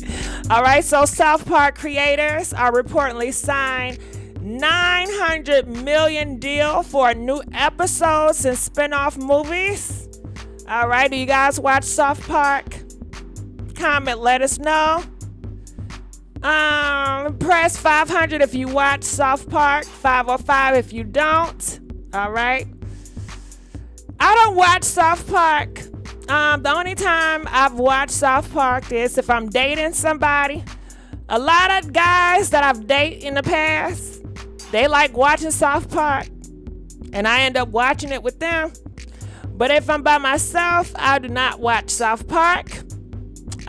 S1: All right, so South Park creators are reportedly signed $900 million deal for new episodes and spin-off movies. All right, do you guys watch South Park? Comment, let us know. Press 500 if you watch South Park, 505 if you don't. All right. I don't watch South Park. The only time I've watched South Park is if I'm dating somebody. A lot of guys that I've dated in the past, they like watching South Park, and I end up watching it with them. But if I'm by myself, I do not watch South Park.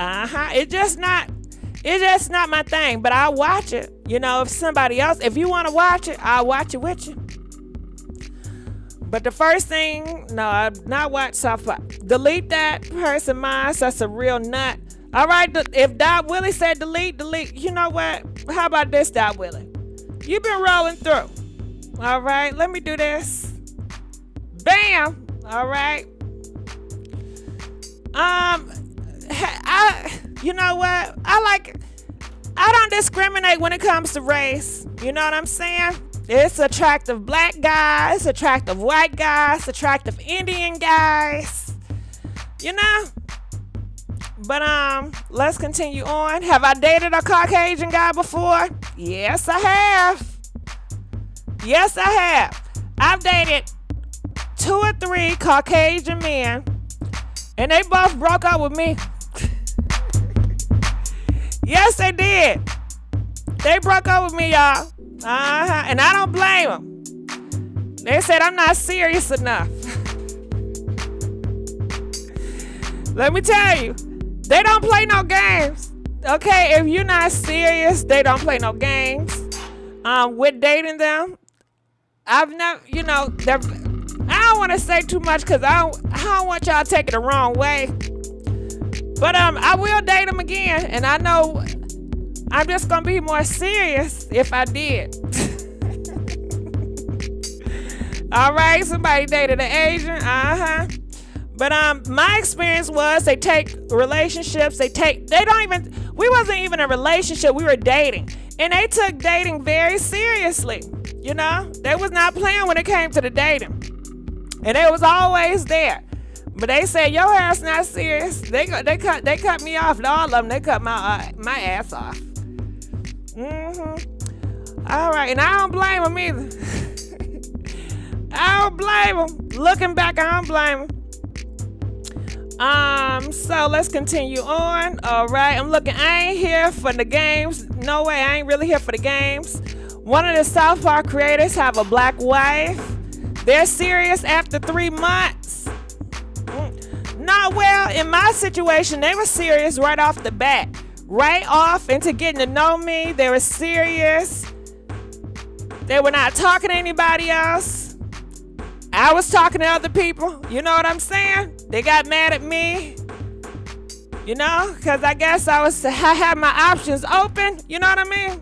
S1: It's just not my thing, but I'll watch it. If somebody else, if you want to watch it, I'll watch it with you. But the first thing, no, I've not watched South Park. Delete that person, mine. That's a real nut. All right, if Dot Willie said delete. You know what? How about this, Dot Willie? You've been rolling through. All right, let me do this. Bam. All right. You know what? I don't discriminate when it comes to race. You know what I'm saying? It's attractive black guys, attractive white guys, attractive Indian guys. But let's continue on. Have I dated a Caucasian guy before? Yes, I have. Yes, I have. I've dated 2 or 3 Caucasian men, and they both broke up with me. Yes, they did. They broke up with me, y'all. And I don't blame them. They said I'm not serious enough. Let me tell you, they don't play no games. Okay, if you're not serious, they don't play no games. With dating them, I've never, I don't want to say too much because I don't want y'all to take it the wrong way. But I will date them again, and I know I'm just gonna be more serious if I did. All right, somebody dated an Asian, But my experience was they take relationships, we wasn't even a relationship, we were dating. And they took dating very seriously, They was not playing when it came to the dating. And they was always there. But they said, your ass not serious. They cut me off. All of them, they cut my ass off. All right, and I don't blame them either. I don't blame them. Looking back, I don't blame them. So let's continue on. All right, I ain't here for the games. No way, I ain't really here for the games. One of the South Park creators have a black wife. They're serious after 3 months. No, well, in my situation, they were serious right off the bat. Right off into getting to know me. They were serious. They were not talking to anybody else. I was talking to other people. You know what I'm saying? They got mad at me. Because I guess I had my options open. You know what I mean?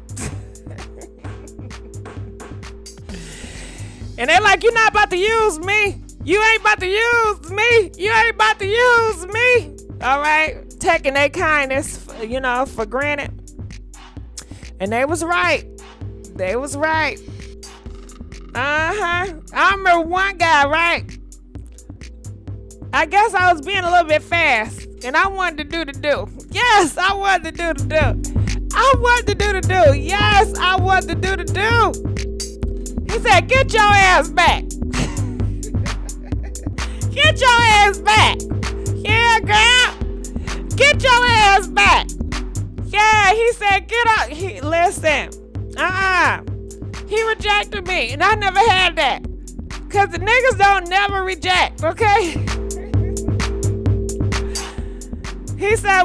S1: And they're like, you're not about to use me. You ain't about to use me. You ain't about to use me. All right, taking their kindness, for granted. And they was right. They was right. I remember one guy, right? I guess I was being a little bit fast, and I wanted to do the do. Yes, I wanted to do the do. I wanted to do the do. Yes, I wanted to do the do. He said, "Get your ass back." Get your ass back. Yeah, girl. Get your ass back. Yeah, he said, "Get up." Listen. He rejected me, and I never had that. Because the niggas don't never reject, okay? He said,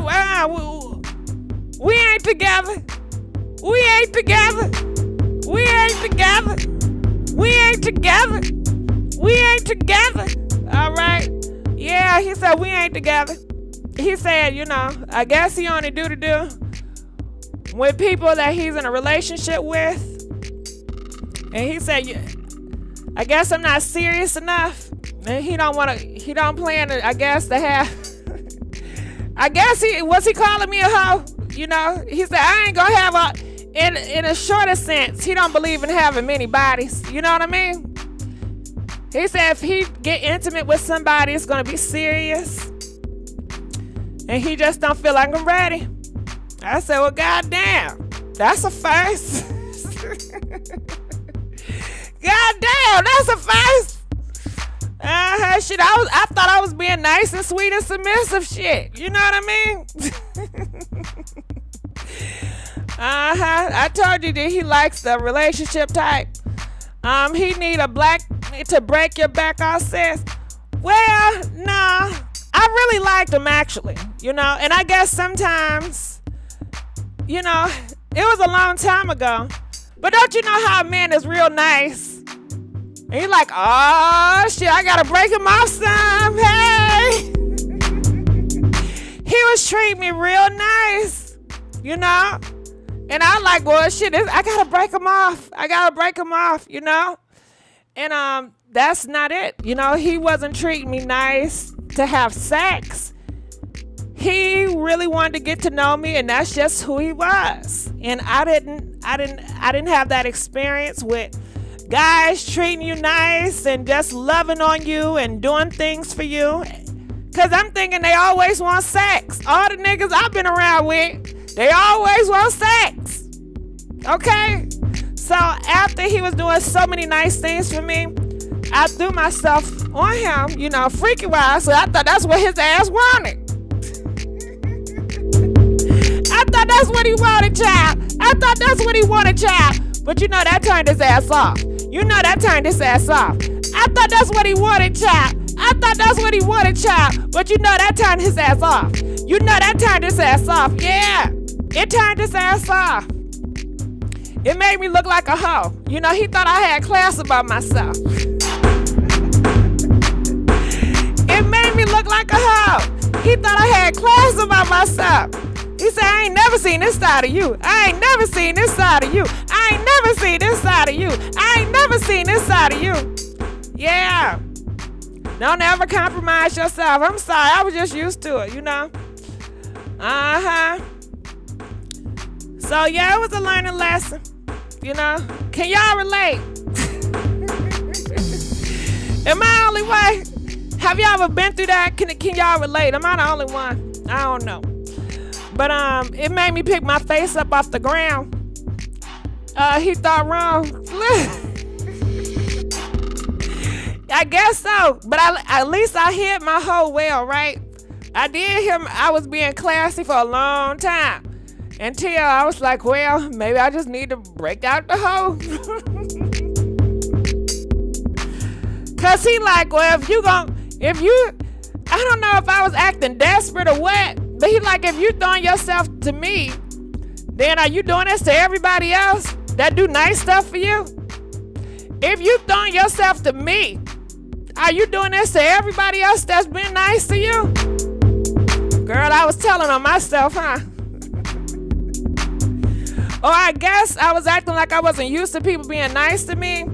S1: we ain't together. We ain't together. We ain't together. We ain't together. We ain't together. All right? Yeah, he said, we ain't together. He said, I guess he only do with people that he's in a relationship with. And he said, I guess I'm not serious enough. And he don't plan to, I guess, to have, I guess was he calling me a hoe? He said, I ain't gonna have in a shorter sense, he don't believe in having many bodies. You know what I mean? He said if he get intimate with somebody, it's gonna be serious. And he just don't feel like I'm ready. I said, well, goddamn, that's a first. Goddamn, that's a first. Shit, I thought I was being nice and sweet and submissive shit. You know what I mean? I told you that he likes the relationship type. He need a black to break your back off, sis. Well, nah. I really liked him actually, and I guess sometimes, it was a long time ago. But don't you know how a man is real nice? And you're like, oh shit, I gotta break him off some. Hey! He was treating me real nice, And I like, well, shit, I gotta break him off. I gotta break him off, And that's not it. He wasn't treating me nice to have sex. He really wanted to get to know me, and that's just who he was. And I didn't have that experience with guys treating you nice and just loving on you and doing things for you. Cause I'm thinking they always want sex. All the niggas I've been around with, they always want sex. Okay? So after he was doing so many nice things for me, I threw myself on him, freaky wise. So I thought that's what his ass wanted. I thought that's what he wanted, child. I thought that's what he wanted, child. But that turned his ass off. That turned his ass off. I thought that's what he wanted, child. I thought that's what he wanted, child. But that turned his ass off. That turned his ass off. Yeah. It turned his ass off. It made me look like a hoe. He thought I had class about myself. It made me look like a hoe. He thought I had class about myself. He said, I ain't never seen this side of you. I ain't never seen this side of you. I ain't never seen this side of you. I ain't never seen this side of you. Yeah. Don't ever compromise yourself. I'm sorry. I was just used to it, So, yeah, it was a learning lesson. Can y'all relate? Am I the only way? Have y'all ever been through that? Can y'all relate? Am I the only one? I don't know. But it made me pick my face up off the ground. He thought wrong. I guess so. But at least I hid my hoe well, right? I did hear I was being classy for a long time. Until I was like, well, maybe I just need to break out the hoe. Cause he like, well, I don't know if I was acting desperate or what. But he like, if you throwing yourself to me, then are you doing this to everybody else that do nice stuff for you? If you throwing yourself to me, are you doing this to everybody else that's been nice to you? Girl, I was telling on myself, huh? Or I guess I was acting like I wasn't used to people being nice to me.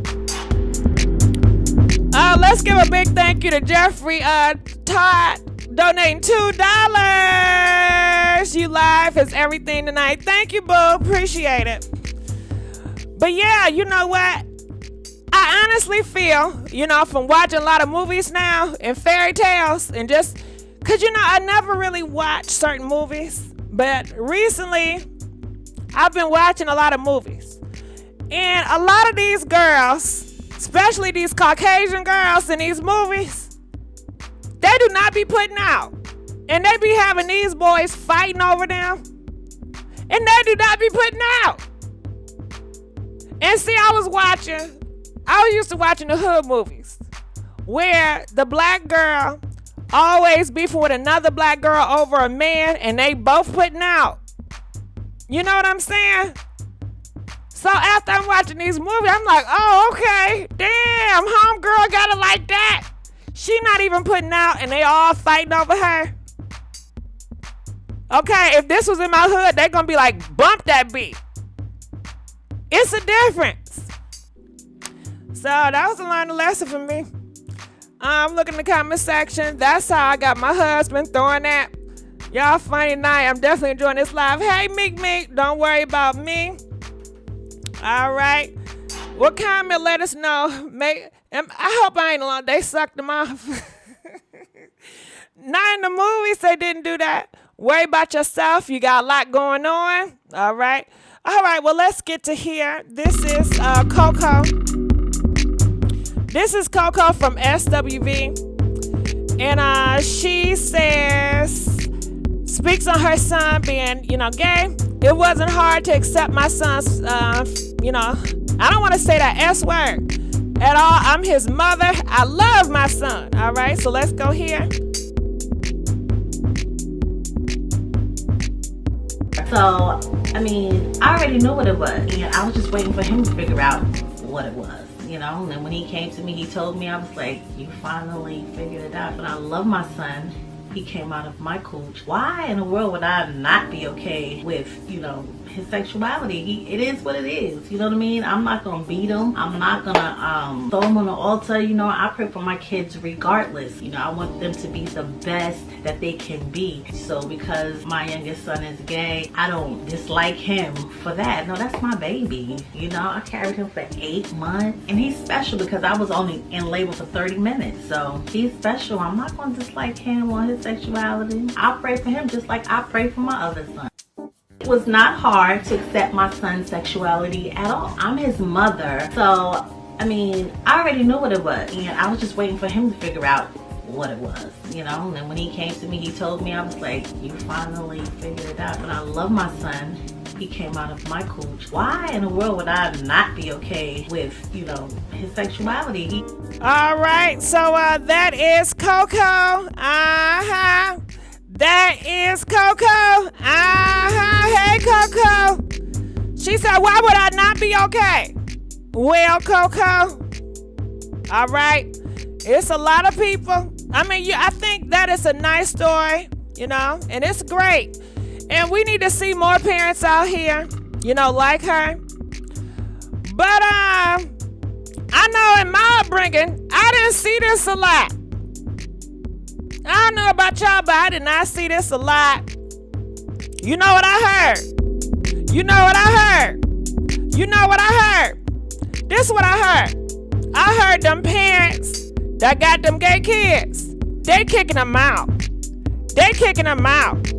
S1: Let's give a big thank you to Jeffrey Todd donating $2. You live is everything tonight. Thank you, boo. Appreciate it. But yeah, you know what? I honestly feel, from watching a lot of movies now and fairy tales and just, because, I never really watched certain movies. But recently, I've been watching a lot of movies. And a lot of these girls, especially these Caucasian girls in these movies, they do not be putting out. And they be having these boys fighting over them. And they do not be putting out. And see, I was used to watching the hood movies where the black girl always beefing with another black girl over a man and they both putting out. You know what I'm saying? So after I'm watching these movies, I'm like, oh, okay. Damn, homegirl got it like that. She not even putting out and they all fighting over her. Okay, if this was in my hood, they gonna be like, bump that beat. It's a difference. So that was a learning lesson for me. I'm looking in the comment section. That's how I got my husband throwing that. Y'all funny tonight. I'm definitely enjoying this live. Hey, Meek, don't worry about me. All right. What comment? Let us know. I hope I ain't alone. They sucked them off. Not in the movies. They didn't do that. Worry about yourself. You got a lot going on. All right. All right. Well, let's get to here. This is Coko. This is Coko from SWV. And she speaks on her son being, gay. It wasn't hard to accept my son's, I don't want to say that S word at all. I'm his mother. I love my son. All right, so let's go here.
S8: So, I already knew what it was. And I was just waiting for him to figure out what it was. And then when he came to me, he told me, I was like, you finally figured it out. But I love my son. He came out of my cooch. Why in the world would I not be okay with, his sexuality? It is what it is. You know what I mean? I'm not going to beat him. I'm not going to throw him on the altar. I pray for my kids regardless. I want them to be the best that they can be. So because my youngest son is gay, I don't dislike him for that. No, that's my baby. I carried him for 8 months. And he's special because I was only in labor for 30 minutes. So he's special. I'm not going to dislike him or his sexuality. I pray for him just like I pray for my other son. It was not hard to accept my son's sexuality at all. I'm his mother. So, I already knew what it was. And I was just waiting for him to figure out what it was, And then when he came to me, he told me, I was like, you finally figured it out. But I love my son. He came out of my cooch. Why in the world would I not be okay with, his sexuality?
S1: All right, so that is Coko. That is Coko. Hey, Coko. She said, why would I not be okay? Well, Coko. All right. It's a lot of people. I think that is a nice story, and it's great. And we need to see more parents out here, like her. But I know in my upbringing, I didn't see this a lot. I don't know about y'all, but I did not see this a lot. You know what I heard? You know what I heard? You know what I heard? This is what I heard. I heard them parents that got them gay kids, they kicking them out. They kicking them out.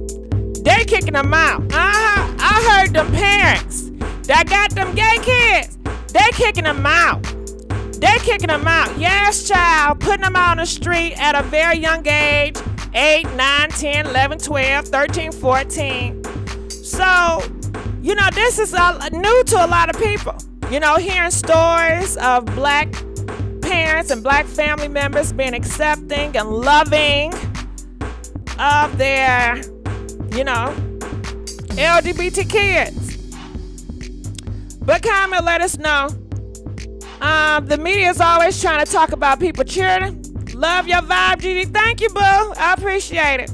S1: They kicking them out. I heard them parents that got them gay kids, they kicking them out. They kicking them out. Yes, child. Putting them out on the street at a very young age. 8, 9, 10, 11, 12, 13, 14. So, this is new to a lot of people. Hearing stories of black parents and black family members being accepting and loving of their, LGBT kids. But comment, let us know. The media is always trying to talk about people cheering. Love your vibe, Gigi. Thank you, boo. I appreciate it.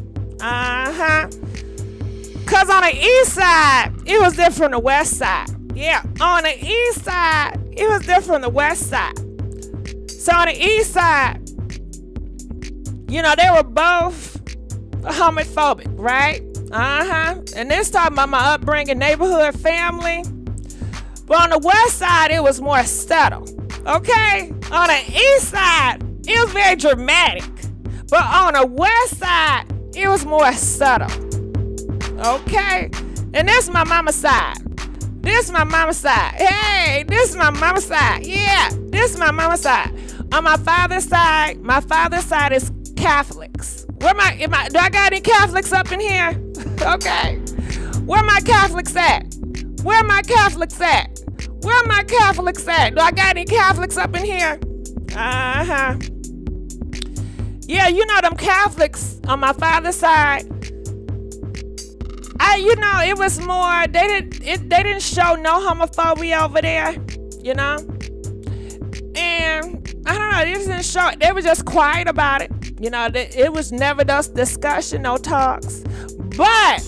S1: Cause on the east side, it was different from the west side. Yeah, on the east side, it was different from the west side. So on the east side, they were both homophobic, right? And this talking about my upbringing, neighborhood, family. But on the west side, it was more subtle, okay? On the east side, it was very dramatic. But on the west side, it was more subtle, okay? And this is my mama's side. This is my mama's side. Hey, this is my mama's side. Yeah, this is my mama's side. On my father's side is Catholics. Do I got any Catholics up in here? Okay. Where my Catholics at? Where my Catholics at? Where my Catholics at? Do I got any Catholics up in here? Yeah, you know them Catholics on my father's side. It was more, they didn't show no homophobia over there, you know? And I don't know, they didn't show it. They were just quiet about it. You know, it was never those discussion, no talks. But,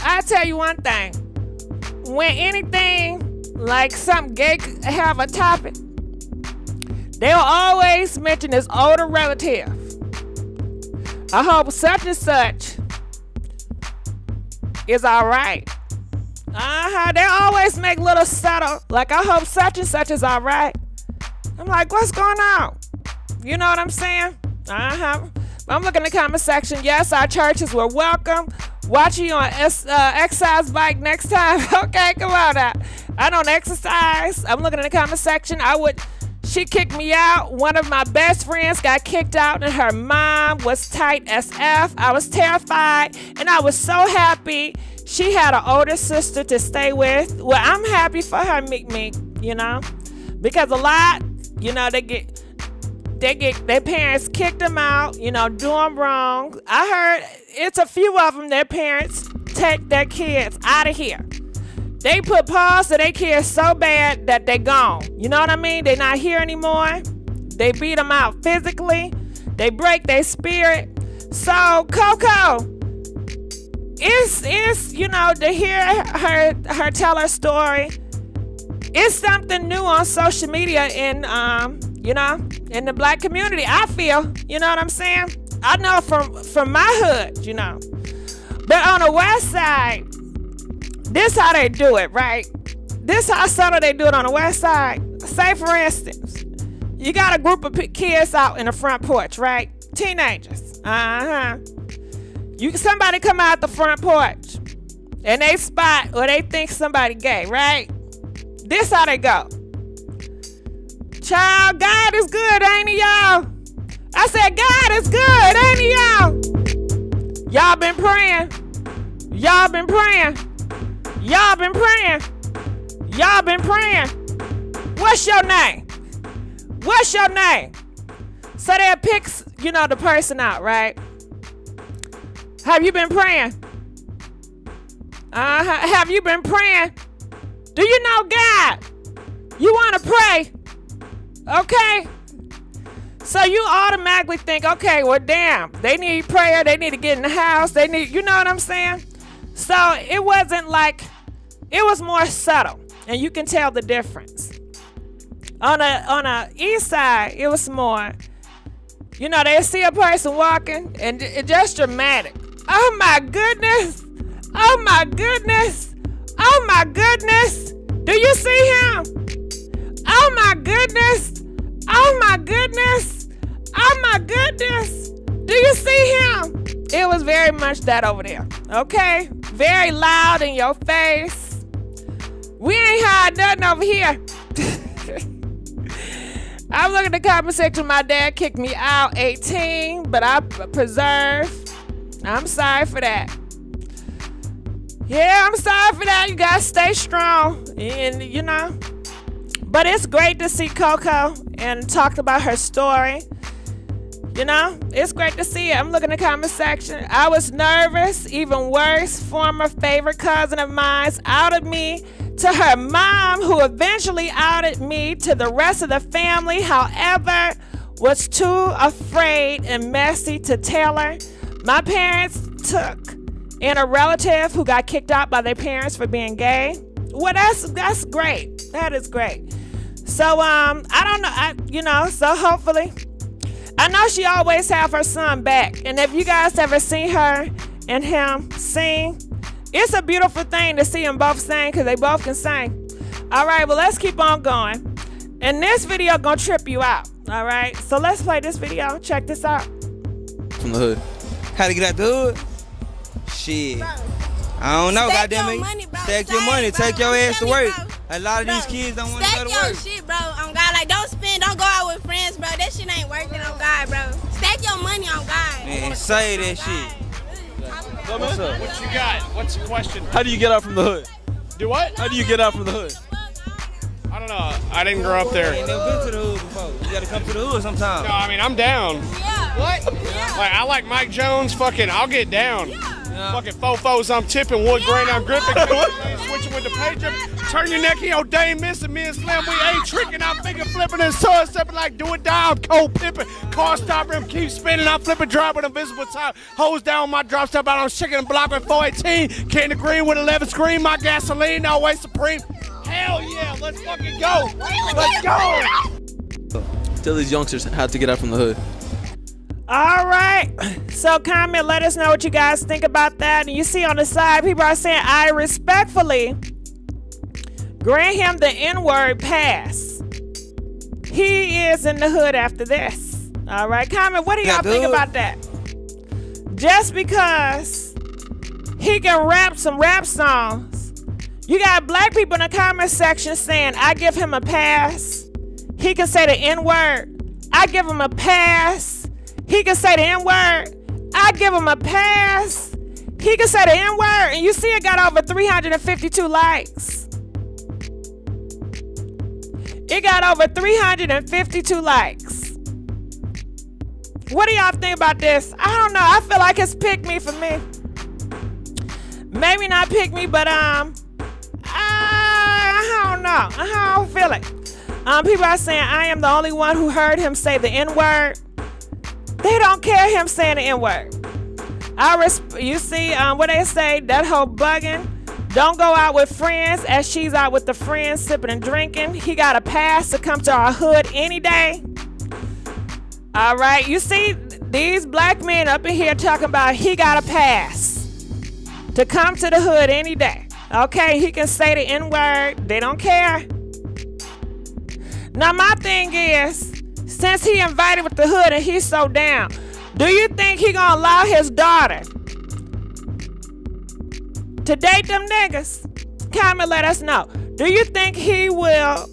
S1: I tell you one thing. When anything like some gay have a topic, they'll always mention this older relative. I hope such and such is all right. They always make little subtle, like, I hope such and such is all right. I'm like, what's going on? You know what I'm saying? I'm looking in the comment section. Yes, our churches were welcome. Watching you on exercise bike next time. Okay, come on now. I don't exercise. I'm looking in the comment section. She kicked me out. One of my best friends got kicked out and her mom was tight as F. I was terrified and I was so happy she had an older sister to stay with. Well, I'm happy for her, Meek, you know, because a lot, you know, their parents kicked them out, you know, do them wrong. I heard it's a few of them, their parents take their kids out of here. They put pause to their kids so bad that they gone. You know what I mean? They're not here anymore. They beat them out physically. They break their spirit. So Coko, it's you know, to hear her tell her story, it's something new on social media in you know, in the black community, I feel. You know what I'm saying? I know from my hood, you know. But on the west side, this how they do it, right? This how subtle they do it on the west side. Say, for instance, you got a group of kids out in the front porch, right? Teenagers. Somebody come out the front porch and they spot or they think somebody gay, right? This how they go. Child, God is good, ain't he, y'all? I said, God is good, ain't he, y'all? Y'all been praying. Y'all been praying. Y'all been praying. Y'all been praying. What's your name? What's your name? So they'll pick, you know, the person out, right? Have you been praying? Have you been praying? Do you know God? You want to pray? Okay? So you automatically think, okay, well, damn, they need prayer. They need to get in the house. They need, you know what I'm saying? So it wasn't like, it was more subtle, and you can tell the difference. On the east side, it was more, you know, they see a person walking, and it's just dramatic. Oh my goodness! Oh my goodness! Oh my goodness! Do you see him? Oh my goodness! Oh my goodness! Oh my goodness! Do you see him? It was very much that over there. Okay? Very loud in your face. We ain't had nothing over here. I'm looking at the comment section. My dad kicked me out 18, but I preserved. I'm sorry for that. Yeah, I'm sorry for that. You gotta stay strong. And you know. But it's great to see Coko and talk about her story. You know, it's great to see it. I'm looking at the comment section. I was nervous, even worse. Former favorite cousin of mine's outed me to her mom, who eventually outed me to the rest of the family. However, was too afraid and messy to tell her. My parents took in a relative who got kicked out by their parents for being gay. Well, that's great. That is great. So I don't know. So hopefully, I know she always have her son back. And if you guys ever seen her and him sing, it's a beautiful thing to see them both sing because they both can sing. All right, well, let's keep on going. And this video gonna trip you out. All right, so let's play this video. Check this out.
S9: From the hood. How to get out the hood? Shit. Bro. I don't know, goddamn it. Stack your money, take your ass to work. A lot of these kids don't want to go to work.
S10: Stack your shit, bro, on God. Like, don't go out with friends, bro. That shit ain't working on God, bro. Stack your money on God.
S9: Man, say that shit.
S11: What's up? What you got? What's your question?
S12: How do you get out from the hood?
S11: Do what?
S12: How do you get out from the hood?
S11: I don't know. I didn't grow up there.
S9: You ain't never been to the hood before. You gotta come to the hood sometime.
S11: No, I mean, I'm down.
S10: Yeah.
S11: What? Yeah. Like, I like Mike Jones. Fucking, I'll get down. Yeah. Fucking fofos, I'm tipping. Wood grain, I'm gripping. Switching with the page. Turn your neck, yo, Dame missing me and Slam. We ain't tricking. I'm finger flipping and sword stepping like do it down. Cold pipping. Car stop rim, keep spinning. I'm flipping drive with invisible top. Hose down my drop step out. I'm shaking and blocking 418. Candy green with 11 screen. My gasoline, always supreme. Hell yeah, let's fucking go. Let's go.
S12: Tell these youngsters how to get out from the hood.
S1: All right, so comment, let us know what you guys think about that. And you see on the side, people are saying, I respectfully grant him the N-word pass. He is in the hood after this. All right, comment, what do y'all think about that? Just because he can rap some rap songs, you got black people in the comment section saying, I give him a pass. He can say the N-word. I give him a pass. He can say the N-word. I give him a pass. He can say the N-word. And you see it got over 352 likes. It got over 352 likes. What do y'all think about this? I don't know. I feel like it's pick me for me. Maybe not pick me, but I don't know. I don't feel it. People are saying I am the only one who heard him say the N-word. They don't care him saying the N-word. You see what they say, that whole bugging. Don't go out with friends as she's out with the friends sipping and drinking. He got a pass to come to our hood any day. All right, you see these black men up in here talking about he got a pass to come to the hood any day. Okay, he can say the N-word. They don't care. Now my thing is, since he invited with the hood and he's so down, do you think he gonna allow his daughter to date them niggas? Comment, let us know. Do you think he will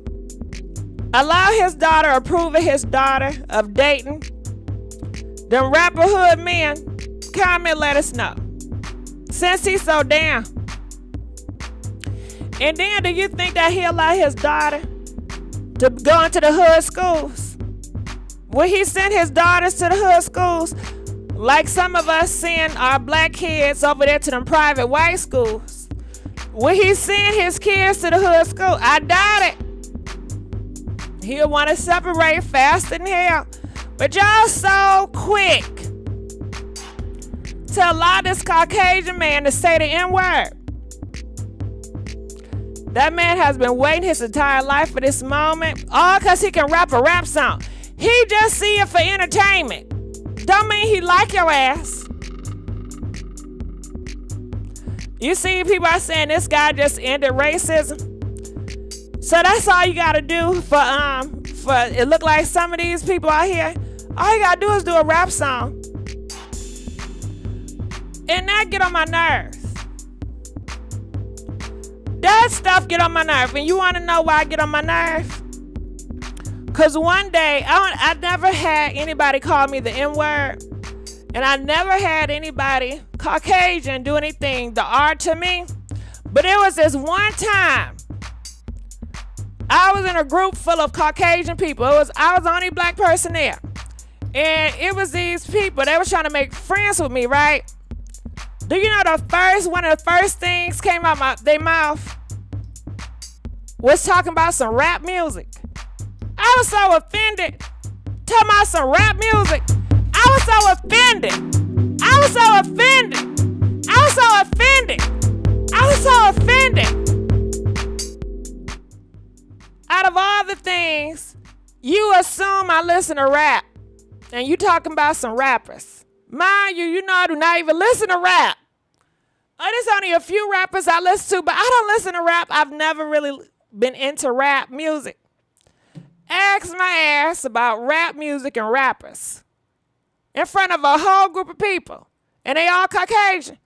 S1: allow his daughter, approve of his daughter of dating them rapper hood men? Comment, let us know. Since he's so down. And then do you think that he'll allow his daughter to go into the hood schools? Will he send his daughters to the hood schools like some of us send our black kids over there to them private white schools? Will he send his kids to the hood school? I doubt it. He'll want to separate faster than hell. But y'all so quick to allow this Caucasian man to say the N-word. That man has been waiting his entire life for this moment, all because he can rap a rap song. He just see it for entertainment. Don't mean he like your ass. You see, people are saying this guy just ended racism. So that's all you gotta do for it look like some of these people out here. All you gotta do is do a rap song. And that get on my nerves. That stuff get on my nerve. And you wanna know why I get on my nerve? Because one day, I never had anybody call me the N-word. And I never had anybody Caucasian do anything, the R to me. But it was this one time. I was in a group full of Caucasian people. I was the only black person there. And it was these people, they were trying to make friends with me, right? Do you know one of the first things came out their mouth was talking about some rap music. I was so offended. Talking about some rap music. I was so offended. I was so offended. I was so offended. I was so offended. Out of all the things, you assume I listen to rap. And you talking about some rappers. Mind you, you know I do not even listen to rap. There's only a few rappers I listen to, but I don't listen to rap. I've never really been into rap music. Ask my ass about rap music and rappers in front of a whole group of people, and they all Caucasian.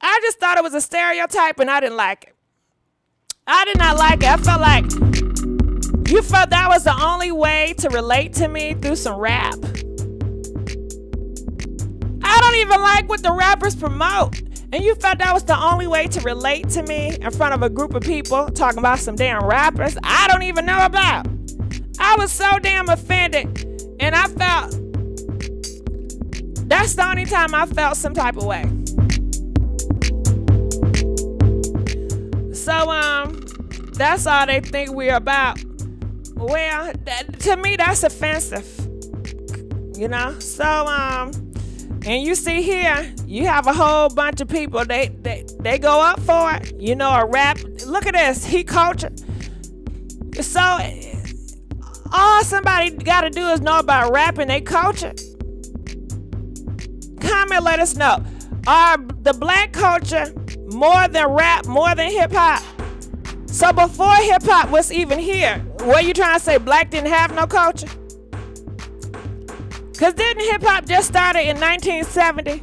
S1: I just thought it was a stereotype, and I didn't like it. I did not like it. I felt like you felt that was the only way to relate to me through some rap. I don't even like what the rappers promote. And you felt that was the only way to relate to me in front of a group of people talking about some damn rappers I don't even know about. I was so damn offended. And I felt, that's the only time I felt some type of way. So, that's all they think we're about. Well, to me, that's offensive. You know? So, and you see here, you have a whole bunch of people, they go up for it. You know, a rap, look at this, he cultured. So, all somebody got to do is know about rap and they culture. Comment, let us know. Are the black culture more than rap, more than hip hop? So before hip hop was even here, what you trying to say, black didn't have no culture? Because didn't hip hop just started in 1970?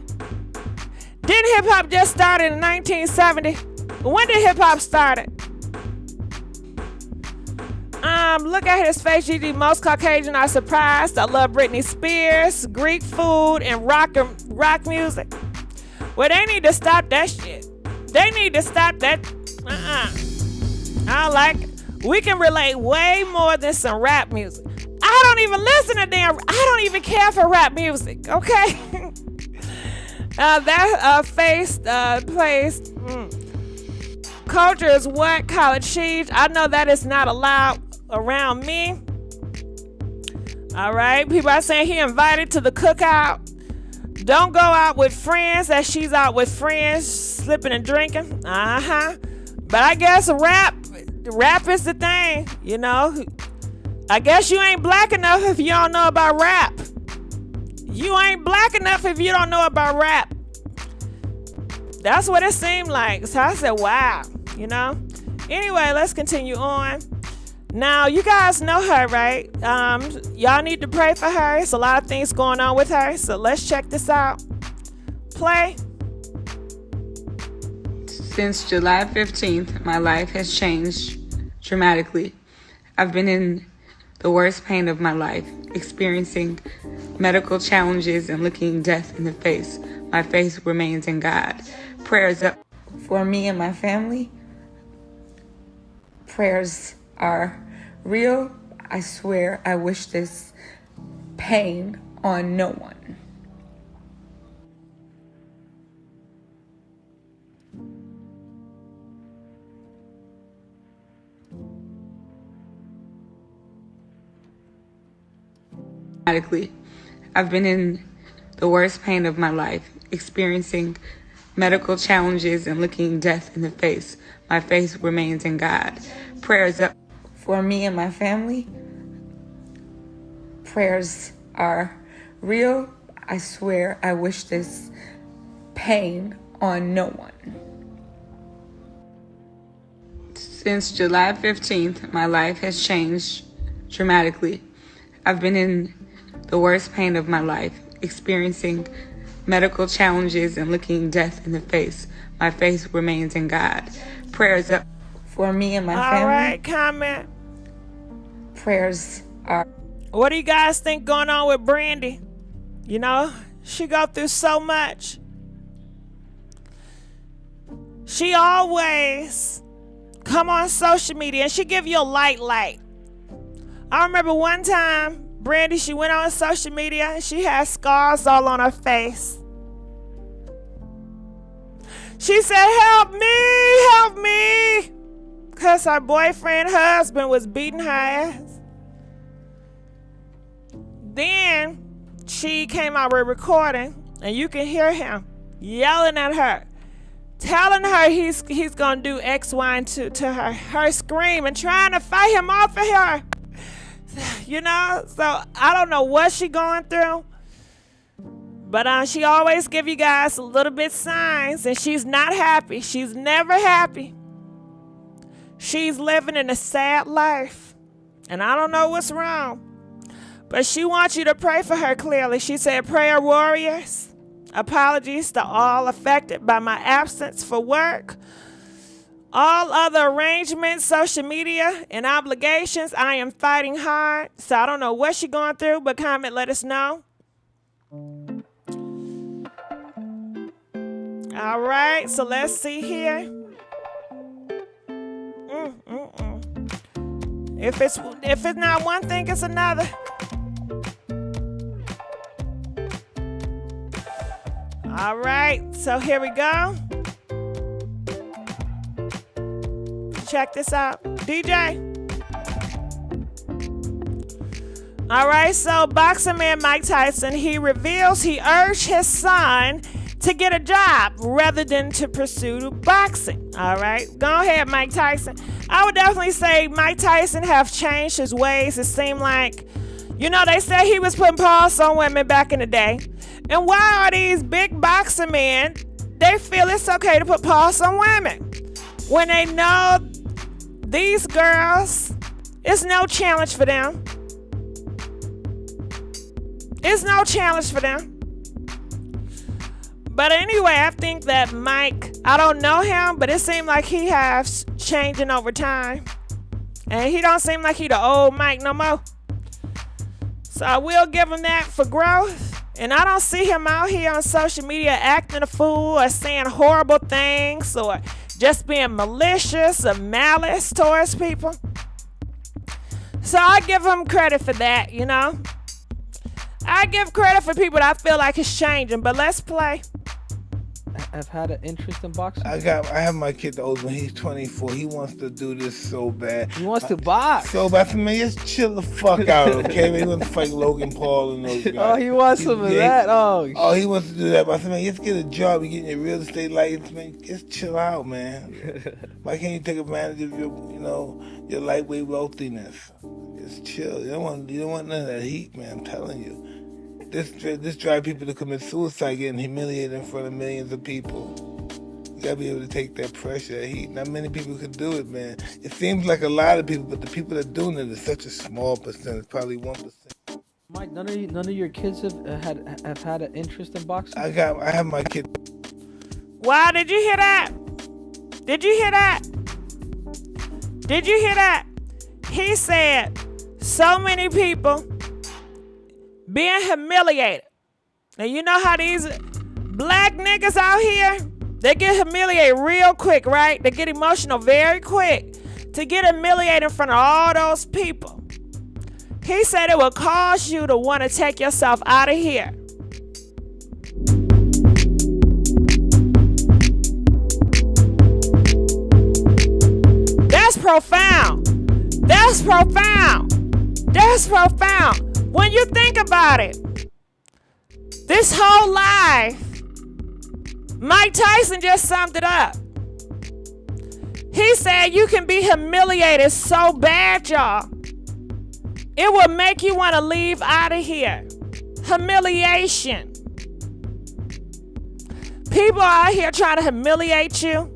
S1: Didn't hip hop just start in 1970? When did hip hop started? Look at his face, GG. Most Caucasian are surprised. I love Britney Spears, Greek food, and rock music. Well, they need to stop that shit. They need to stop that. I don't like it. We can relate way more than some rap music. I don't even listen to I don't even care for rap music, okay? That face plays. Culture is what? College cheese. I know that is not allowed around me. All right. People are saying he invited to the cookout. Don't go out with friends as she's out with friends, slipping and drinking. But I guess rap is the thing, you know. I guess you ain't black enough if you don't know about rap. You ain't black enough if you don't know about rap. That's what it seemed like. So I said, wow, you know. Anyway, let's continue on. Now, you guys know her, right? Y'all need to pray for her. It's a lot of things going on with her. So let's check this out. Play.
S13: Since July 15th, my life has changed dramatically. I've been in the worst pain of my life, experiencing medical challenges and looking death in the face. My faith remains in God. Prayers up for me and my family. Prayers are real. I swear I wish this pain on no one. I've been in the worst pain of my life, experiencing medical challenges and looking death in the face. My faith remains in God. Prayers up for me and my family. Prayers are real. I swear I wish this pain on no one. Since July 15th, my life has changed dramatically. I've been in the worst pain of my life, experiencing medical challenges and looking death in the face. My faith remains in God. Prayers up for me and my family.
S1: All right, comment.
S13: Prayers are...
S1: What do you guys think going on with Brandy? You know, she go through so much. She always come on social media and she give you a light. I remember one time, Brandy, she went on social media and she had scars all on her face. She said, help me, because her husband was beating her ass. Then she came out with a recording and you can hear him yelling at her, telling her he's gonna do X, Y, and to her. Her screaming, trying to fight him off of her. You know, so I don't know what she going through. But she always give you guys a little bit signs, and she's not happy. She's never happy. She's living in a sad life, and I don't know what's wrong. But she wants you to pray for her clearly. She said, prayer warriors, apologies to all affected by my absence for work. All other arrangements, social media, and obligations, I am fighting hard. So I don't know what she's going through, but comment, let us know. All right, so let's see here. If it's not one thing, it's another. All right, so here we go. Check this out, DJ. All right, so boxing man Mike Tyson, he reveals he urged his son to get a job rather than to pursue boxing. All right, go ahead, Mike Tyson. I would definitely say Mike Tyson have changed his ways. It seemed like, they said he was putting paws on women back in the day. And why are these big boxing men, they feel it's okay to put paws on women when they know these girls, it's no challenge for them. It's no challenge for them. But anyway, I think that Mike, I don't know him, but it seemed like he has changing over time. And he don't seem like he the old Mike no more. So I will give him that for growth. And I don't see him out here on social media acting a fool or saying horrible things or just being malicious or malice towards people. So I give him credit for that, I give credit for people that I feel like is changing, but let's play.
S14: I've had an interest in boxing.
S15: I have my kid, the old one. He's 24. He wants to do this so bad.
S14: He wants to box.
S15: So bad. Man, just chill the fuck out, okay? Man, he wants to fight Logan Paul and those guys.
S14: Oh, he wants some of that.
S15: Oh, he wants to do that. But I said, man, just get a job. You're getting your real estate license, man. Just chill out, man. Why can't you take advantage of your, your lightweight wealthiness? Just chill. You don't want none of that heat, man. I'm telling you. This drive people to commit suicide, getting humiliated in front of millions of people. You gotta be able to take that pressure, that heat. Not many people can do it, man. It seems like a lot of people, but the people that are doing it is such a small percentage, probably 1%.
S14: Mike, none of your kids have had an interest in boxing.
S15: I have my kid.
S1: Wow, did you hear that? Did you hear that? Did you hear that? He said so many people being humiliated. Now you know how these black niggas out here, they get humiliated real quick, right? They get emotional very quick to get humiliated in front of all those people. He said it will cause you to want to take yourself out of here. That's profound. That's profound. That's profound. When you think about it, this whole life, Mike Tyson just summed it up. He said you can be humiliated so bad, y'all. It will make you want to leave out of here. Humiliation. People out here trying to humiliate you.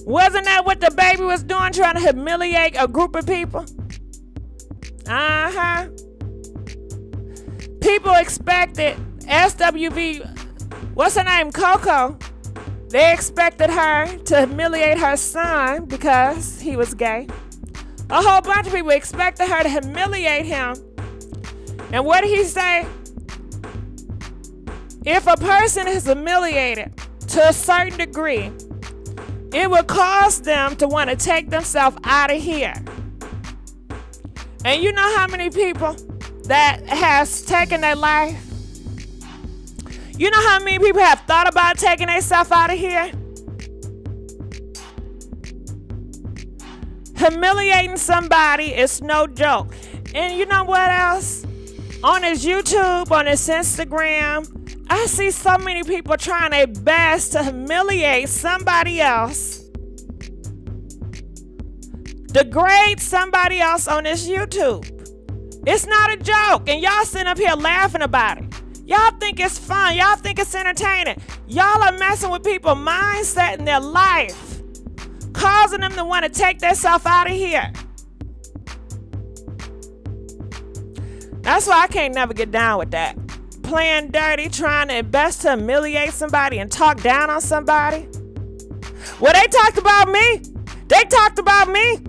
S1: Wasn't that what Dababy was doing, trying to humiliate a group of people? Uh-huh. People expected SWV, what's her name, Coko. They expected her to humiliate her son because he was gay. A whole bunch of people expected her to humiliate him. And what did he say? If a person is humiliated to a certain degree, it will cause them to want to take themselves out of here. And you know how many people that has taken their life? You know how many people have thought about taking themselves out of here? Humiliating somebody is no joke. And you know what else? On his YouTube, on his Instagram, I see so many people trying their best to humiliate somebody else. Degrade somebody else on this YouTube. It's not a joke. And y'all sitting up here laughing about it. Y'all think it's fun. Y'all think it's entertaining. Y'all are messing with people's mindset in their life, causing them to want to take themselves out of here. That's why I can't never get down with that. Playing dirty, trying to invest to humiliate somebody and talk down on somebody. Well, they talked about me. They talked about me.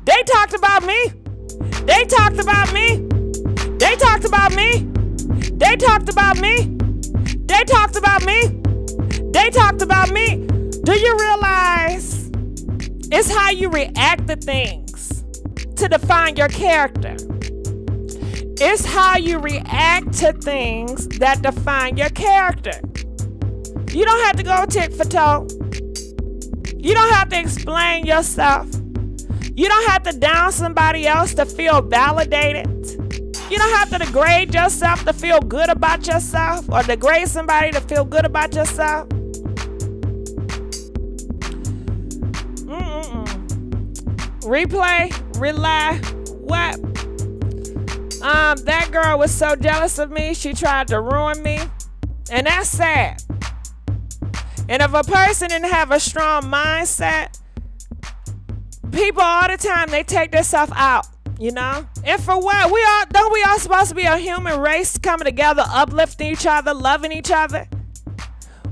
S1: They talked about me. They talked about me. They talked about me. They talked about me. They talked about me. They talked about me. Do you realize it's how you react to things to define your character? It's how you react to things that define your character. You don't have to go tit for toe. You don't have to explain yourself. You don't have to down somebody else to feel validated. You don't have to degrade yourself to feel good about yourself, or degrade somebody to feel good about yourself. Replay, rely, what? That girl was so jealous of me, she tried to ruin me. And that's sad. And if a person didn't have a strong mindset, people all the time, they take themselves out, you know? And for what? Don't we all supposed to be a human race coming together, uplifting each other, loving each other?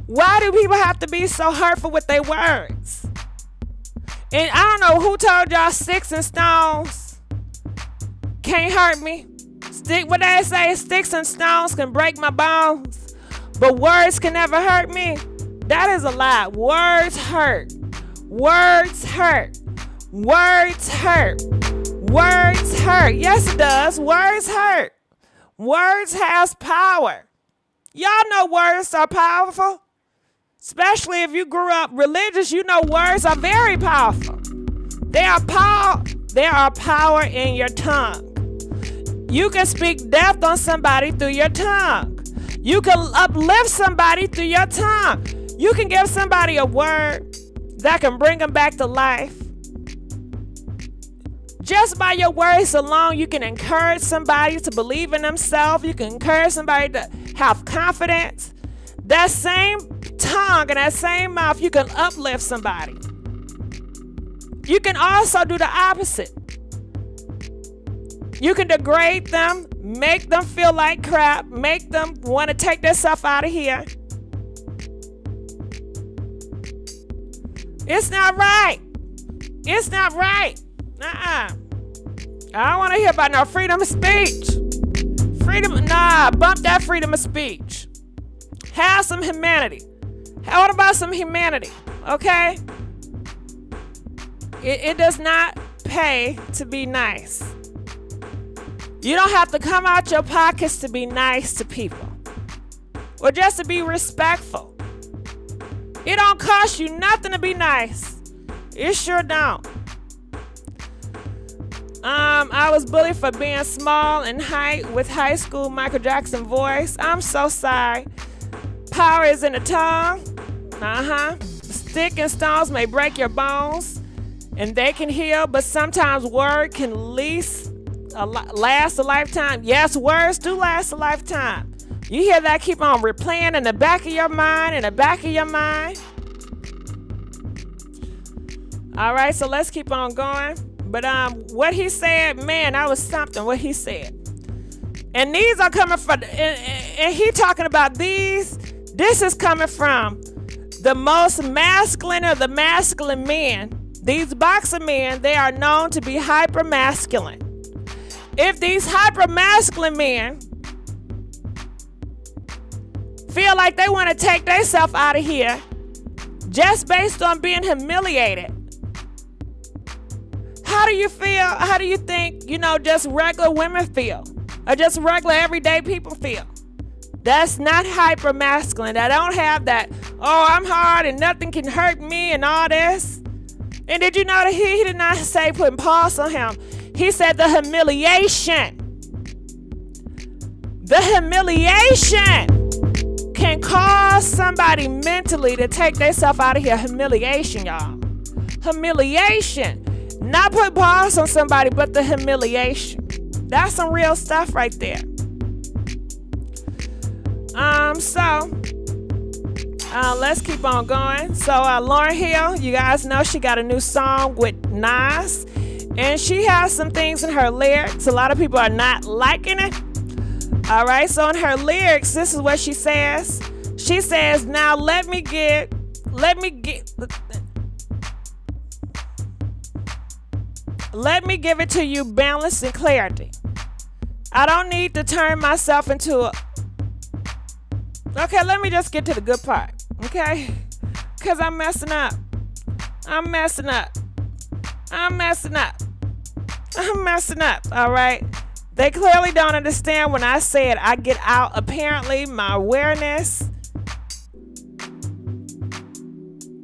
S1: Why do people have to be so hurtful with their words? And I don't know who told y'all sticks and stones can't hurt me. What they say, sticks and stones can break my bones, but words can never hurt me. That is a lie. Words hurt. Words hurt. Words hurt. Words hurt. Yes, it does. Words hurt. Words has power. Y'all know words are powerful. Especially if you grew up religious, you know words are very powerful. There are power in your tongue. You can speak death on somebody through your tongue. You can uplift somebody through your tongue. You can give somebody a word that can bring them back to life. Just by your words alone, you can encourage somebody to believe in themselves. You can encourage somebody to have confidence. That same tongue and that same mouth, you can uplift somebody. You can also do the opposite. You can degrade them, make them feel like crap, make them want to take themselves out of here. It's not right. It's not right. I don't want to hear about no freedom of speech. Bump that freedom of speech. Have some humanity. What about some humanity? Okay? It does not pay to be nice. You don't have to come out your pockets to be nice to people, or just to be respectful. It don't cost you nothing to be nice. It sure don't. I was bullied for being small in height with high school Michael Jackson voice. I'm so sorry. Power is in the tongue. Stick and stones may break your bones, and they can heal, but sometimes word can last a lifetime. Yes, words do last a lifetime. You hear that keep on replaying in the back of your mind, All right, so let's keep on going. But what he said, man, that was something what he said. And these are coming from, and he talking about these. This is coming from the most masculine of the masculine men. These boxer men, they are known to be hyper masculine. If these hyper masculine men feel like they want to take themselves out of here just based on being humiliated, how do you feel? How do you think, just regular women feel? Or just regular everyday people feel? That's not hyper masculine. I don't have that, I'm hard and nothing can hurt me and all this. And did you know that he did not say putting pause on him? He said the humiliation. The humiliation can cause somebody mentally to take themselves out of here. Humiliation, y'all. Humiliation. Not put pause on somebody, but the humiliation. That's some real stuff right there. Let's keep on going. So Lauryn Hill, you guys know she got a new song with Nas, and she has some things in her lyrics. A lot of people are not liking it. All right, so in her lyrics, this is what she says. She says, now let me give it to you balance and clarity. I don't need to turn myself into a... Okay, let me just get to the good part, okay? Because I'm messing up. All right? They clearly don't understand when I said I get out. Apparently, my awareness.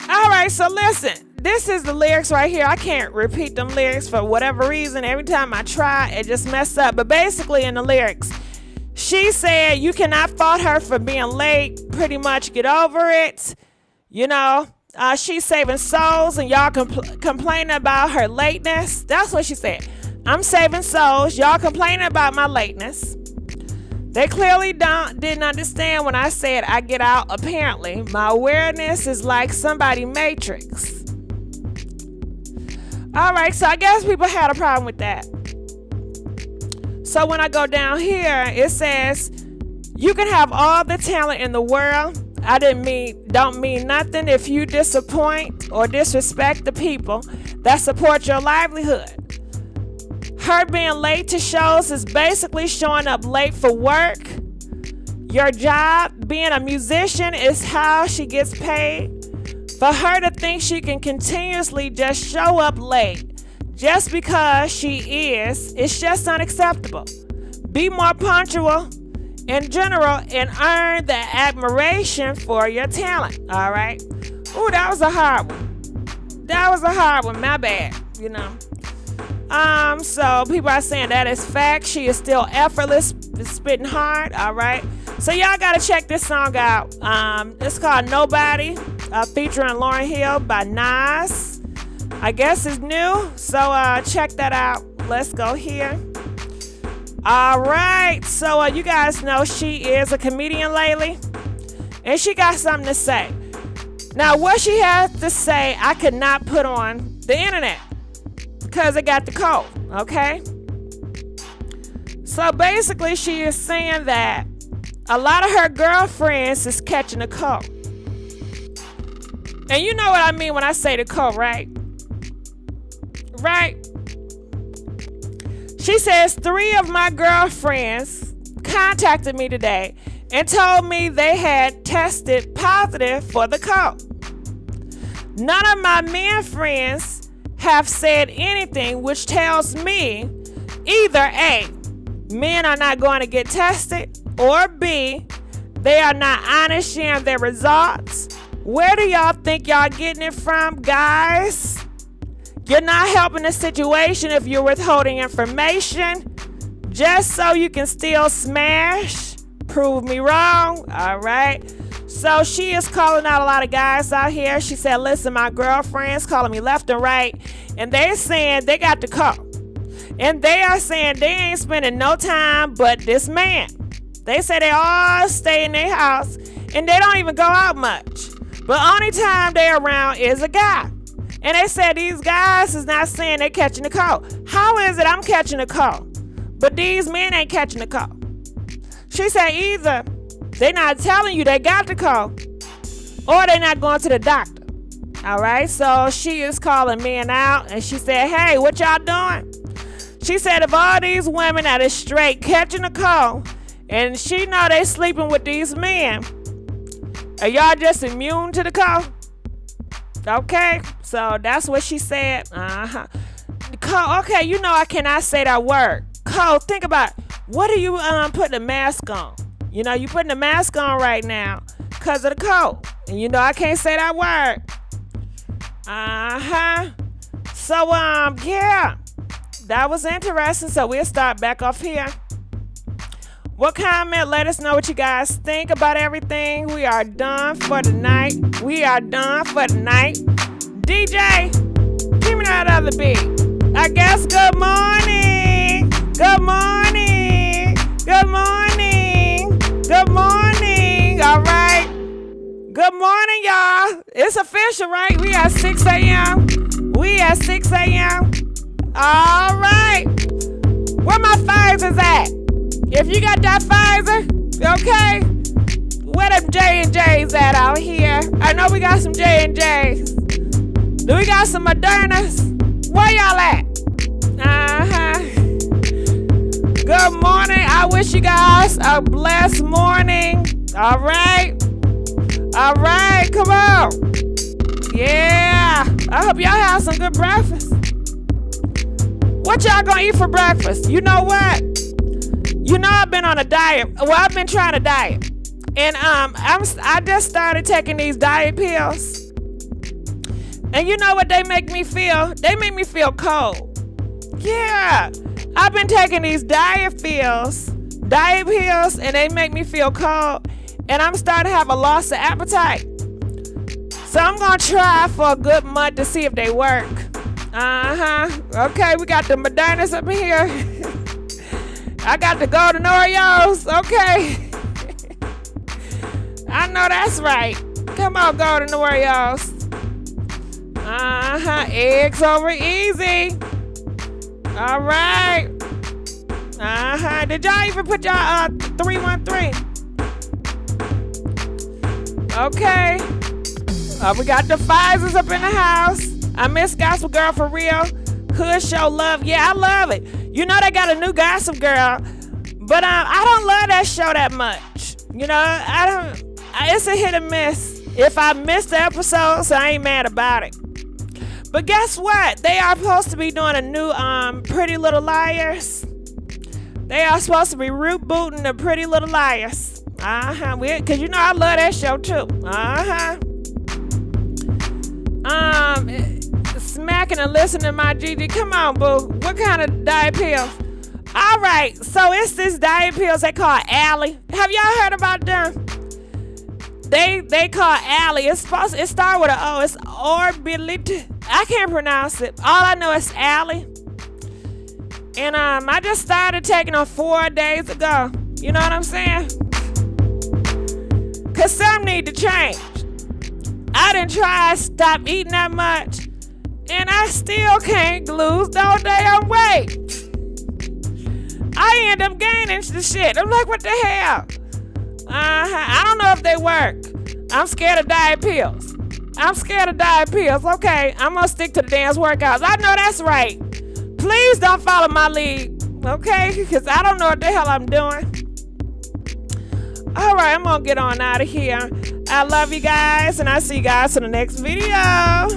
S1: All right, so listen. This is the lyrics right here. I can't repeat them lyrics for whatever reason. Every time I try, it just messes up. But basically, in the lyrics, she said, you cannot fault her for being late. Pretty much get over it. You know, she's saving souls and y'all complaining about her lateness. That's what she said. I'm saving souls. Y'all complaining about my lateness. They clearly didn't understand when I said I get out. Apparently, my awareness is like somebody Matrix. All right, so I guess people had a problem with that. So when I go down here, it says, you can have all the talent in the world. Don't mean nothing if you disappoint or disrespect the people that support your livelihood. Her being late to shows is basically showing up late for work. Your job, being a musician, is how she gets paid. For her to think she can continuously just show up late just because she is, it's just unacceptable. Be more punctual in general and earn the admiration for your talent. All right. Ooh, that was a hard one. My bad, you know. So people are saying that is fact. She is still effortless, spitting hard. All right. So y'all gotta check this song out. It's called Nobody, featuring Lauryn Hill by Nas. I guess it's new. So check that out. Let's go here. All right. So you guys know she is a comedian lately, and she got something to say. Now, what she has to say, I could not put on the internet because it got the code. Okay. So basically, she is saying that a lot of her girlfriends is catching the cold. And you know what I mean when I say the cold, right? Right? She says 3 of my girlfriends contacted me today and told me they had tested positive for the cold. None of my men friends have said anything, which tells me either A, men are not going to get tested, or B, they are not honest sharing their results. Where do y'all think y'all getting it from, guys? You're not helping the situation if you're withholding information just so you can still smash. Prove me wrong. All right. So she is calling out a lot of guys out here. She said, listen, my girlfriends calling me left and right, and they're saying they got the call. And they are saying they ain't spending no time but this man. They say they all stay in their house and they don't even go out much. But only time they're around is a guy. And they said these guys is not saying they're catching the cold. How is it I'm catching the cold, but these men ain't catching the cold? She said either they're not telling you they got the cold or they're not going to the doctor. All right, so she is calling men out and she said, hey, what y'all doing? She said if all these women that is straight catching the cold and she know they sleeping with these men, are y'all just immune to the cold? Okay, so that's what she said. Cold, okay, you know I cannot say that word. Cold, think about it. What are you putting the mask on? You know, you putting the mask on right now because of the cold. And you know I can't say that word. So, yeah. That was interesting. So we'll start back off here. What comment? Let us know what you guys think about everything. We are done for the night. DJ, give me that other beat. I guess good morning. Good morning. Good morning. Good morning. All right. Good morning, y'all. It's official, right? We at 6 a.m. We at 6 a.m. All right. Where my Pfizer's at? If you got that Pfizer, okay. Where them J&J's at out here? I know we got some J&J's. Do we got some Modernas? Where y'all at? Good morning. I wish you guys a blessed morning. All right. All right. Come on. Yeah. I hope y'all have some good breakfast. What y'all gonna eat for breakfast? You know what? You know I've been on a diet. Well, I've been trying to diet. And I just started taking these diet pills. And you know what they make me feel? They make me feel cold. Yeah. I've been taking these diet pills, and they make me feel cold. And I'm starting to have a loss of appetite. So I'm going to try for a good month to see if they work. Okay, we got the Modernas up in here. I got the golden Oreos. Okay. I know that's right. Come on, golden Oreos. Eggs over easy. All right. Did y'all even put y'all 313? Okay. We got the Pfizers up in the house. I miss Gossip Girl for real. Hood show love. Yeah, I love it. You know they got a new Gossip Girl, but I don't love that show that much. You know, I don't. It's a hit and miss. If I miss the episodes, I ain't mad about it. But guess what? They are supposed to be doing a new Pretty Little Liars. They are supposed to be rebooting the Pretty Little Liars. Because you know I love that show too. Smacking and listening to my GG. Come on, boo. What kind of diet pills? All right. So it's this diet pills they call Allie. Have y'all heard about them? They call Allie. It starts with an O. It's Orbility. I can't pronounce it. All I know is Allie. And I just started taking them 4 days ago. You know what I'm saying? Cause some need to change. I done tried to stop eating that much, and I still can't lose no damn weight. I end up gaining the shit. I'm like, what the hell? I don't know if they work. I'm scared of diet pills. Okay, I'm gonna stick to the dance workouts. I know that's right. Please don't follow my lead, okay? Because I don't know what the hell I'm doing. All right, I'm gonna get on out of here. I love you guys, and I'll see you guys in the next video.